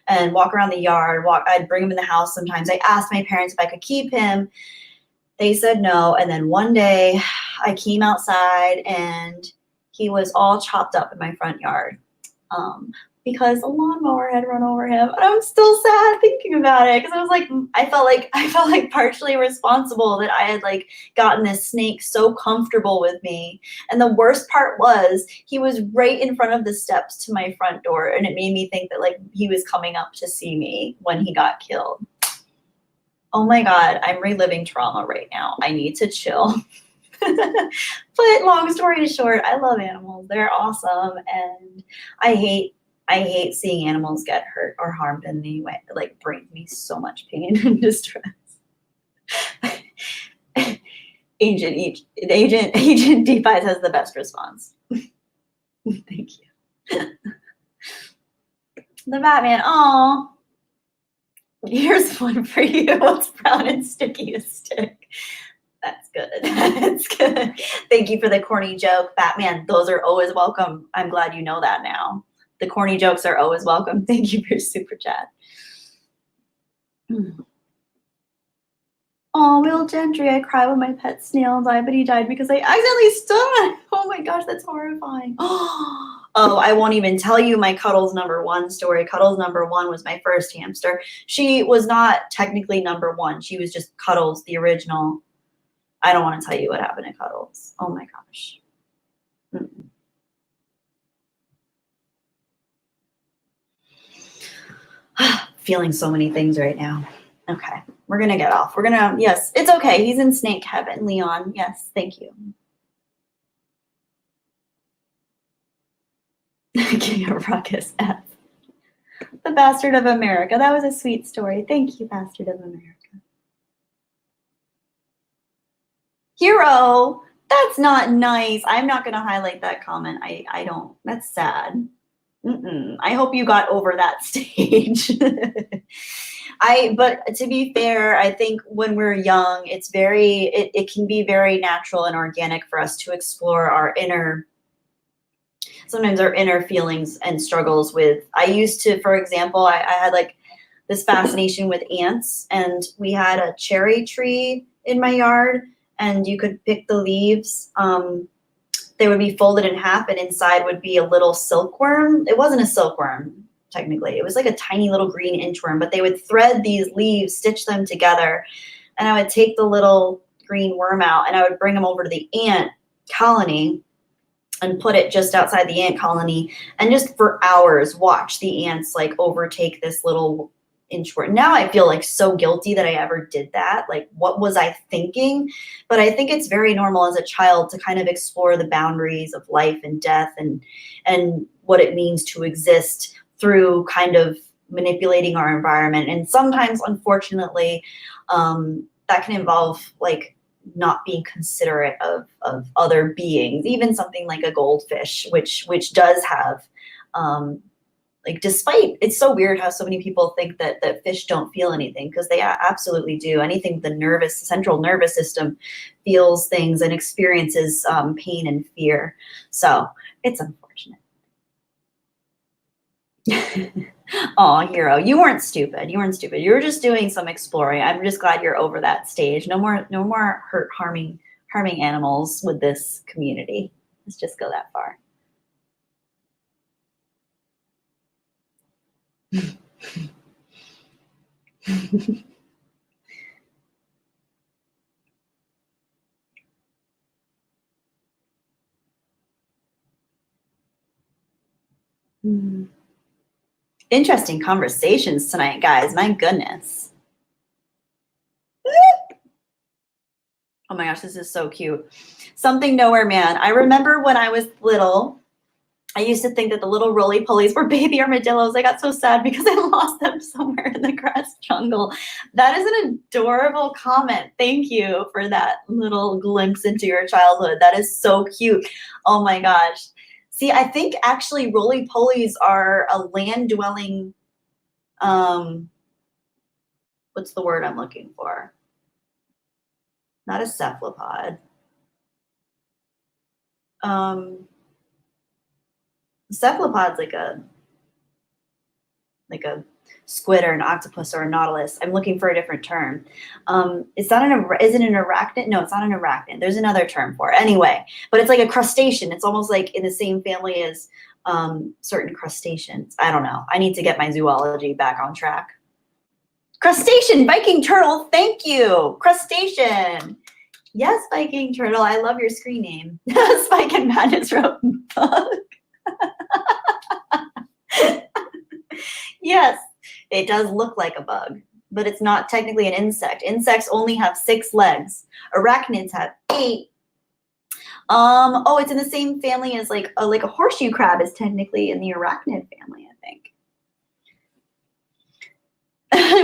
and walk around the yard. I'd bring him in the house sometimes. I asked my parents if I could keep him. They said no. And then one day I came outside and he was all chopped up in my front yard because a lawnmower had run over him. And I'm still sad thinking about it because I felt like partially responsible that I had like gotten this snake so comfortable with me. And the worst part was he was right in front of the steps to my front door, and it made me think that like he was coming up to see me when he got killed. Oh my God, I'm reliving trauma right now. I need to chill. But long story short, I love animals. They're awesome. And I hate seeing animals get hurt or harmed in any way. It like brings me so much pain and distress. Agent D5 has the best response. Thank you. The Batman, oh. Here's one for you. What's brown and sticky to stick? That's good. That's good. Thank you for the corny joke. Batman, those are always welcome. I'm glad you know that now. The corny jokes are always welcome. Thank you for your super chat. Oh, Will Gentry, I cry when my pet snail died, but he died because I accidentally stood on it. Oh my gosh, that's horrifying. Oh, I won't even tell you my Cuddles #1 story. Cuddles #1 was my first hamster. She was not technically #1. She was just Cuddles, the original. I don't want to tell you what happened to Cuddles. Oh my gosh. Feeling so many things right now. Okay, we're going to get off. Yes, it's okay. He's in snake heaven, Leon. Yes, thank you. King of Ruckus F. The Bastard of America. That was a sweet story. Thank you, Bastard of America. Hero, that's not nice. I'm not going to highlight that comment. I don't. That's sad. I hope you got over that stage. But to be fair, I think when we're young, it can be very natural and organic for us to explore our inner feelings and struggles with. I used to, for example, I had like this fascination with ants, and we had a cherry tree in my yard, and you could pick the leaves. They would be folded in half, and inside would be a little silkworm. It wasn't a silkworm, technically. It was like a tiny little green inchworm, but they would thread these leaves, stitch them together, and I would take the little green worm out, and I would bring them over to the ant colony and put it just outside the ant colony, and just for hours watch the ants like overtake this little inch worm. Now I feel like so guilty that I ever did that. Like, what was I thinking? But I think it's very normal as a child to kind of explore the boundaries of life and death, and what it means to exist through kind of manipulating our environment. And sometimes, unfortunately, that can involve like not being considerate of other beings, even something like a goldfish, which does have like, despite, it's so weird how so many people think that fish don't feel anything, because they absolutely do. Anything with the central nervous system feels things and experiences pain and fear. So it's unfortunate. Oh, Hero, you weren't stupid. You weren't stupid. You were just doing some exploring. I'm just glad you're over that stage. No more harming animals with this community. Let's just go that far. Interesting conversations tonight, guys. My goodness. Oh my gosh, this is so cute. Something Nowhere Man. I remember when I was little, I used to think that the little roly-polies were baby armadillos. I got so sad because I lost them somewhere in the grass jungle. That is an adorable comment. Thank you for that little glimpse into your childhood. That is so cute. Oh my gosh. See, I think actually roly-polies are a land-dwelling, what's the word I'm looking for? Not a cephalopod. Cephalopod's like a squid or an octopus or a nautilus. I'm looking for a different term. Is it an arachnid? No, it's not an arachnid. There's another term for it. Anyway, but it's like a crustacean. It's almost like in the same family as certain crustaceans. I don't know. I need to get my zoology back on track. Crustacean, Viking turtle, thank you. Crustacean. Yes, Viking turtle, I love your screen name. Spike and Madness wrote bug. Yes, it does look like a bug, but it's not technically an insect. Insects only have 6 legs. Arachnids have 8. Oh, it's in the same family as like a horseshoe crab is technically in the arachnid family, I think.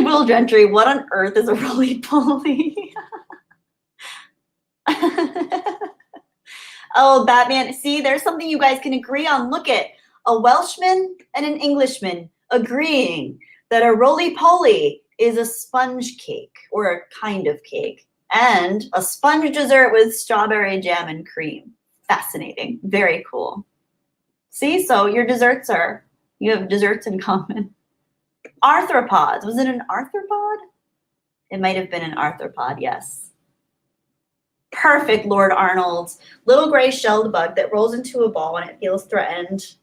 Will Gentry, what on earth is a roly-poly? Oh, Batman. See, there's something you guys can agree on. Look at a Welshman and an Englishman agreeing that a roly-poly is a sponge cake, or a kind of cake, and a sponge dessert with strawberry jam and cream. Fascinating. Very cool. See, so you have desserts in common. Arthropods. Was it an arthropod? It might have been an arthropod, yes. Perfect, Lord Arnold. Little gray shelled bug that rolls into a ball when it feels threatened.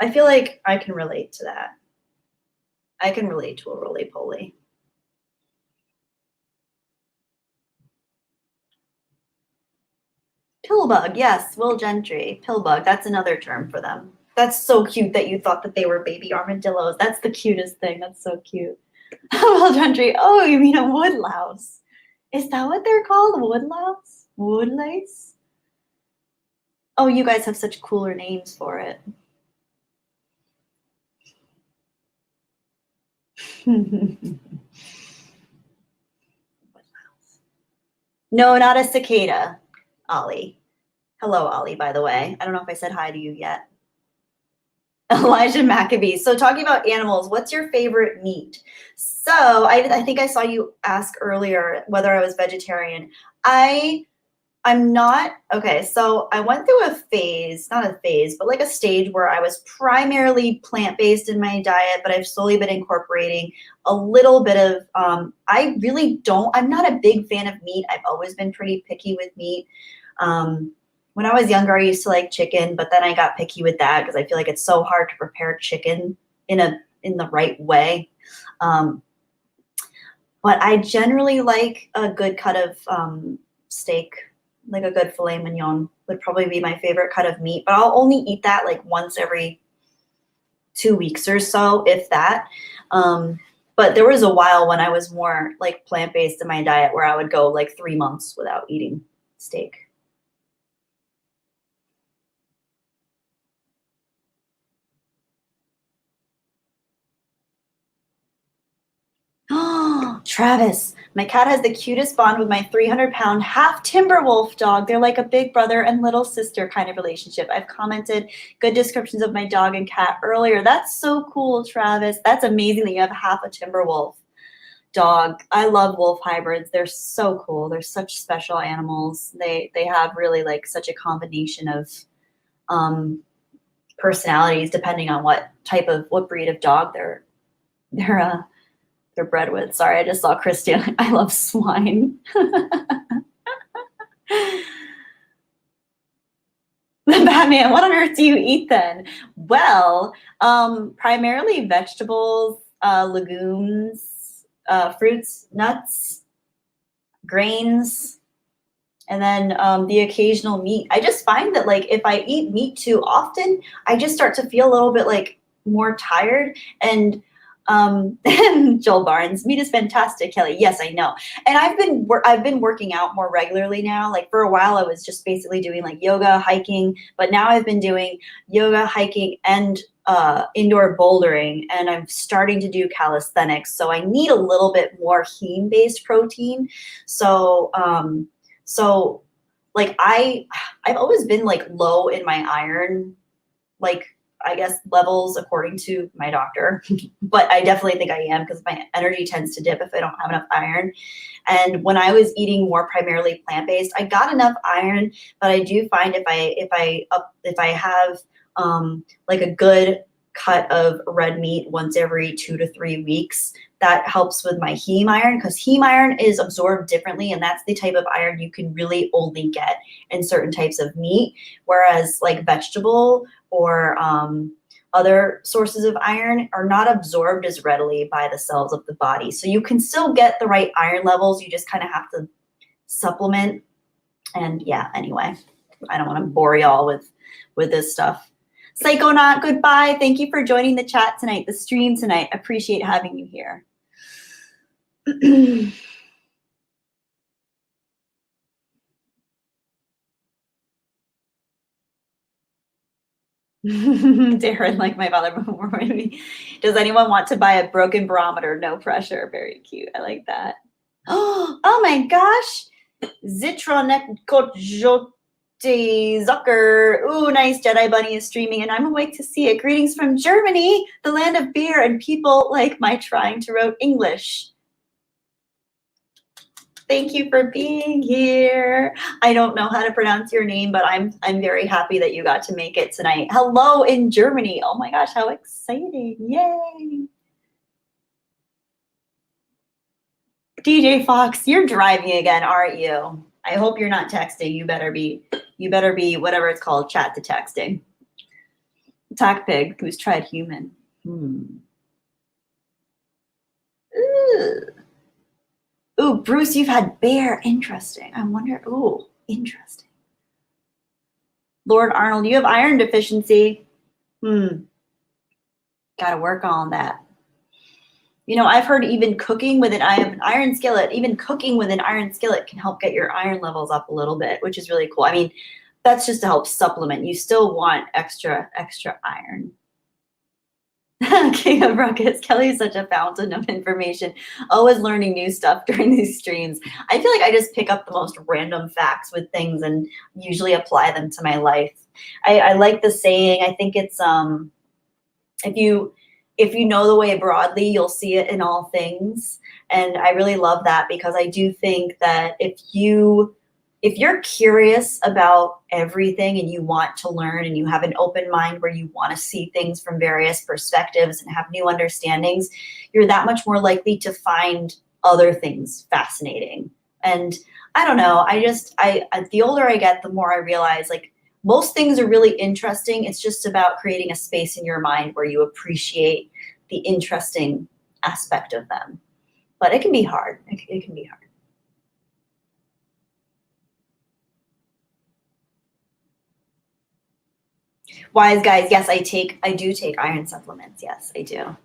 I feel like I can relate to that. I can relate to a roly-poly. Pillbug, yes, Will Gentry. Pillbug, that's another term for them. That's so cute that you thought that they were baby armadillos. That's the cutest thing. That's so cute. Will Gentry, oh, you mean a woodlouse. Is that what they're called? Woodlouse? Woodlice? Oh, you guys have such cooler names for it. No, not a cicada, Ollie. Hello, Ollie, by the way. I don't know if I said hi to you yet. Elijah Maccabee. So talking about animals, what's your favorite meat? So I think I saw you ask earlier whether I was vegetarian. I'm not. Okay, so I went through a phase, not a phase, but like a stage where I was primarily plant-based in my diet, but I've slowly been incorporating a little bit of, I'm not a big fan of meat. I've always been pretty picky with meat. When I was younger, I used to like chicken, but then I got picky with that because I feel like it's so hard to prepare chicken in the right way. But I generally like a good cut of steak, like a good filet mignon would probably be my favorite cut of meat, but I'll only eat that like once every 2 weeks or so, if that. But there was a while when I was more like plant-based in my diet where I would go like 3 months without eating steak. Oh, Travis, my cat has the cutest bond with my 300-pound half Timberwolf dog. They're like a big brother and little sister kind of relationship. I've commented good descriptions of my dog and cat earlier. That's so cool, Travis. That's amazing that you have half a Timberwolf dog. I love wolf hybrids. They're so cool. They're such special animals. They have really like such a combination of personalities depending on what breed of dog they're bred with. Sorry, I just saw Christian. I love swine. The Batman, what on earth do you eat then? Well, primarily vegetables, legumes, fruits, nuts, grains, and then the occasional meat. I just find that like if I eat meat too often, I just start to feel a little bit like more tired. And Joel Barnes, meat is fantastic, Kelly. Yes, I know. And I've been working out more regularly now. Like for a while, I was just basically doing like yoga, hiking, but now I've been doing yoga, hiking, and indoor bouldering, and I'm starting to do calisthenics. So I need a little bit more heme-based protein. So like I've always been like low in my iron, like I guess levels according to my doctor, but I definitely think I am because my energy tends to dip if I don't have enough iron. And when I was eating more primarily plant-based, I got enough iron, but I do find if I have like a good cut of red meat once every 2 to 3 weeks, that helps with my heme iron because heme iron is absorbed differently, and that's the type of iron you can really only get in certain types of meat, whereas like vegetable or other sources of iron are not absorbed as readily by the cells of the body. So you can still get the right iron levels, you just kind of have to supplement. And yeah, anyway, I don't want to bore y'all with this stuff. Psychonaut, goodbye. Thank you for joining the chat tonight, the stream tonight. Appreciate having you here. Darren, like my father before me. Does anyone want to buy a broken barometer? No pressure. Very cute. I like that. Oh my gosh. Zitronek Kotjote Zucker. Ooh, nice. Jedi Bunny is streaming and I'm awake to see it. Greetings from Germany, the land of beer and people like my trying to wrote English. Thank you for being here. I don't know how to pronounce your name, but I'm very happy that you got to make it tonight. Hello in Germany. Oh my gosh, how exciting. Yay. DJ Fox, you're driving again, aren't you? I hope you're not texting. You better be whatever it's called, chat to texting. Attack Pig, who's tried human. Ooh, Bruce, you've had bear. Interesting. I wonder. Ooh, interesting. Lord Arnold, you have iron deficiency. Got to work on that. You know, I've heard even cooking with an iron skillet, even cooking with an iron skillet can help get your iron levels up a little bit, which is really cool. I mean, that's just to help supplement. You still want extra iron. King of Ruckus. Kelly is such a fountain of information, always learning new stuff during these streams. I feel like I just pick up the most random facts with things and usually apply them to my life. I like the saying, I think it's if you know the way broadly, you'll see it in all things. And I really love that because I do think that if you're curious about everything and you want to learn and you have an open mind where you want to see things from various perspectives and have new understandings, you're that much more likely to find other things fascinating. And I don't know, the older I get, the more I realize like most things are really interesting. It's just about creating a space in your mind where you appreciate the interesting aspect of them. But it can be hard. It can be hard. Wise guys, yes, I do take iron supplements. Yes, I do.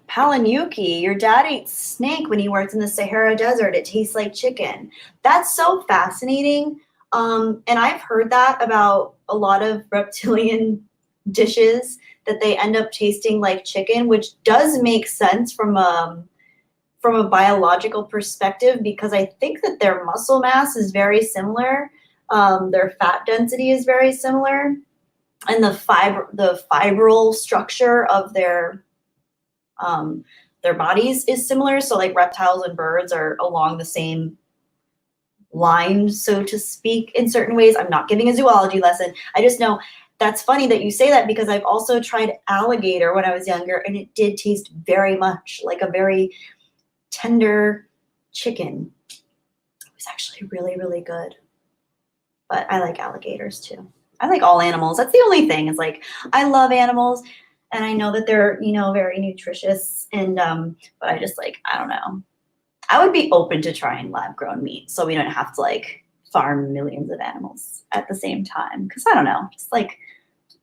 Palanyuki, your dad ate snake when he worked in the Sahara Desert. It tastes like chicken. That's so fascinating. And I've heard that about a lot of reptilian dishes that they end up tasting like chicken, which does make sense from a biological perspective because I think that their muscle mass is very similar. Their fat density is very similar, and the fibril structure of their bodies is similar. So like reptiles and birds are along the same line, so to speak, in certain ways. I'm not giving a zoology lesson. I just know that's funny that you say that because I've also tried alligator when I was younger, and it did taste very much like a very tender chicken. It was actually really, really good. But I like alligators too. I like all animals. That's the only thing is like I love animals and I know that they're, very nutritious and but I just like, I don't know. I would be open to trying lab grown meat so we don't have to like farm millions of animals at the same time. Cause I don't know, just like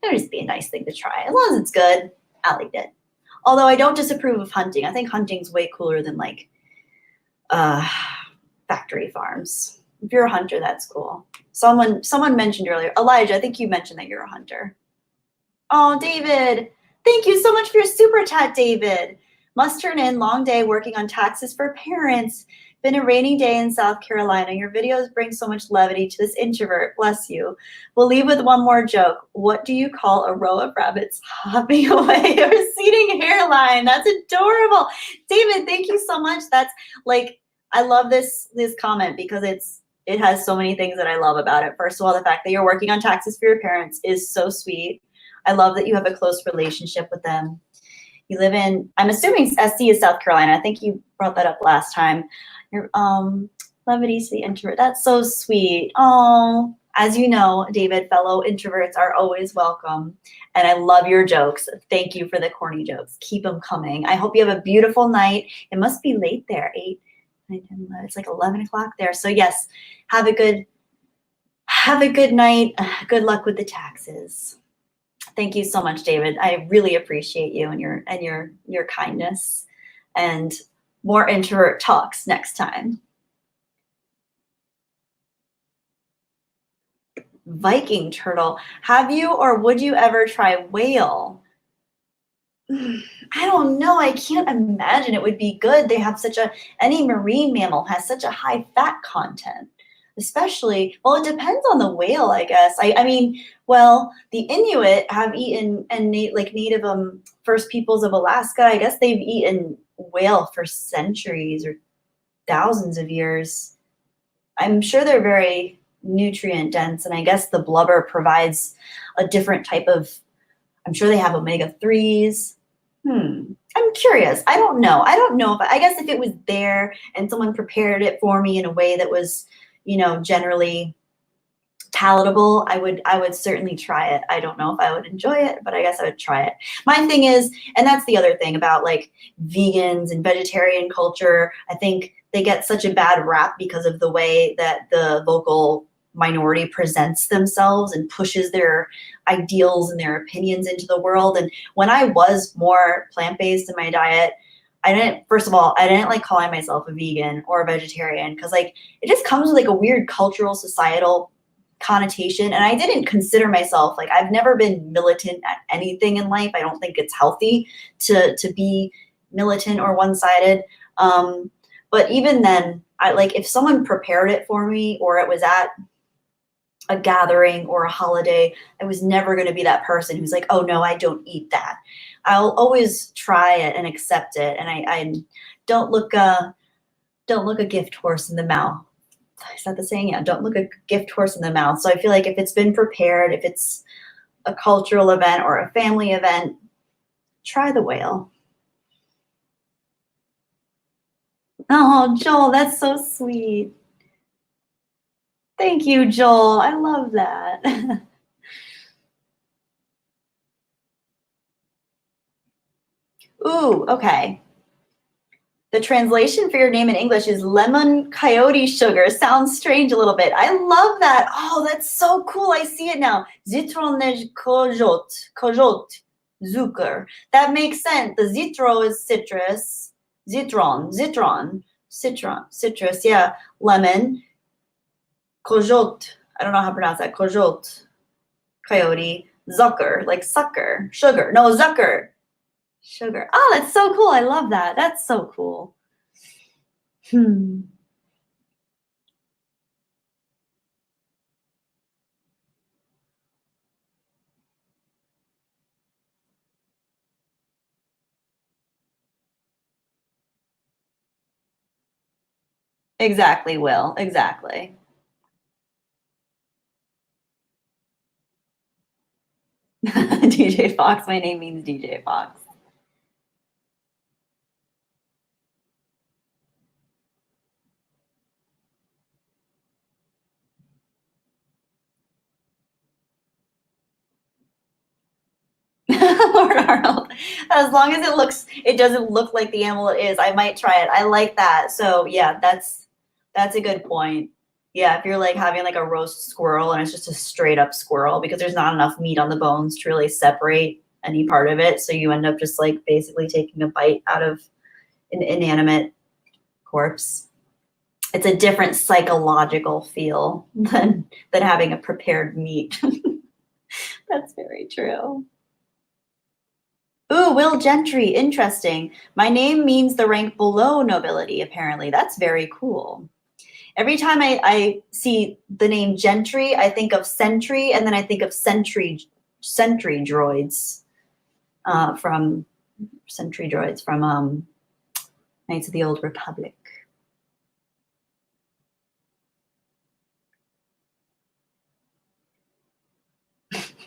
it would just be a nice thing to try. As long as it's good, I liked it. Although I don't disapprove of hunting. I think hunting's way cooler than like factory farms. If you're a hunter, that's cool. Someone mentioned earlier, Elijah, I think you mentioned that you're a hunter. Oh, David, thank you so much for your super chat, David. Must turn in, long day working on taxes for parents. Been a rainy day in South Carolina. Your videos bring so much levity to this introvert. Bless you. We'll leave with one more joke. What do you call a row of rabbits hopping away a receding hairline? That's adorable. David, thank you so much. That's like, I love this comment because it has so many things that I love about it. First of all, the fact that you're working on taxes for your parents is so sweet. I love that you have a close relationship with them. You live in, I'm assuming SC is South Carolina. I think you brought that up last time. Your levity to the introvert. That's so sweet. Oh, as you know, David, fellow introverts are always welcome. And I love your jokes. Thank you for the corny jokes. Keep them coming. I hope you have a beautiful night. It must be late there, 8, 9, 10, 11. It's like 11 o'clock there. So yes, have a good night. Good luck with the taxes. Thank you so much, David. I really appreciate you and your kindness, and more introvert talks next time. Viking turtle. Have you or would you ever try whale? I don't know. I can't imagine it would be good. They have any marine mammal has such a high fat content. Especially, well, it depends on the whale, I guess. I mean, well, the Inuit have eaten, and native First Peoples of Alaska, I guess they've eaten whale for centuries or thousands of years. I'm sure they're very nutrient dense, and I guess the blubber provides a different type of, I'm sure they have omega-3s. I'm curious. I don't know. I guess if it was there and someone prepared it for me in a way that was, generally palatable, I would certainly try it. I don't know if I would enjoy it, but I guess I would try it. My thing is, and that's the other thing about like vegans and vegetarian culture, I think they get such a bad rap because of the way that the vocal minority presents themselves and pushes their ideals and their opinions into the world. And when I was more plant-based in my diet, first of all, I didn't like calling myself a vegan or a vegetarian because like it just comes with like a weird cultural, societal connotation. And I didn't consider myself, like, I've never been militant at anything in life. I don't think it's healthy to be militant or one-sided. But even then, if someone prepared it for me or it was at a gathering or a holiday, I was never going to be that person who's like, oh no, I don't eat that. I'll always try it and accept it. And I don't look a gift horse in the mouth. Is that the saying? Yeah, don't look a gift horse in the mouth. So I feel like if it's been prepared, if it's a cultural event or a family event, try the whale. Oh, Joel, that's so sweet. Thank you, Joel. I love that. Ooh, okay. The translation for your name in English is lemon coyote sugar. Sounds strange a little bit. I love that. Oh, that's so cool. I see it now. Zitronnej kojot, zucker. That makes sense. The zitro is citrus. Citrus. Yeah, lemon. Kojot. I don't know how to pronounce that. Kojot, coyote. Zucker, like sucker. Sugar. No, zucker. Sugar. Oh, that's so cool. I love that. That's so cool. Exactly, Will. Exactly. DJ Fox. My name means DJ Fox. Lord Arnold. As long as it doesn't look like the animal it is, I might try it. I like that. So yeah, that's a good point. Yeah, if you're like having like a roast squirrel and it's just a straight up squirrel because there's not enough meat on the bones to really separate any part of it, so you end up just like basically taking a bite out of an inanimate corpse. It's a different psychological feel than having a prepared meat. That's very true. Ooh, Will Gentry, interesting. My name means the rank below nobility, apparently. That's very cool. Every time I see the name Gentry, I think of Sentry, and then I think of Sentry droids from Sentry droids from Knights of the Old Republic.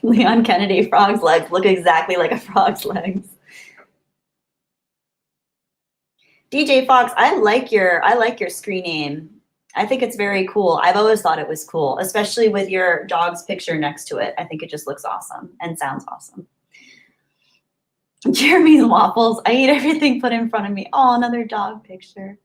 Leon Kennedy, frog's legs look exactly like a frog's legs. DJ Fox, I like your screen name. I think it's very cool. I've always thought it was cool, especially with your dog's picture next to it. I think it just looks awesome and sounds awesome. Jeremy's waffles. I eat everything put in front of me. Oh, another dog picture.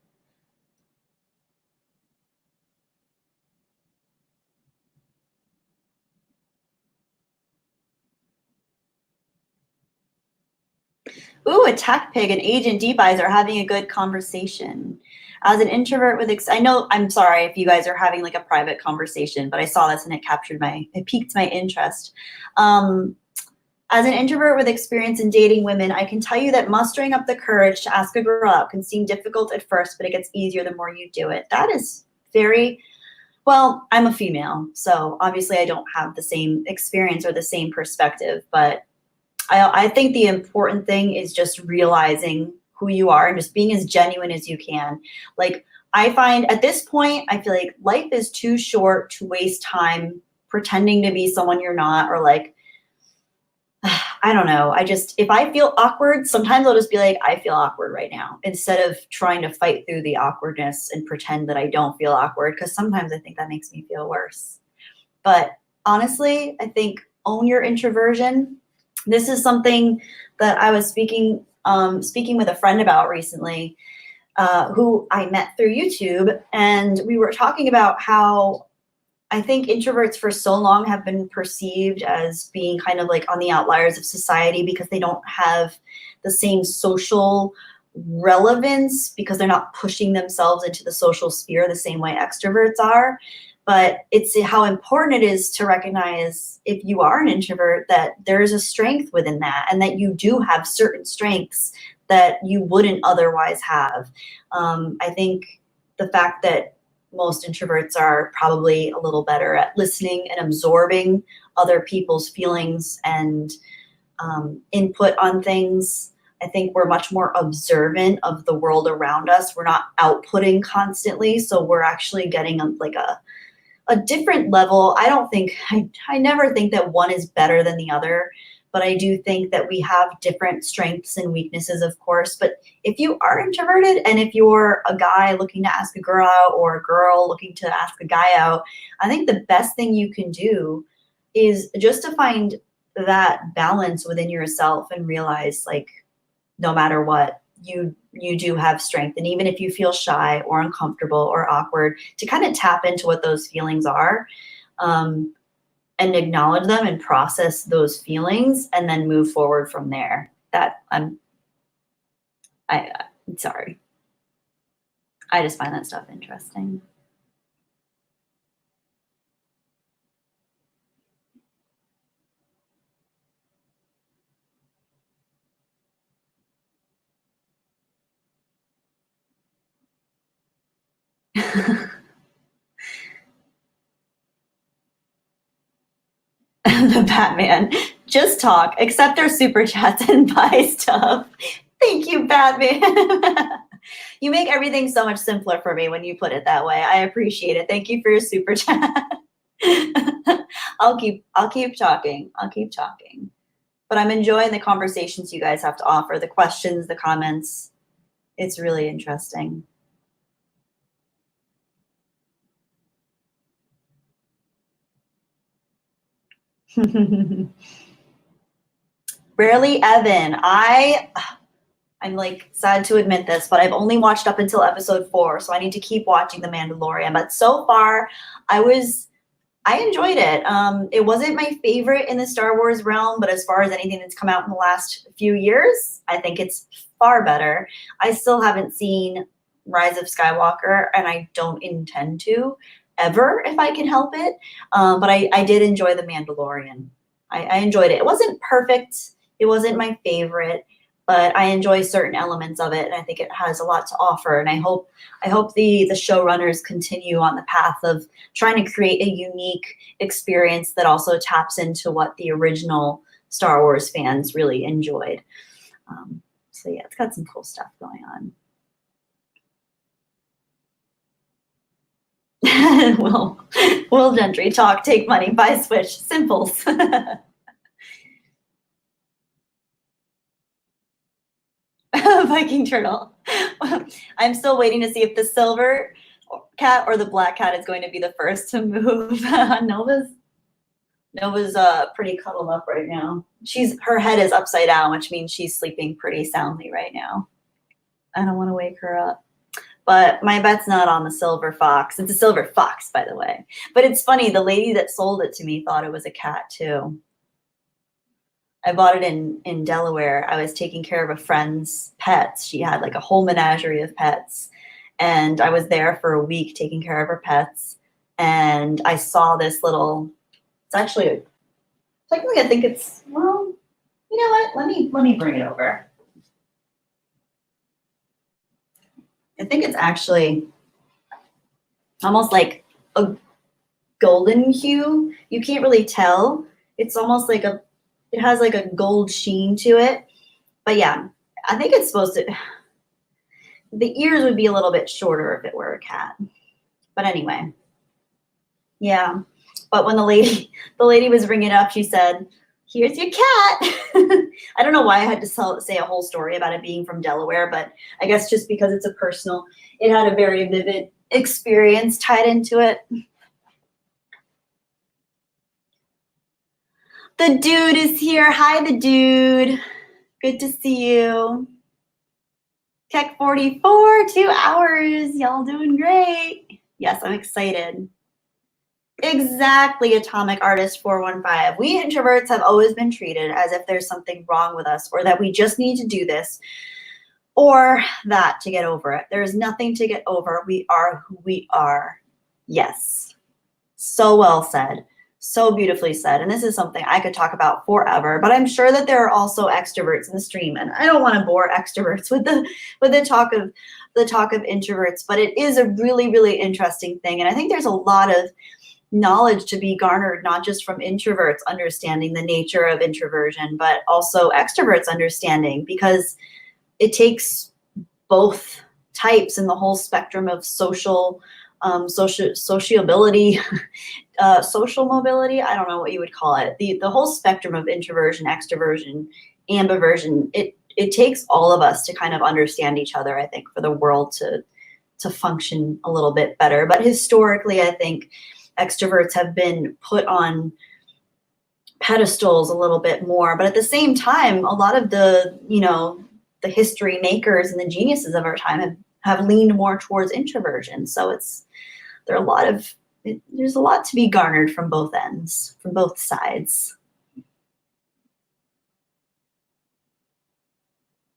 Ooh, Attack Pig and Agent Deep Eyes are having a good conversation. As an introvert with, I know, I'm sorry if you guys are having like a private conversation, but I saw this and it piqued my interest. As an introvert with experience in dating women, I can tell you that mustering up the courage to ask a girl out can seem difficult at first, but it gets easier the more you do it. That is very, well, I'm a female, so obviously I don't have the same experience or the same perspective, but I think the important thing is just realizing who you are and just being as genuine as you can. Like, I find at this point, I feel like life is too short to waste time pretending to be someone you're not, or like, I don't know. If I feel awkward, sometimes I'll just be like, I feel awkward right now, instead of trying to fight through the awkwardness and pretend that I don't feel awkward, because sometimes I think that makes me feel worse. But honestly, I think own your introversion. This is something that I was speaking with a friend about recently, who I met through YouTube, and we were talking about how I think introverts for so long have been perceived as being kind of like on the outliers of society because they don't have the same social relevance, because they're not pushing themselves into the social sphere the same way extroverts are. But it's how important it is to recognize, if you are an introvert, that there is a strength within that, and that you do have certain strengths that you wouldn't otherwise have. I think the fact that most introverts are probably a little better at listening and absorbing other people's feelings and input on things. I think we're much more observant of the world around us. We're not outputting constantly, so we're actually getting a different level. I never think that one is better than the other, But I do think that we have different strengths and weaknesses, of course. But if you are introverted and if you're a guy looking to ask a girl out or a girl looking to ask a guy out, I think the best thing you can do is just to find that balance within yourself and realize, like, no matter what, you do have strength. And even if you feel shy or uncomfortable or awkward, to kind of tap into what those feelings are, and acknowledge them and process those feelings and then move forward from there. I'm sorry. I just find that stuff interesting. The Batman. Just talk, accept their super chats and buy stuff. Thank you, Batman. You make everything so much simpler for me when you put it that way. I appreciate it. Thank you for your super chat. I'll keep talking. I'll keep talking. But I'm enjoying the conversations you guys have to offer, the questions, the comments. It's really interesting. Rarely Evan. I'm like sad to admit this, but I've only watched up until episode 4, so I need to keep watching The Mandalorian. But so far, I enjoyed it. It wasn't my favorite in the Star Wars realm, but as far as anything that's come out in the last few years, I think it's far better. I still haven't seen Rise of Skywalker, and I don't intend to ever if I can help it. But I did enjoy The Mandalorian. I enjoyed it. It wasn't perfect. It wasn't my favorite, but I enjoy certain elements of it, and I think it has a lot to offer. And I hope the showrunners continue on the path of trying to create a unique experience that also taps into what the original Star Wars fans really enjoyed. So yeah, it's got some cool stuff going on. Will Gentry talk, take money, buy Switch, simples. Viking turtle. I'm still waiting to see if the silver cat or the black cat is going to be the first to move. Nova's pretty cuddled up right now. Her head is upside down, which means she's sleeping pretty soundly right now. I don't want to wake her up. But my bet's not on the silver fox. It's a silver fox, by the way. But it's funny, the lady that sold it to me thought it was a cat too. I bought it in Delaware. I was taking care of a friend's pets. She had like a whole menagerie of pets. And I was there for a week taking care of her pets. And I saw this little, technically I think it's, well, you know what? Let me bring it over. I think it's actually almost like a golden hue. You can't really tell. It's almost like it has like a gold sheen to it. But yeah, I think it's supposed to, the ears would be a little bit shorter if it were a cat. But anyway, yeah. But when the lady was ringing up, she said, "Here's your cat." I don't know why I had to say a whole story about it being from Delaware, but I guess just because it's a personal, it had a very vivid experience tied into it. The dude is here. Hi, the dude. Good to see you. Tech 44, 2 hours. Y'all doing great. Yes, I'm excited. Exactly, Atomic Artist 415. We introverts have always been treated as if there's something wrong with us, or that we just need to do this or that to get over it. There is nothing to get over. We are who we are. Yes. So well said. So beautifully said. And this is something I could talk about forever, but I'm sure that there are also extroverts in the stream, and I don't want to bore extroverts with the talk of introverts, but it is a really, really interesting thing. And I think there's a lot of knowledge to be garnered, not just from introverts understanding the nature of introversion, but also extroverts understanding, because it takes both types and the whole spectrum of sociability social mobility. I don't know what you would call it. The whole spectrum of introversion, extroversion, ambiversion. It takes all of us to kind of understand each other, I think, for the world to function a little bit better. But historically, I think extroverts have been put on pedestals a little bit more. But at the same time, a lot of the, the history makers and the geniuses of our time have leaned more towards introversion. So there's a lot to be garnered from both ends, from both sides.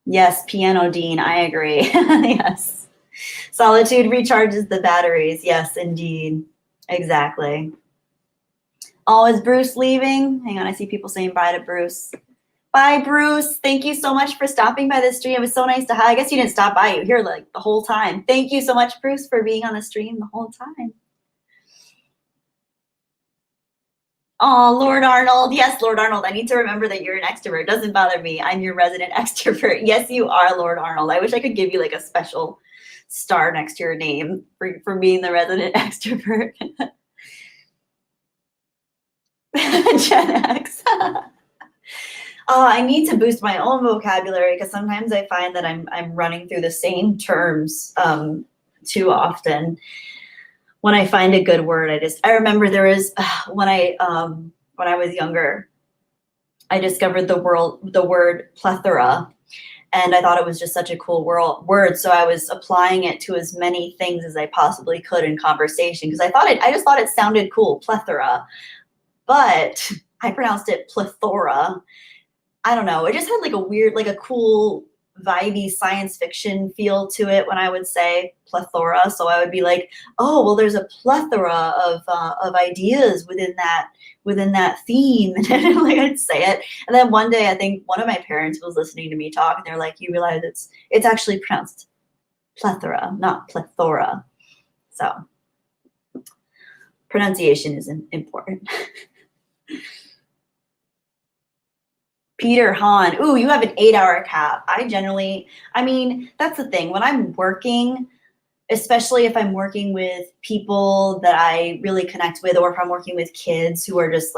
Yes, Piano Dean, I agree. Yes. Solitude recharges the batteries. Yes, indeed. Exactly. Oh, is Bruce leaving? Hang on, I see people saying bye to Bruce. Bye, Bruce. Thank you so much for stopping by the stream. It was so nice to have. I guess you didn't stop by. You were here like the whole time. Thank you so much, Bruce, for being on the stream the whole time. Oh, Lord Arnold. Yes, Lord Arnold. I need to remember that you're an extrovert. It doesn't bother me. I'm your resident extrovert. Yes, you are, Lord Arnold. I wish I could give you like a special star next to your name for being the resident extrovert. Gen X. Oh, I need to boost my own vocabulary because sometimes I find that I'm running through the same terms too often. When I find a good word, I remember there was when I was younger, I discovered the word plethora, and I thought it was just such a cool word. So I was applying it to as many things as I possibly could in conversation because I just thought it sounded cool, plethora, but I pronounced it plethora. I don't know. It just had like a weird, like a cool, vibey science fiction feel to it when I would say plethora. So I would be like, oh, well, there's a plethora of ideas within that theme. And like I'd say it. And then one day, I think one of my parents was listening to me talk, and they're like, you realize it's actually pronounced plethora, not plethora. So pronunciation is important. Peter Hahn. Ooh, you have an 8-hour cap. That's the thing. When I'm working, especially if I'm working with people that I really connect with, or if I'm working with kids who are just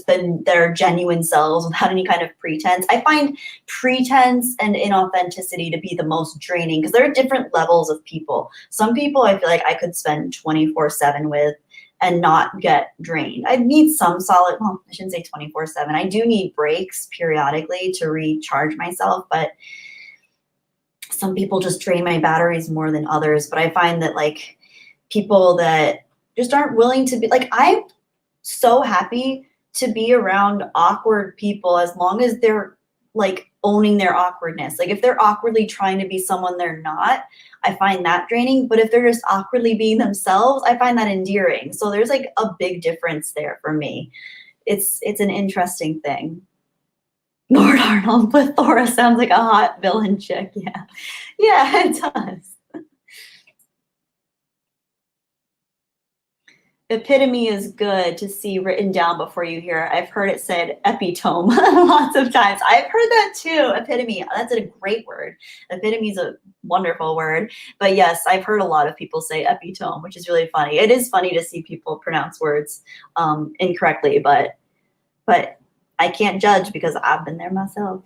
their genuine selves without any kind of pretense, I find pretense and inauthenticity to be the most draining because there are different levels of people. Some people I feel like I could spend 24/7 with and not get drained. I need some solid, well, I shouldn't say 24/7. I do need breaks periodically to recharge myself, but some people just drain my batteries more than others. But I find that like people that just aren't willing to be like, I'm so happy to be around awkward people as long as they're like owning their awkwardness. Like if they're awkwardly trying to be someone they're not, I find that draining. But if they're just awkwardly being themselves, I find that endearing. So there's like a big difference there for me. It's an interesting thing. Lord Arnold, plethora sounds like a hot villain chick. Yeah. Yeah, it does. Epitome is good to see written down before you hear it. I've heard it said epitome lots of times. I've heard that too. Epitome. That's a great word. Epitome is a wonderful word. But yes, I've heard a lot of people say epitome, which is really funny. It is funny to see people pronounce words incorrectly, but I can't judge because I've been there myself.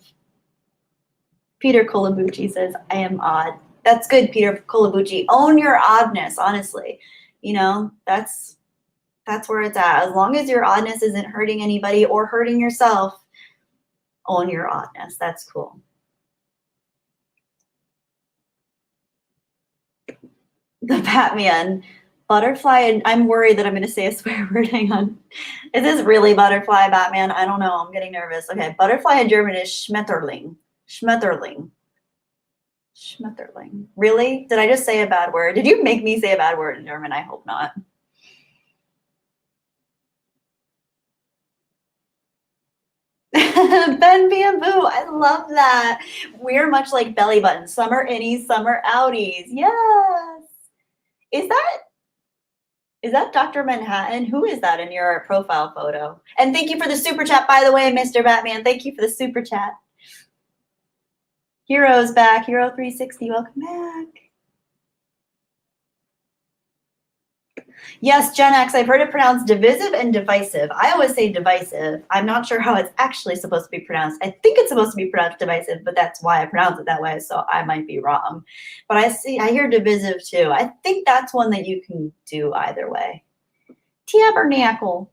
Peter Colabucci says, I am odd. That's good, Peter Colabucci. Own your oddness, honestly. That's where it's at. As long as your oddness isn't hurting anybody or hurting yourself, own your oddness. That's cool. The Batman. Butterfly, and I'm worried that I'm going to say a swear word. Hang on. Is this really butterfly, Batman? I don't know. I'm getting nervous. Okay, butterfly in German is Schmetterling. Schmetterling. Schmetterling. Really? Did I just say a bad word? Did you make me say a bad word in German? I hope not. Ben Bamboo, I love that. We're much like belly buttons. Some are innies, some are outies. Yes. Is that Dr. Manhattan? Who is that in your profile photo? And thank you for the super chat, by the way, Mr. Batman. Thank you for the super chat. Hero's back. Hero 360, welcome back. Yes, Gen X, I've heard it pronounced divisive and divisive. I always say divisive. I'm not sure how it's actually supposed to be pronounced. I think it's supposed to be pronounced divisive, but that's why I pronounce it that way, so I might be wrong. But I hear divisive too. I think that's one that you can do either way. Tabernacle.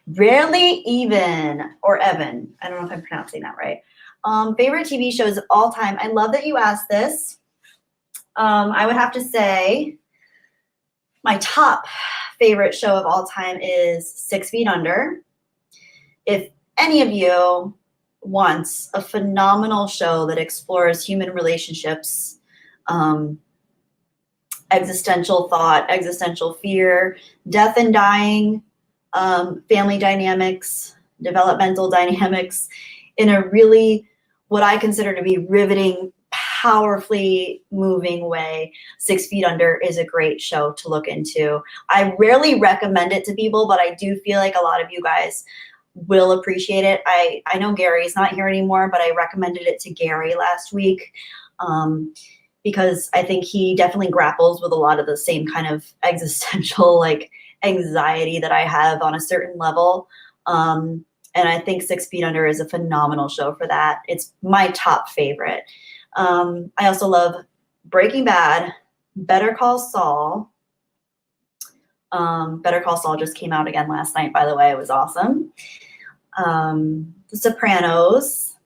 Rarely even, or Evan. I don't know if I'm pronouncing that right. Favorite TV shows of all time. I love that you asked this. I would have to say my top favorite show of all time is 6 Feet Under. If any of you wants a phenomenal show that explores human relationships, existential thought, existential fear, death and dying, family dynamics, developmental dynamics in a really, what I consider to be riveting, powerfully moving way, 6 Feet Under is a great show to look into. I rarely recommend it to people, but I do feel like a lot of you guys will appreciate it. I know Gary's not here anymore, but I recommended it to Gary last week because I think he definitely grapples with a lot of the same kind of existential like anxiety that I have on a certain level. And I think 6 Feet Under is a phenomenal show for that. It's my top favorite. I also love Breaking Bad, Better Call Saul. Better Call Saul just came out again last night, by the way. It was awesome. The Sopranos.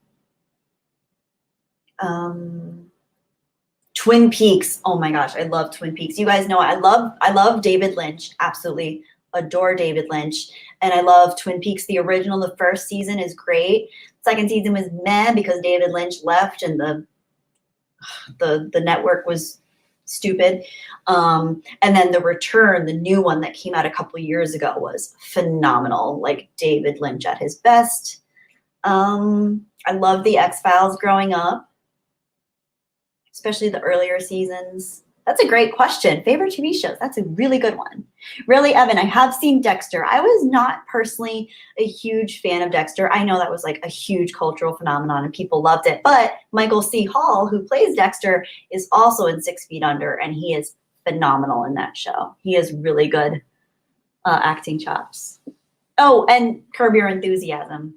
Twin Peaks. Oh my gosh, I love Twin Peaks. You guys know I love David Lynch. Absolutely adore David Lynch. And I love Twin Peaks. The original, the first season is great. Second season was meh because David Lynch left and the network was stupid. And then The Return, the new one that came out a couple years ago, was phenomenal. Like David Lynch at his best. I love the X-Files growing up, especially the earlier seasons. That's a great question. Favorite TV shows? That's a really good one. Really, Evan, I have seen Dexter. I was not personally a huge fan of Dexter. I know that was like a huge cultural phenomenon and people loved it. But Michael C. Hall, who plays Dexter, is also in 6 Feet Under, and he is phenomenal in that show. He has really good acting chops. Oh, and Curb Your Enthusiasm.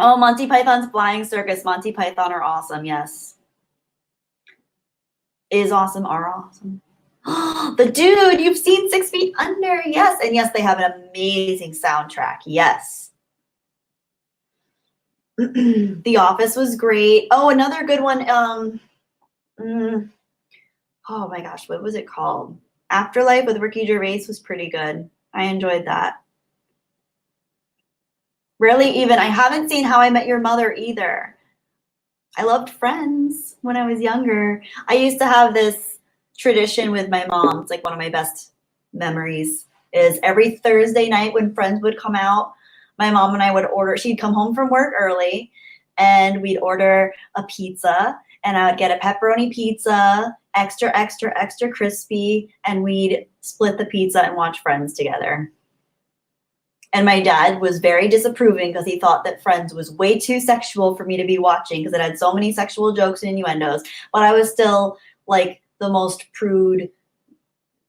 Oh, Monty Python's Flying Circus. Monty Python are awesome, yes. Is awesome, are awesome. The Dude, you've seen 6 Feet Under, yes. And yes, they have an amazing soundtrack, yes. The Office was great. Oh, another good one. Oh my gosh, what was it called? Afterlife with Ricky Gervais was pretty good. I enjoyed that. Really even, I haven't seen How I Met Your Mother either. I loved Friends when I was younger. I used to have this tradition with my mom. It's like one of my best memories is every Thursday night when Friends would come out, my mom and I would order, she'd come home from work early and we'd order a pizza and I would get a pepperoni pizza, extra, extra, extra crispy, and we'd split the pizza and watch Friends together. And my dad was very disapproving because he thought that Friends was way too sexual for me to be watching because it had so many sexual jokes and innuendos. But I was still like the most prude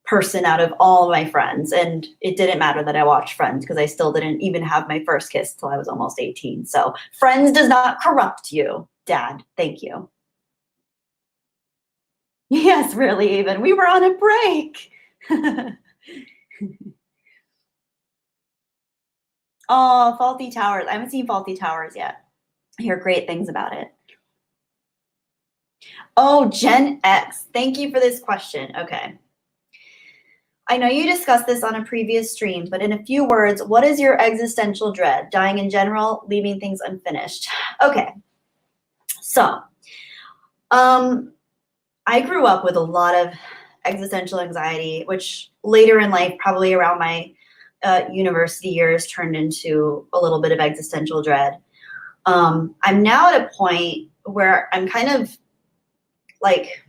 person out of all of my friends. And it didn't matter that I watched Friends because I still didn't even have my first kiss till I was almost 18. So Friends does not corrupt you, Dad. Thank you. Yes, really, even. We were on a break. Oh, Faulty Towers. I haven't seen Faulty Towers yet. I hear great things about it. Oh, Gen X. Thank you for this question. Okay. I know you discussed this on a previous stream, but in a few words, what is your existential dread? Dying in general, leaving things unfinished. Okay. So, I grew up with a lot of existential anxiety, which later in life, probably around my university years, turned into a little bit of existential dread. I'm now at a point where I'm kind of like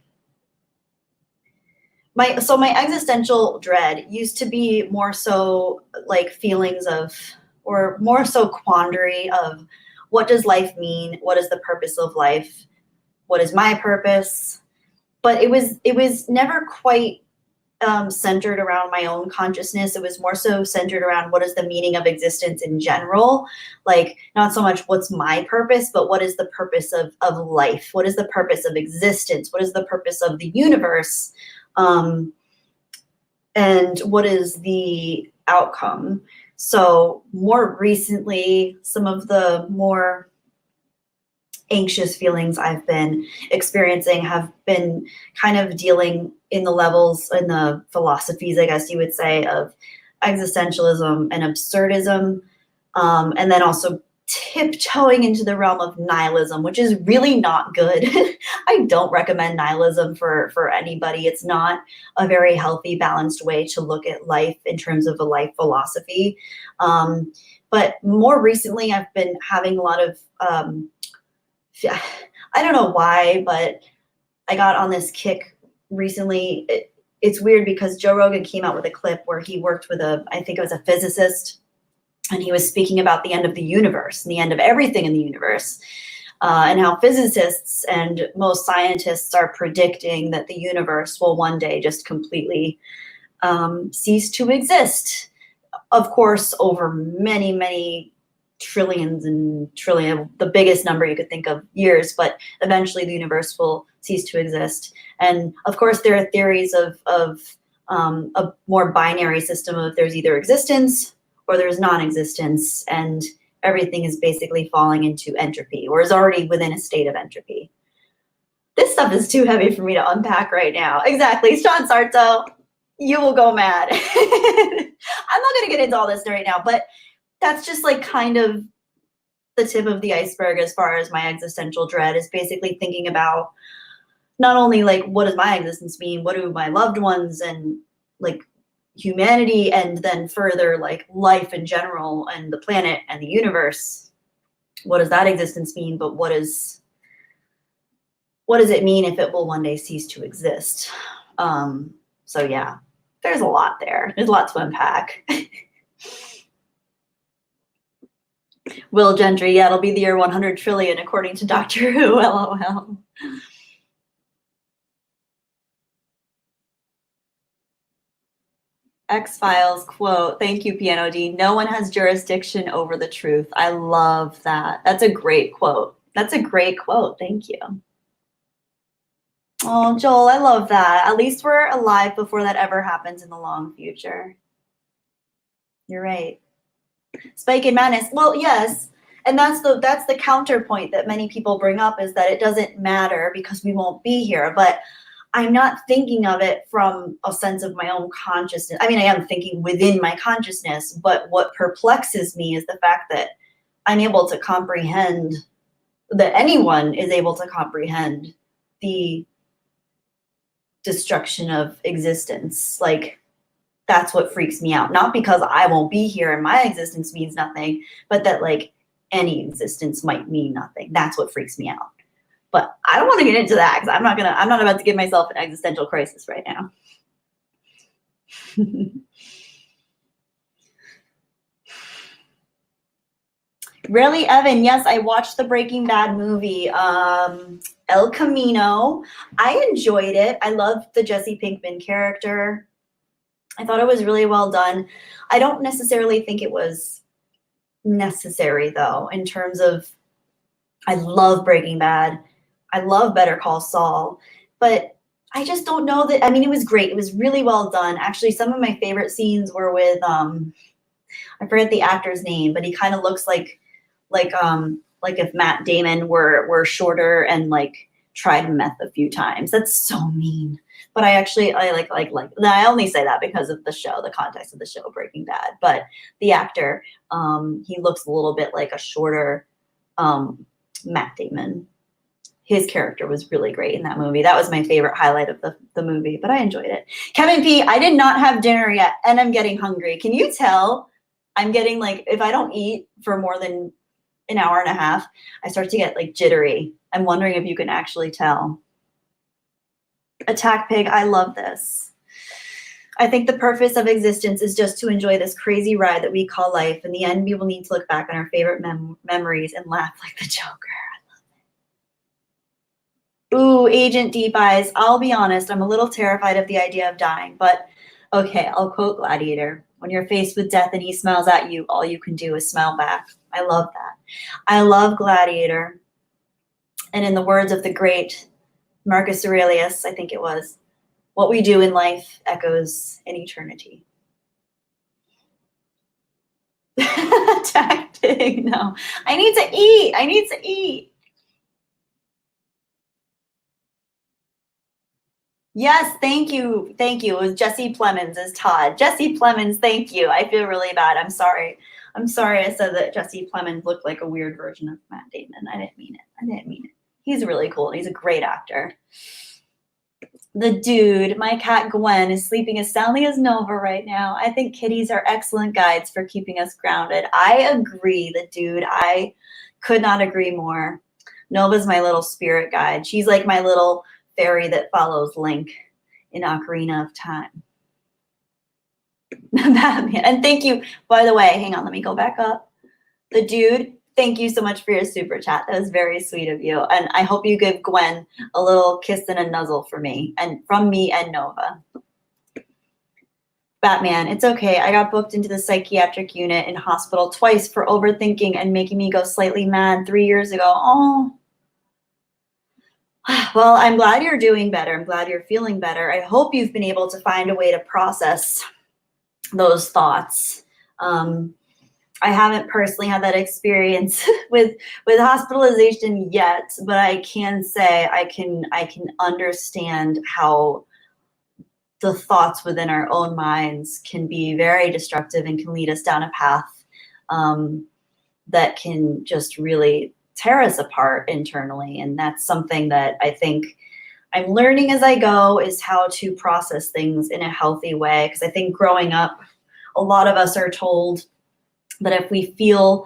my existential dread used to be more so like feelings of, or more so quandary of what does life mean? What is the purpose of life? what is my purpose? But it was never quite centered around my own consciousness. It was more so centered around what is the meaning of existence in general. Like, not so much what's my purpose, but what is the purpose of life? What is the purpose of existence? What is the purpose of the universe? And what is the outcome? So more recently, some of the more anxious feelings I've been experiencing have been kind of dealing in the levels, in the philosophies, I guess you would say, of existentialism and absurdism, and then also tiptoeing into the realm of nihilism, which is really not good. I don't recommend nihilism for anybody. It's not a very healthy, balanced way to look at life in terms of a life philosophy. But more recently, I've been having a lot of I don't know why, but I got on this kick recently. It's weird because Joe Rogan came out with a clip where he worked with I think it was a physicist, and he was speaking about the end of the universe and the end of everything in the universe, and how physicists and most scientists are predicting that the universe will one day just completely cease to exist. Of course, over many, many trillions and trillion, the biggest number you could think of, years, but eventually the universe will cease to exist. And of course, there are theories of a more binary system of there's either existence or there's non-existence, and everything is basically falling into entropy or is already within a state of entropy. This stuff is too heavy for me to unpack right now. Exactly, Sean Sarto, you will go mad. I'm not going to get into all this right now, but that's just like kind of the tip of the iceberg as far as my existential dread is basically thinking about not only like what does my existence mean, what do my loved ones and like humanity, and then further like life in general and the planet and the universe, what does that existence mean, but what does it mean if it will one day cease to exist? So yeah, there's a lot there. There's a lot to unpack. Will Gentry, yeah, it'll be the year 100 trillion according to Doctor Who, LOL. X-Files quote, thank you, Piano D. No one has jurisdiction over the truth. I love that. That's a great quote. That's a great quote. Thank you. Oh, Joel, I love that. At least we're alive before that ever happens in the long future. You're right. Spike and Madness. Well, yes. And that's the counterpoint that many people bring up, is that it doesn't matter because we won't be here. But I'm not thinking of it from a sense of my own consciousness. I mean, I am thinking within my consciousness, but what perplexes me is the fact that I'm able to comprehend, that anyone is able to comprehend the destruction of existence. Like, that's what freaks me out. Not because I won't be here and my existence means nothing, but that like any existence might mean nothing. That's what freaks me out. But I don't want to get into that because I'm not about to give myself an existential crisis right now. Really, Evan, yes, I watched the Breaking Bad movie, El Camino. I enjoyed it. I loved the Jesse Pinkman character. I thought it was really well done. I don't necessarily think it was necessary, though, in terms of, I love Breaking Bad. I love Better Call Saul, but I just don't know that. I mean, it was great. It was really well done. Actually, some of my favorite scenes were with, I forget the actor's name, but he kind of looks like if Matt Damon were shorter and like tried meth a few times. That's so mean. But I only say that because of the show, the context of the show, Breaking Bad. But the actor, he looks a little bit like a shorter Matt Damon. His character was really great in that movie. That was my favorite highlight of the movie, but I enjoyed it. Kevin P, I did not have dinner yet, and I'm getting hungry. Can you tell? I'm getting like, if I don't eat for more than an hour and a half, I start to get like jittery. I'm wondering if you can actually tell. Attack Pig, I love this. I think the purpose of existence is just to enjoy this crazy ride that we call life. In the end, we will need to look back on our favorite memories and laugh like the Joker. Ooh, Agent Deep Eyes. I'll be honest, I'm a little terrified of the idea of dying, but okay, I'll quote Gladiator. When you're faced with death and he smiles at you, all you can do is smile back. I love that. I love Gladiator. And in the words of the great Marcus Aurelius, I think it was, what we do in life echoes in eternity. Tactic, no. I need to eat. I need to eat. Yes, thank you. Thank you. It was Jesse Plemons as Todd. Jesse Plemons, thank you. I feel really bad. I'm sorry. I'm sorry I said that Jesse Plemons looked like a weird version of Matt Damon. I didn't mean it. I didn't mean it. He's really cool. He's a great actor. The dude, my cat Gwen, is sleeping as soundly as Nova right now. I think kitties are excellent guides for keeping us grounded. I agree, the dude. I could not agree more. Nova's my little spirit guide. She's like my little fairy that follows Link in Ocarina of Time. Batman. And thank you, by the way, hang on, let me go back up. The dude, thank you so much for your super chat. That was very sweet of you. And I hope you give Gwen a little kiss and a nuzzle for me and from me and Nova. Batman, it's okay. I got booked into the psychiatric unit in hospital twice for overthinking and making me go slightly mad 3 years ago. Oh. Well, I'm glad you're doing better. I'm glad you're feeling better. I hope you've been able to find a way to process those thoughts. I haven't personally had that experience with hospitalization yet, but I can say I can understand how the thoughts within our own minds can be very destructive and can lead us down a path that can just really tear us apart internally. And that's something that I think I'm learning as I go, is how to process things in a healthy way. Because I think growing up, a lot of us are told that if we feel,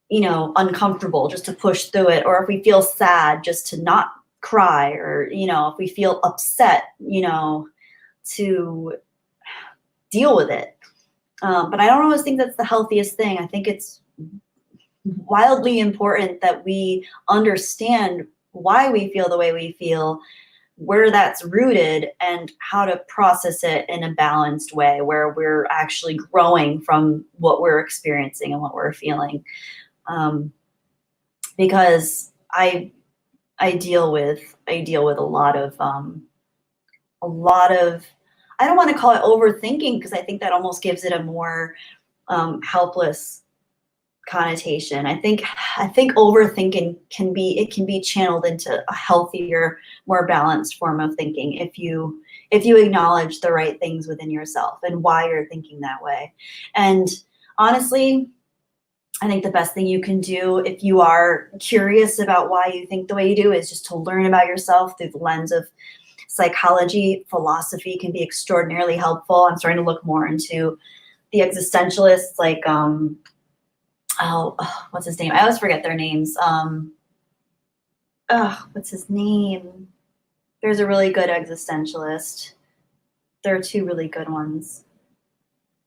uncomfortable, just to push through it, or if we feel sad, just to not cry, or, if we feel upset, to deal with it. But I don't always think that's the healthiest thing. I think it's wildly important that we understand why we feel the way we feel, where that's rooted, and how to process it in a balanced way where we're actually growing from what we're experiencing and what we're feeling. Because I deal with a lot of I don't want to call it overthinking, because I think that almost gives it a more helpless connotation. I think overthinking can be channeled into a healthier, more balanced form of thinking if you acknowledge the right things within yourself and why you're thinking that way. And honestly, I think the best thing you can do if you are curious about why you think the way you do is just to learn about yourself through the lens of psychology. Philosophy can be extraordinarily helpful. I'm starting to look more into the existentialists, like what's his name? I always forget their names. What's his name? There's a really good existentialist. There are two really good ones.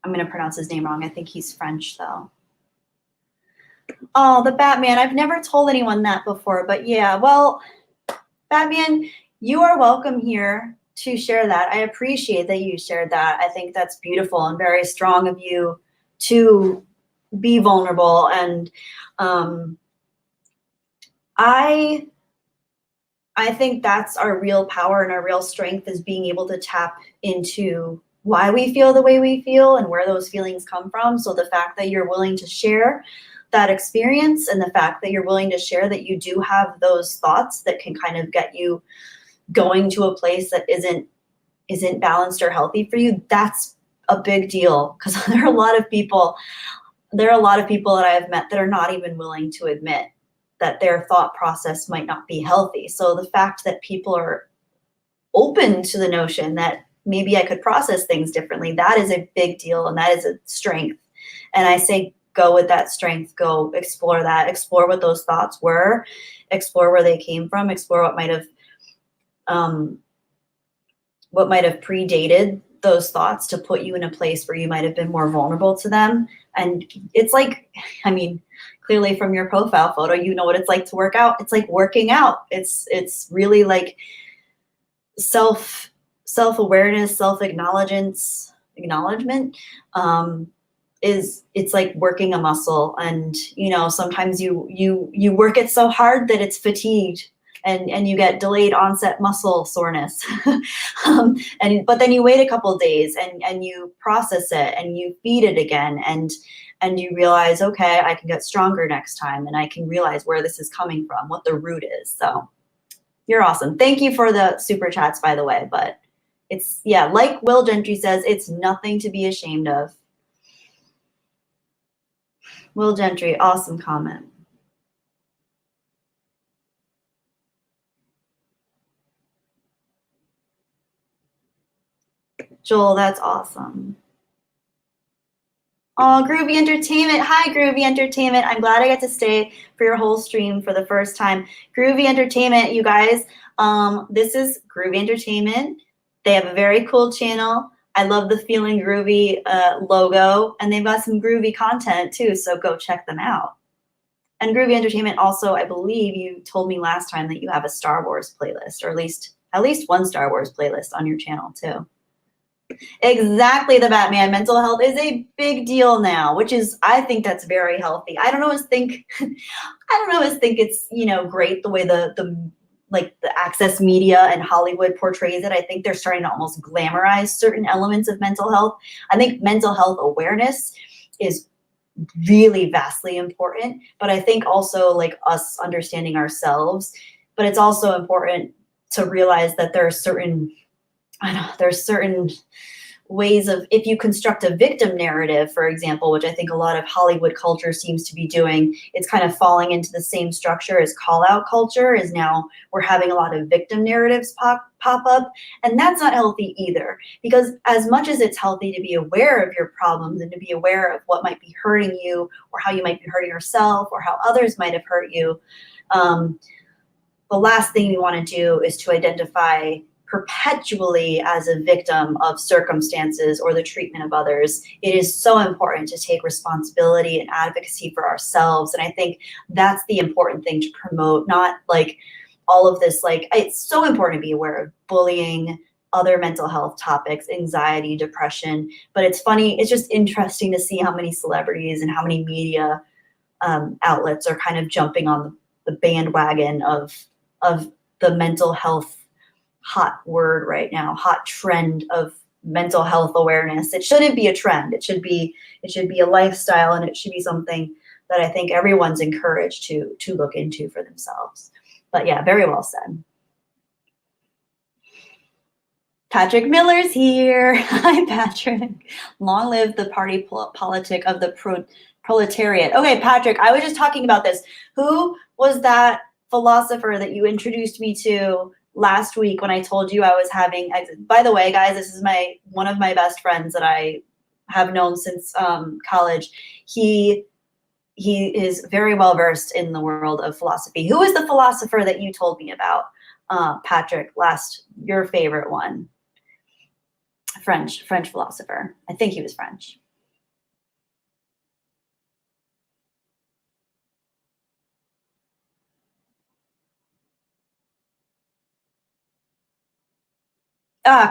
I'm going to pronounce his name wrong. I think he's French, though. Oh, the Batman. I've never told anyone that before, but yeah. Well, Batman, you are welcome here to share that. I appreciate that you shared that. I think that's beautiful and very strong of you to be vulnerable. And I think that's our real power and our real strength, is being able to tap into why we feel the way we feel and where those feelings come from. So the fact that you're willing to share that experience, and the fact that you're willing to share that you do have those thoughts that can kind of get you going to a place that isn't balanced or healthy for you, that's a big deal. Because there are a lot of people that I have met that are not even willing to admit that their thought process might not be healthy. So the fact that people are open to the notion that maybe I could process things differently, that is a big deal, and that is a strength. And I say, go with that strength, go explore that, explore what those thoughts were, explore where they came from, explore what might have predated those thoughts to put you in a place where you might have been more vulnerable to them. And it's like, clearly from your profile photo, you know what it's like to work out. It's like working out. It's really like self-awareness, acknowledgement, it's like working a muscle. And sometimes you work it so hard that it's fatigued, and you get delayed onset muscle soreness. But then you wait a couple days, and you process it, and you feed it again, and you realize, okay, I can get stronger next time, and I can realize where this is coming from, what the root is. So you're awesome. Thank you for the super chats, by the way. But it's, yeah, like Will Gentry says, it's nothing to be ashamed of. Will Gentry, awesome comment. Joel, that's awesome. Oh, Groovy Entertainment. Hi, Groovy Entertainment. I'm glad I get to stay for your whole stream for the first time. Groovy Entertainment, you guys, this is Groovy Entertainment. They have a very cool channel. I love the Feeling Groovy logo, and they've got some groovy content too, so go check them out. And Groovy Entertainment also, I believe you told me last time that you have a Star Wars playlist, or at least one Star Wars playlist on your channel too. Exactly, the Batman. Mental health is a big deal now, which is, I think that's very healthy. I don't always think it's, great the way the access media and Hollywood portrays it. I think they're starting to almost glamorize certain elements of mental health. I think mental health awareness is really vastly important, but I think also like us understanding ourselves, but it's also important to realize that there's certain ways of, if you construct a victim narrative, for example, which I think a lot of Hollywood culture seems to be doing, it's kind of falling into the same structure as call out culture. Is now we're having a lot of victim narratives pop up, and that's not healthy either, because as much as it's healthy to be aware of your problems and to be aware of what might be hurting you, or how you might be hurting yourself, or how others might have hurt you, the last thing you want to do is to identify perpetually as a victim of circumstances or the treatment of others. It is so important to take responsibility and advocacy for ourselves. And I think that's the important thing to promote, not like all of this, like, it's so important to be aware of bullying, other mental health topics, anxiety, depression. But it's funny, it's just interesting to see how many celebrities and how many media outlets are kind of jumping on the bandwagon of the mental health hot word right now, hot trend of mental health awareness. It shouldn't be a trend. It should be a lifestyle, and it should be something that I think everyone's encouraged to look into for themselves. But yeah, very well said. Patrick Miller's here. Hi, Patrick. Long live the party politic of the proletariat. Okay, Patrick, I was just talking about this. Who was that philosopher that you introduced me to last week when I told you I was having exit? By the way, guys, this is one of my best friends that I have known since college. He is very well versed in the world of philosophy. Who is the philosopher that you told me about, Patrick? Your favorite one? French philosopher. I think he was French.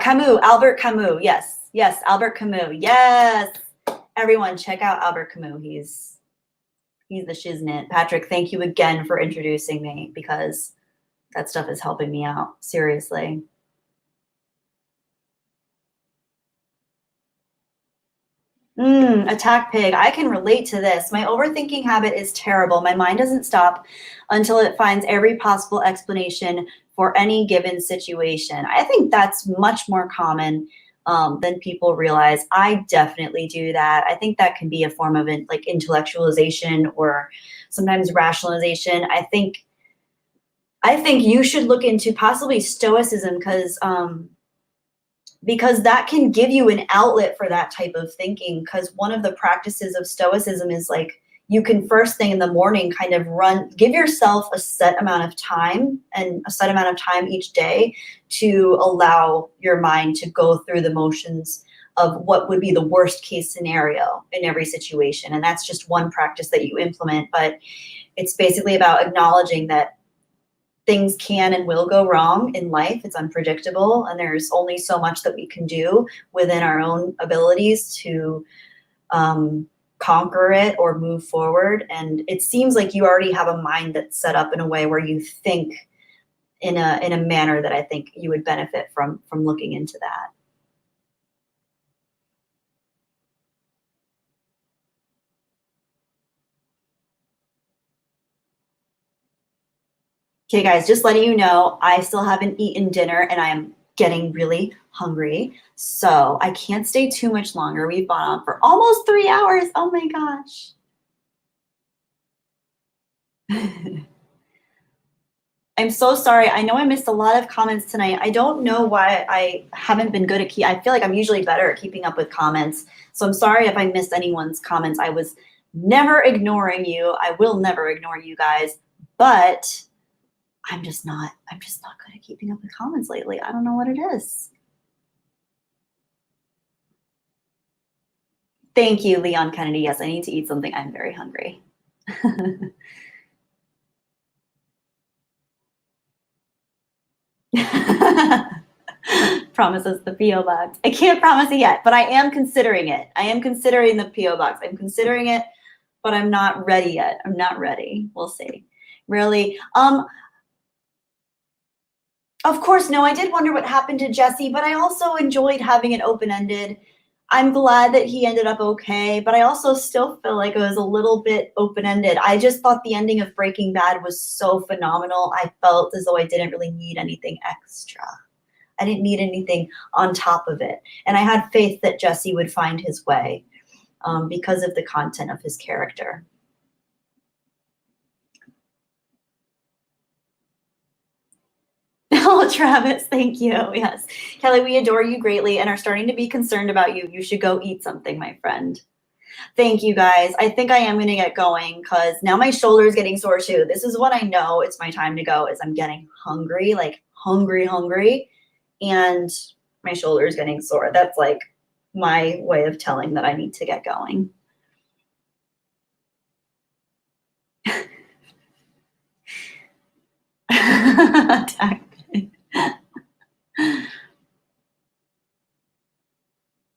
Camus, Albert Camus. Yes, Albert Camus. Yes. Everyone check out Albert Camus. He's the shiznit. Patrick, thank you again for introducing me, because that stuff is helping me out. Seriously. Attack Pig. I can relate to this. My overthinking habit is terrible. My mind doesn't stop until it finds every possible explanation for any given situation. I think that's much more common than people realize. I definitely do that. I think that can be a form of intellectualization or sometimes rationalization. I think you should look into possibly Stoicism, because that can give you an outlet for that type of thinking. Because one of the practices of Stoicism is like, you can first thing in the morning kind of give yourself a set amount of time each day to allow your mind to go through the motions of what would be the worst case scenario in every situation. And that's just one practice that you implement. But it's basically about acknowledging that things can and will go wrong in life. It's unpredictable, and there's only so much that we can do within our own abilities to conquer it or move forward. And it seems like you already have a mind that's set up in a way where you think in a manner that I think you would benefit from looking into that. Okay, guys, just letting you know, I still haven't eaten dinner and I am getting really hungry. So I can't stay too much longer. We've gone on for almost 3 hours. Oh my gosh. I'm so sorry. I know I missed a lot of comments tonight. I don't know why I haven't been good at I feel like I'm usually better at keeping up with comments. So I'm sorry if I missed anyone's comments. I was never ignoring you. I will never ignore you guys, but I'm just not good at keeping up with comments lately. I don't know what it is. Thank you, Leon Kennedy. Yes, I need to eat something. I'm very hungry. Promises the P.O. box. I can't promise it yet, but I am considering it. I am considering the P.O. box. I'm considering it, but I'm not ready yet. I'm not ready. We'll see. Really. Of course, no, I did wonder what happened to Jesse, but I also enjoyed having it open-ended. I'm glad that he ended up okay, but I also still feel like it was a little bit open-ended. I just thought the ending of Breaking Bad was so phenomenal. I felt as though I didn't really need anything extra. I didn't need anything on top of it. And I had faith that Jesse would find his way because of the content of his character. Oh, Travis, thank you. Yes. Kelly, we adore you greatly and are starting to be concerned about you. You should go eat something, my friend. Thank you, guys. I think I am going to get going because now my shoulder is getting sore too. This is what I know it's my time to go is I'm getting hungry, like hungry, and my shoulder is getting sore. That's like my way of telling that I need to get going.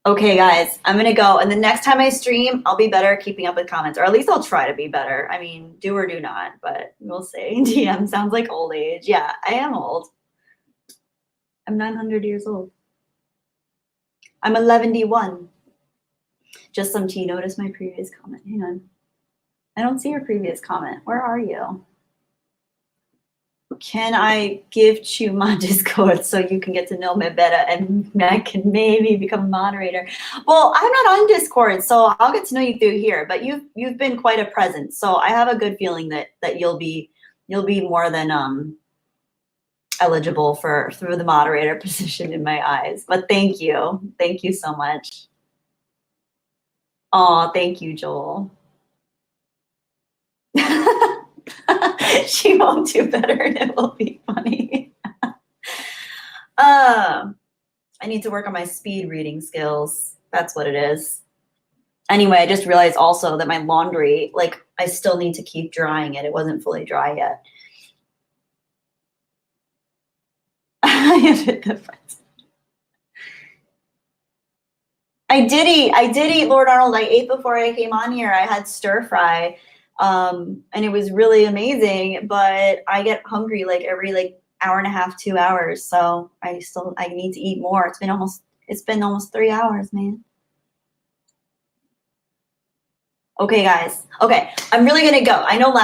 Okay, guys, I'm going to go. And the next time I stream, I'll be better at keeping up with comments, or at least I'll try to be better. I mean, do or do not, but we'll see. DM sounds like old age. Yeah, I am old. I'm 900 years old. I'm 11D1. Just some tea. Notice my previous comment. Hang on. I don't see your previous comment. Where are you? Can I give you my Discord so you can get to know me better and I can maybe become a moderator? Well, I'm not on Discord, so I'll get to know you through here, but you've been quite a presence. So I have a good feeling that you'll be more than eligible through the moderator position in my eyes. But thank you. Thank you so much. Oh, thank you, Joel. She won't do better and it will be funny. I need to work on my speed reading skills. That's what it is. Anyway, I just realized also that my laundry, like I still need to keep drying it. It wasn't fully dry yet. I did eat Lord Arnold. I ate before I came on here. I had stir fry. And it was really amazing, but I get hungry like every hour and a half, 2 hours. So I need to eat more. It's been almost 3 hours, man. Okay, guys. Okay, I'm really gonna go. I know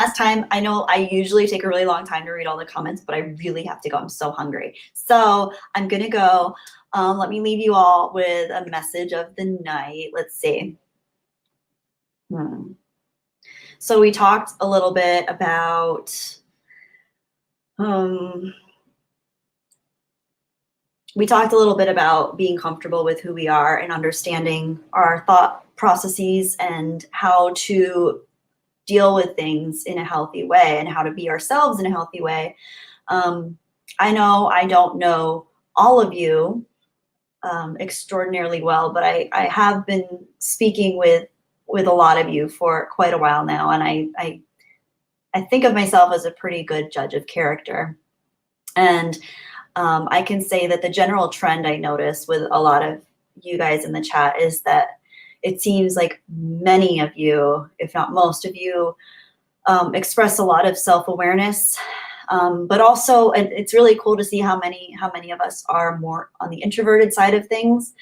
I usually take a really long time to read all the comments, but I really have to go. I'm so hungry. So I'm gonna go. Let me leave you all with a message of the night. Let's see. So we talked a little bit about being comfortable with who we are and understanding our thought processes and how to deal with things in a healthy way and how to be ourselves in a healthy way. I know I don't know all of you, extraordinarily well, but I have been speaking with a lot of you for quite a while now, and I think of myself as a pretty good judge of character. And I can say that the general trend I notice with a lot of you guys in the chat is that it seems like many of you, if not most of you, express a lot of self-awareness, but also it's really cool to see how many of us are more on the introverted side of things.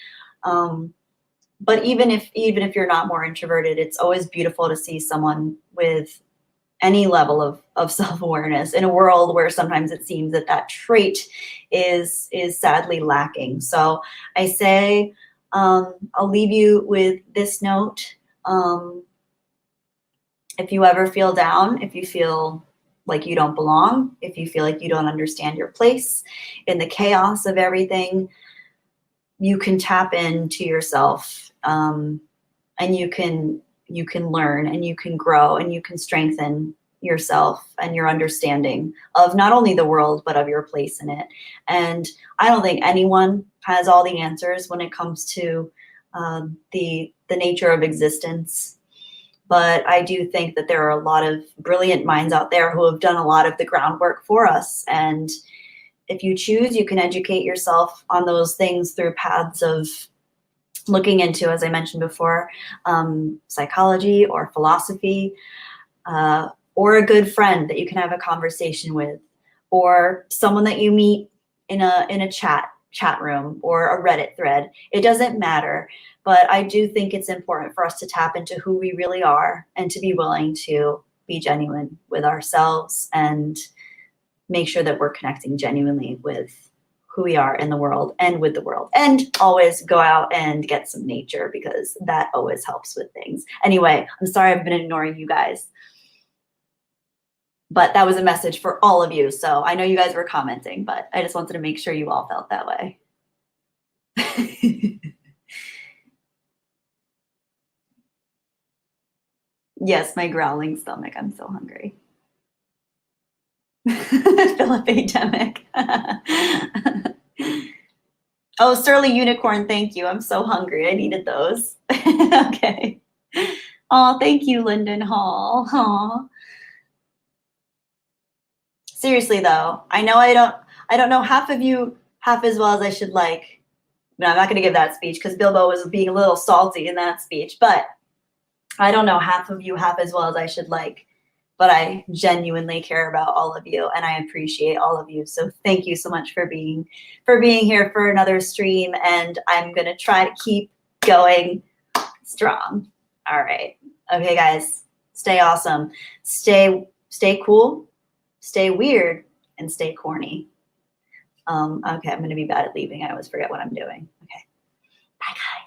But even if you're not more introverted, it's always beautiful to see someone with any level of self-awareness in a world where sometimes it seems that that trait is sadly lacking. So I say, I'll leave you with this note. If you ever feel down, if you feel like you don't belong, if you feel like you don't understand your place in the chaos of everything, you can tap into yourself, and you can learn, and you can grow, and you can strengthen yourself and your understanding of not only the world, but of your place in it. And I don't think anyone has all the answers when it comes to the nature of existence. But I do think that there are a lot of brilliant minds out there who have done a lot of the groundwork for us. And if you choose, you can educate yourself on those things through paths of looking into, as I mentioned before, psychology or philosophy, or a good friend that you can have a conversation with, or someone that you meet in a chat room or a Reddit thread. It doesn't matter. But I do think it's important for us to tap into who we really are and to be willing to be genuine with ourselves and make sure that we're connecting genuinely with who we are in the world and with the world. And always go out and get some nature, because that always helps with things. Anyway, I'm sorry I've been ignoring you guys. But that was a message for all of you. So I know you guys were commenting, but I just wanted to make sure you all felt that way. Yes, my growling stomach. I'm so hungry. Philipidemic. Oh, Surly Unicorn, thank you. I'm so hungry. I needed those. Okay. Oh, thank you, Lyndon Hall. Aw. Seriously though, I know I don't know half of you half as well as I should like. No, I'm not going to give that speech because Bilbo was being a little salty in that speech, but I don't know half of you half as well as I should like, but I genuinely care about all of you and I appreciate all of you. So thank you so much for being here for another stream, and I'm going to try to keep going strong. All right. Okay, guys, stay awesome. Stay cool, stay weird, and stay corny. Okay, I'm going to be bad at leaving. I always forget what I'm doing. Okay. Bye, guys.